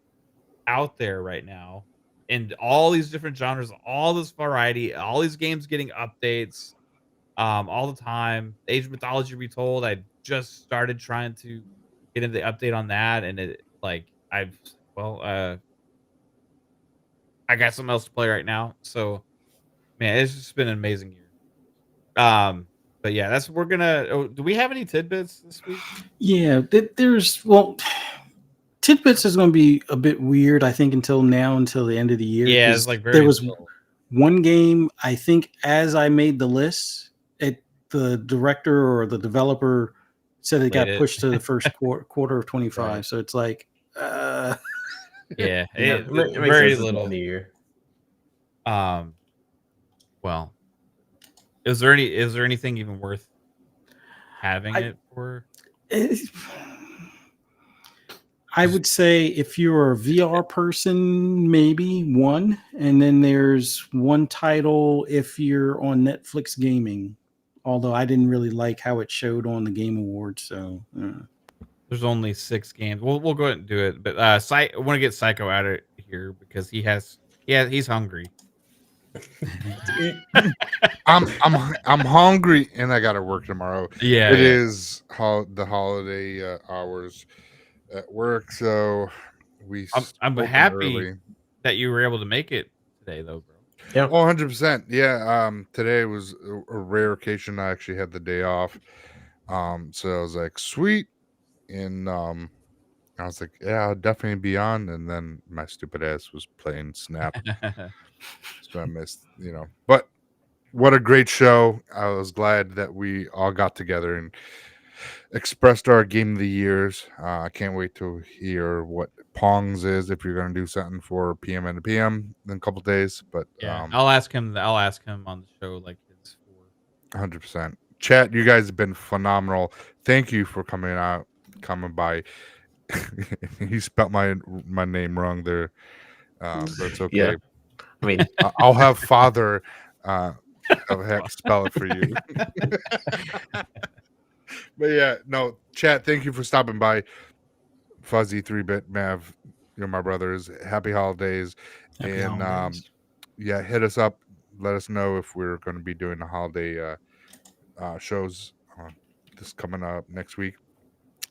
out there right now in all these different genres, all this variety, all these games getting updates all the time. Age of Mythology Retold, I just started trying to get into the update on that, and it like I got something else to play right now. So man, it's just been an amazing year. But yeah, that's we're gonna do we have any tidbits this week? Yeah, Tidbits is going to be a bit weird, I think, until the end of the year. Yeah, it's like there was slow. one game, I think, as I made the list, the director or the developer said it got pushed to the first quarter of 25. Right. So it's like, yeah, it makes very sense little. In the year. Well, is there anything even worth having it for? I would say if you're a VR person, maybe one, and then there's one title if you're on Netflix gaming. Although I didn't really like how it showed on the Game Awards, so there's only 6 games. We'll go ahead and do it, but I want to get Psycho out of here because he's hungry. I'm hungry and I gotta work tomorrow. Yeah, it is the holiday hours at work, so I'm happy that you were able to make it today, though, bro. Yeah, 100%. Yeah, today was a rare occasion. I actually had the day off, so I was like, sweet, and I was like, yeah, I'll definitely be on. And then my stupid ass was playing Snap, so I missed, But what a great show! I was glad that we all got together and expressed our game of the years. I can't wait to hear what Pong's is if you're going to do something for PM and PM in a couple days. But yeah, I'll ask him on the show like his 100%. Chat, you guys have been phenomenal. Thank you for coming by. He spelled my name wrong there, but it's okay. Yeah. I mean, I'll have Father spell it for you. But yeah, no, chat, thank you for stopping by. Fuzzy, 3-Bit, Mav, you're my brothers. Happy holidays. Happy holidays. Yeah, hit us up. Let us know if we're going to be doing the holiday shows this coming up next week.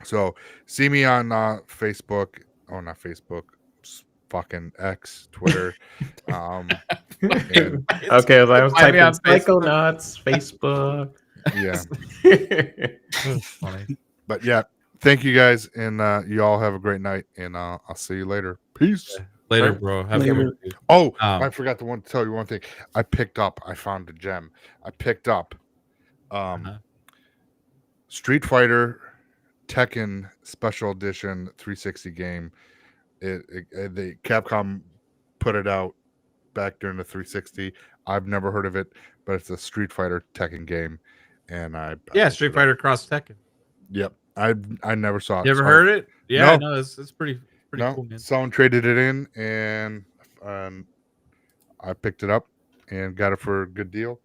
So see me on Facebook. Oh, not Facebook. Fucking X, Twitter. Okay, I was typing Psychonauts, Facebook. Yeah. Funny. But yeah, thank you guys, and you all have a great night, and I'll see you later. Peace. Later, bro. Have a good one. Oh, I forgot to tell you one thing. I found a gem. I picked up Street Fighter Tekken Special Edition 360 game. The Capcom put it out back during the 360. I've never heard of it, but it's a Street Fighter Tekken game, and Street Fighter Cross Tekken. Yep, I never saw it. You ever so heard it? Yeah, No. no, it's pretty no, cool, man. someone traded it in, and I picked it up and got it for a good deal.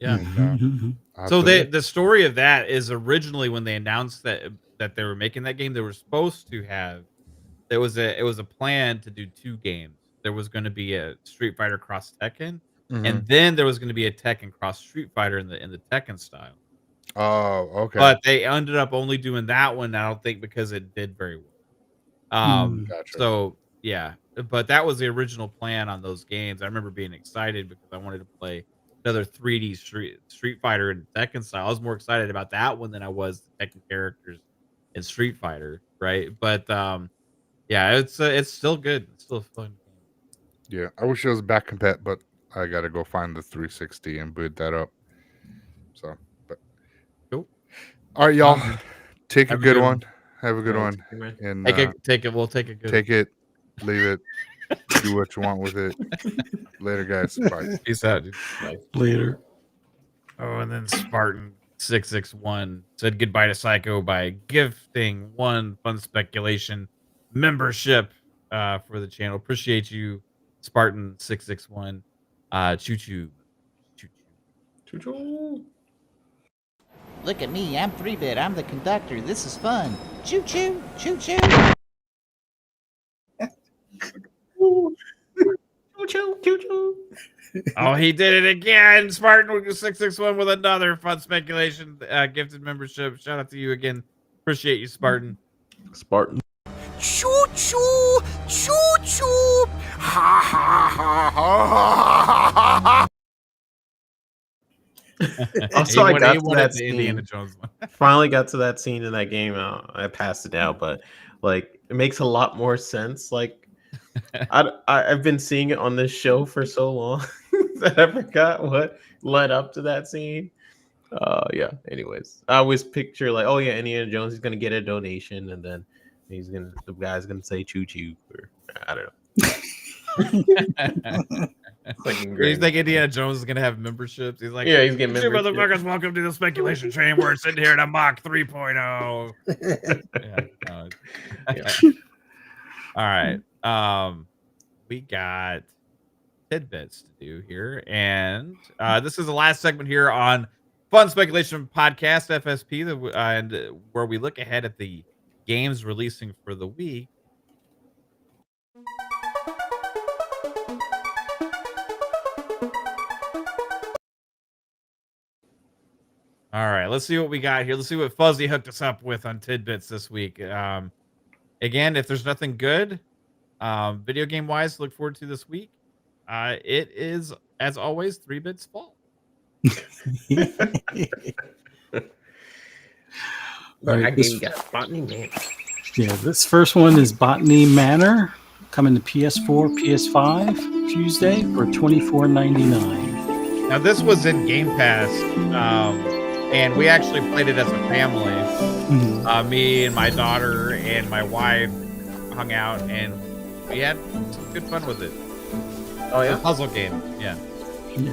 Yeah. And, I have So to- the story of that is originally when they announced that they were making that game, they were supposed to have it was a plan to do 2 games. There was going to be a Street Fighter cross Tekken, Mhm. and then there was going to be a Tekken cross Street Fighter in the Tekken style. Oh, okay. But they ended up only doing that one, I don't think, because it did very well. Gotcha. So yeah, but that was the original plan on those games. I remember being excited because I wanted to play another 3D Street Fighter in Tekken style. I was more excited about that one than I was the Tekken characters in Street Fighter, right? But yeah, it's still good. It's still a fun game. Yeah, I wish it was back compat, but I gotta go find the 360 and boot that up. So, but Cool. all right, y'all, man. take a Have a good good one. Have a good Yeah, one, take it, man. and Take it. We'll take a good. take it, leave it, do what you want with it. Later, guys. Bye. Peace out, dude. Later. Oh, and then Spartan 661 said goodbye to Psycho by gifting 1 Fun Speculation membership for the channel. Appreciate you, Spartan 661. Choo choo. Choo choo. Choo-choo. Look at me, I'm 3-bit, I'm the conductor, this is fun. Choo choo, choo choo. Choo-choo, choo-choo. Oh, he did it again. Spartan 661 with another Fun Speculation gifted membership. Shout out to you again. Appreciate you, Spartan. Spartan. Choo choo, choo choo, ha ha ha ha ha. Also, I got to that the Indiana scene. Jones one. Finally got to that scene in that game. I passed it out, but like it makes a lot more sense. Like I've been seeing it on this show for so long that I forgot what led up to that scene. Yeah. Anyways, I always picture like, oh yeah, Indiana Jones is gonna get a donation, and then the guy's gonna say choo choo, or I don't know. It's like You ingrained. think Indiana Jones is gonna have memberships? He's like, Yeah, he's getting "You membership. motherfuckers, welcome to the speculation train. We're sitting here in a Mach 3.0." Yeah, no, Yeah. all right. We got tidbits to do here, and this is the last segment here on Fun Speculation Podcast FSP, and where we look ahead at the games releasing for the week. All right, let's see what we got here. Let's see what Fuzzy hooked us up with on tidbits this week. Again, if there's nothing good, video game wise, to look forward to this week. It is, as always, 3-bit's fault. Right, this- got Botany Man. Yeah, this first one is Botany Manor, coming to PS4, PS5 Tuesday for $24.99. Now, this was in Game Pass, and we actually played it as a family. Mhm. Me and my daughter and my wife hung out, and we had some good fun with it. Oh It's a yeah, puzzle game, yeah. Yeah.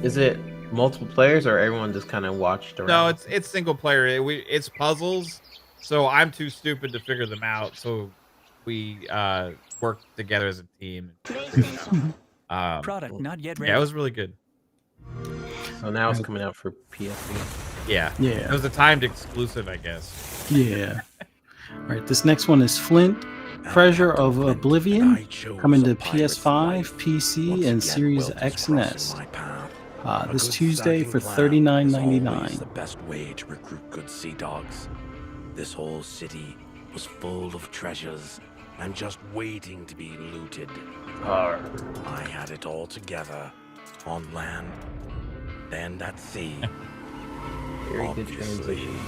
is it multiple players or everyone just kind of watched around? No, it's single player. It's puzzles, so I'm too stupid to figure them out. So we work together as a team. Product not yet ready. Yeah, it was really good. So now it's coming out for PSP. Yeah, it Yeah. was a timed exclusive, I guess. Yeah. All right, this next one is Flint, Treasure of Oblivion, coming to PS5, PC, and Series X and S. This Tuesday for $39.99. The best way to recruit good sea dogs. This whole city was full of treasures and just waiting to be looted. I had it all together on land and at sea. Very good Obviously, translation.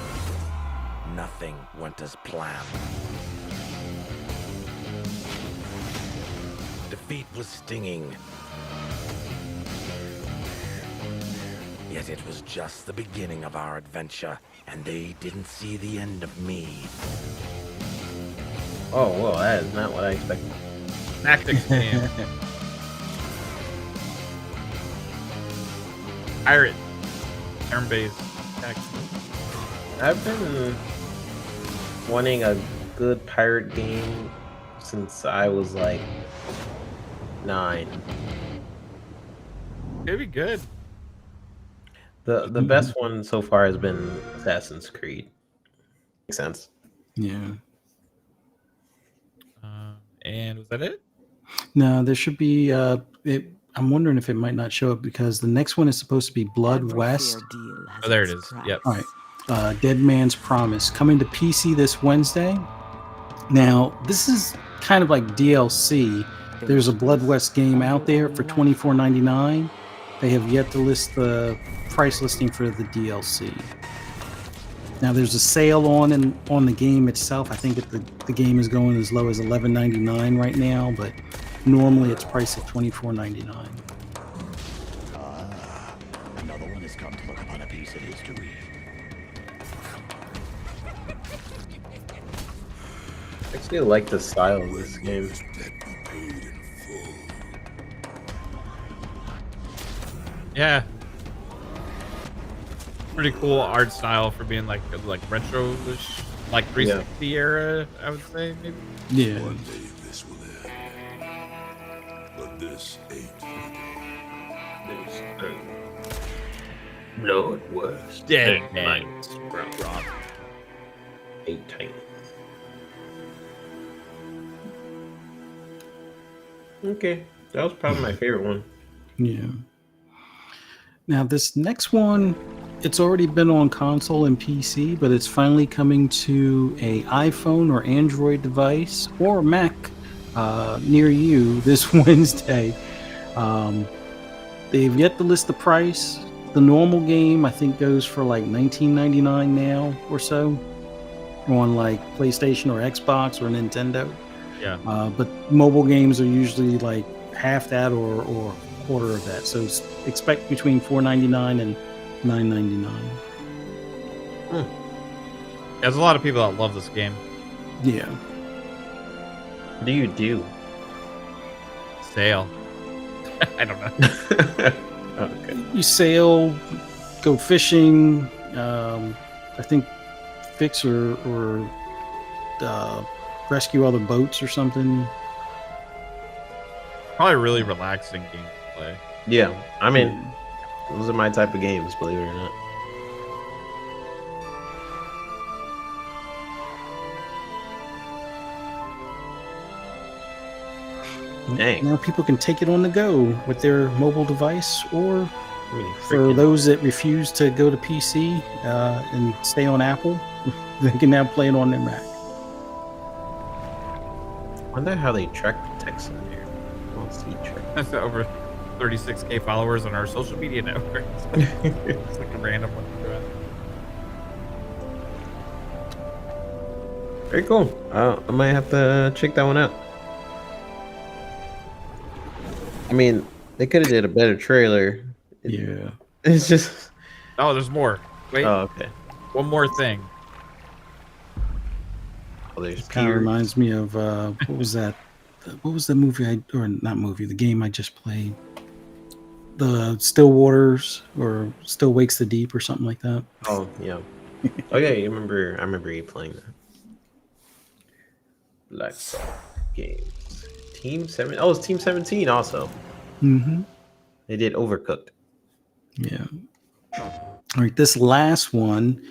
nothing went as planned. Defeat was stinging. Yet it was just the beginning of our adventure, and they didn't see the end of me. Oh, well, that is not what I expected. Tactics game. Pirate. Turn-based tactics. I've been wanting a good pirate game since I was like 9. It'd be good. The best one so far has been Assassin's Creed. Makes sense. Yeah. And was that it? No, there should be. I'm wondering if it might not show up because the next one is supposed to be Blood West. Oh, there it is. Yep. All right. Dead Man's Promise coming to PC this Wednesday. Now, this is kind of like DLC. There's a Blood West game out there for $24.99. They have yet to list the price listing for the DLC. Now, there's a sale on the game itself. I think the game is going as low as $11.99 right now, but normally it's priced at $24.99. Another one has come to look upon a piece of history. I actually like the style of this game. Yeah. Pretty cool art style for being like retro-ish, like 360 era, I would say, maybe. Yeah. One day this will end. But this ain't. Blood West. Dead Man's Promise. 18. Okay, that was probably my favorite one. Yeah. Now this next one, it's already been on console and PC, but it's finally coming to a iPhone or Android device or Mac near you this Wednesday. They've yet to list the price. The normal game I think goes for like $19.99 now or so on like PlayStation or Xbox or Nintendo. Yeah. But mobile games are usually like half that or quarter of that. So expect between $4.99 and $9.99. There's a lot of people that love this game. Yeah. What do you do? Sail. I don't know. Okay. You sail, go fishing. I think fix or rescue other boats or something. Probably a really relaxing game to play. Yeah, I mean, those are my type of games, believe it or not. Dang. Now people can take it on the go with their mobile device, or I mean, for freaking- those that refuse to go to PC and stay on Apple, they can now play it on their Mac. I wonder how they track the text in there. I don't see track. That's over 36K followers on our social media network. It's like a random one. Very cool. I might have to check that one out. I mean, they could have did a better trailer. Yeah. It's just. Oh, there's more. Wait, Oh, okay. one more thing. Oh, there's Kind of Peter. reminds me of what was that? What was the movie the game I just played? The Still Waters or Still Wakes the Deep or something like that. Oh, yeah. Oh, yeah, I remember you playing that. Black Games. Team 7. Oh, it's Team 17 also. Mm-hmm. They did Overcooked. Yeah. All right. This last one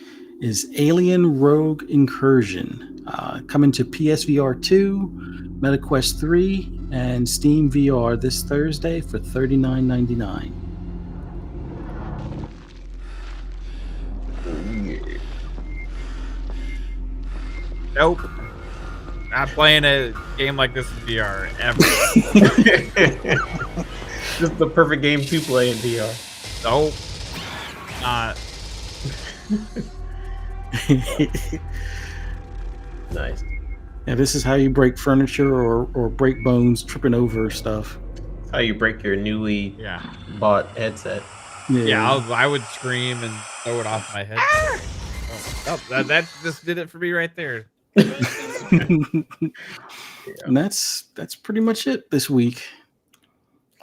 is Alien Rogue Incursion, coming to PSVR 2, MetaQuest 3, and Steam VR this Thursday for $39.99. Nope. Not playing a game like this in VR ever. This is the perfect game to play in VR. Nope. Not. Nice. Yeah, this is how you break furniture or break bones tripping over stuff. How you break your newly Yeah. bought headset. Yeah, I would scream and throw it off my head. Oh, that just did it for me right there. And that's pretty much it this week.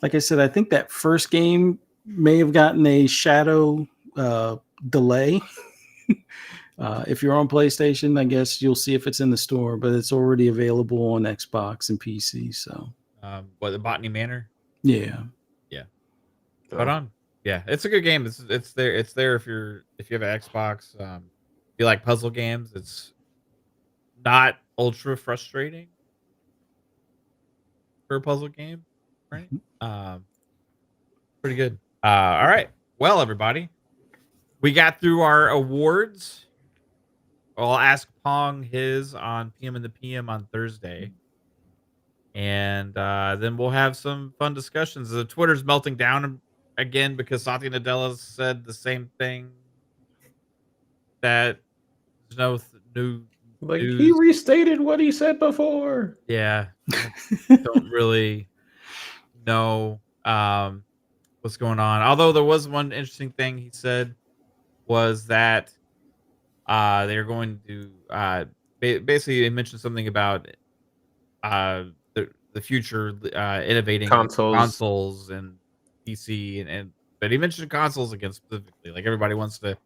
Like I said, I think that first game may have gotten a shadow delay. If you're on PlayStation, I guess you'll see if it's in the store, but it's already available on Xbox and PC. So, The Botany Manor? yeah. Right on. Yeah, it's a good game. It's there. It's there if you have an Xbox. If you like puzzle games, it's not ultra frustrating for a puzzle game, right? Pretty good. All right. Well, everybody, we got through our awards. I'll ask Pong his on PM and the PM on Thursday. And then we'll have some fun discussions. The Twitter's melting down again because Satya Nadella said the same thing, that there's no new Like news. he restated what he said before. Yeah, don't really know what's going on. Although there was one interesting thing he said was that they're going to basically they mentioned something about the future innovating consoles and PC and but he mentioned consoles again specifically. Like everybody wants to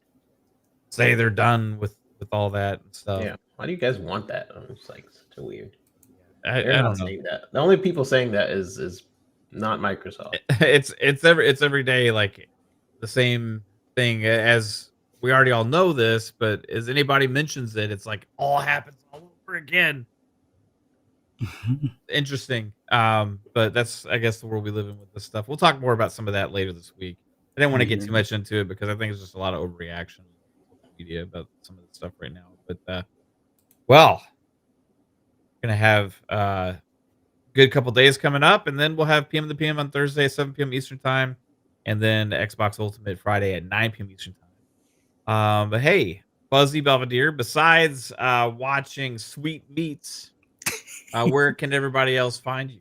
say they're done with all that and stuff. Yeah. Why do you guys want that? It's like such a weird. I They're not don't know. saying that. The only people saying that is not Microsoft. It's every day like the same thing as we already all know this, but as anybody mentions it, it's like all happens all over again. Interesting. But that's I guess the world we live in with this stuff. We'll talk more about some of that later this week. I didn't want to get too much into it because I think it's just a lot of overreaction on social media about some of the stuff right now. But well, gonna have good couple days coming up, and then we'll have PM the PM on Thursday at 7 p.m. Eastern time, and then Xbox Ultimate Friday at 9 p.m. Eastern time. But hey, Fuzzy Belvedere, besides watching Sweet Meats, where can everybody else find you?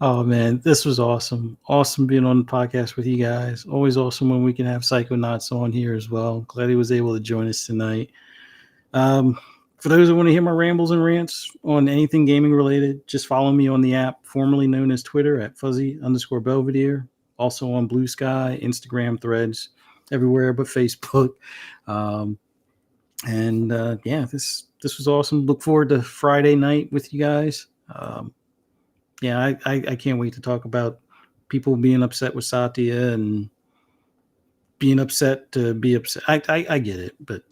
Oh man, this was awesome. Awesome being on the podcast with you guys. Always awesome when we can have Psychonauts on here as well. Glad he was able to join us tonight. For those who want to hear my rambles and rants on anything gaming related, just follow me on the app formerly known as Twitter at Fuzzy_Belvedere. Also on Blue Sky, Instagram, Threads, everywhere but Facebook. Yeah, this was awesome. Look forward to Friday night with you guys. Yeah, I can't wait to talk about people being upset with Satya and being upset to be upset. I get it, but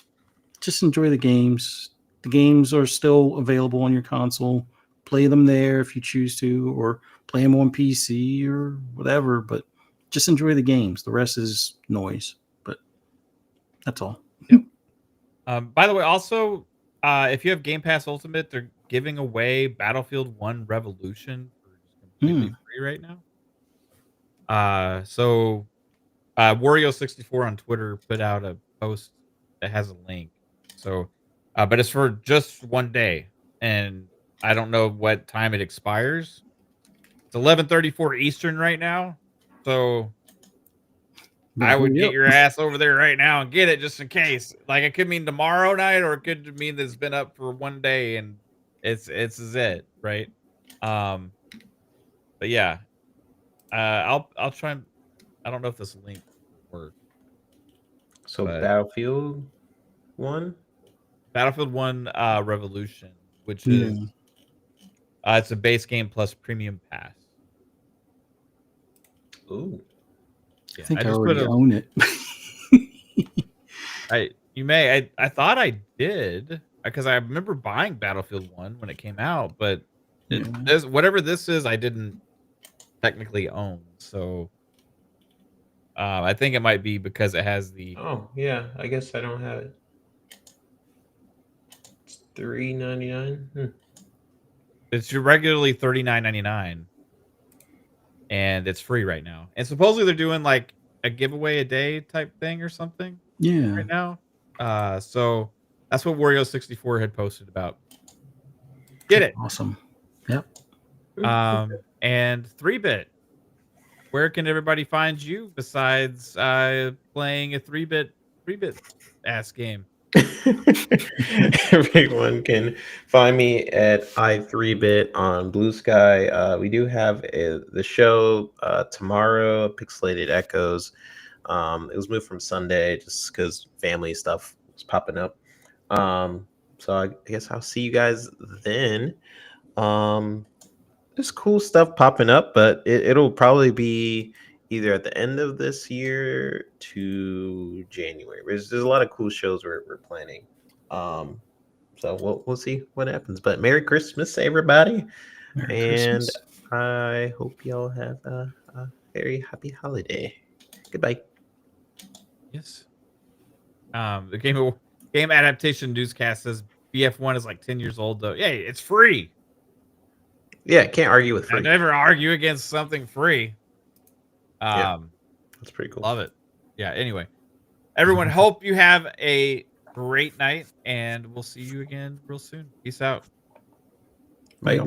just enjoy the games. The games are still available on your console. Play them there if you choose to, or play them on PC or whatever, but just enjoy the games. The rest is noise, but that's all. Yep. By the way, also, if you have Game Pass Ultimate, they're giving away Battlefield 1 Revolution for completely free right now. So Wario64 on Twitter put out a post that has a link. So, but it's for just one day, and I don't know what time it expires. It's 11:34 Eastern right now, so I would get your ass over there right now and get it just in case. Like it could mean tomorrow night, or it could mean that it's been up for one day and it's it, right? But yeah, I'll try. I don't know if this link works. So Battlefield 1 Revolution, which is it's a base game plus premium pass. Ooh. Yeah, I think I already own it. I thought I did because I remember buying Battlefield 1 when it came out, but whatever this is, I didn't technically own. So I think it might be because it has the. Oh yeah, I guess I don't have it. It's $3.99. It's regularly $39.99, and it's free right now. And supposedly they're doing like a giveaway a day type thing or something. Yeah. Right now. So that's what Wario64 had posted about. Get it. Awesome. Yep. And 3-bit. Where can everybody find you besides playing a 3-bit ass game? Everyone can find me at i3bit on Blue Sky. We do have the show tomorrow, Pixelated Echoes. It was moved from Sunday just because family stuff is popping up. So I guess I'll see you guys then. There's cool stuff popping up, but it'll probably be either at the end of this year to January. There's a lot of cool shows we're planning. So we'll see what happens. But Merry Christmas, everybody. And I hope y'all have a very happy holiday. Goodbye. Yes. The game adaptation newscast says BF1 is like 10 years old though. Yeah, it's free. Yeah, can't argue with I free. never argue against something free. Yeah, that's pretty cool. Love it. Yeah. Anyway, everyone, hope you have a great night, and we'll see you again real soon. Peace out. Bye.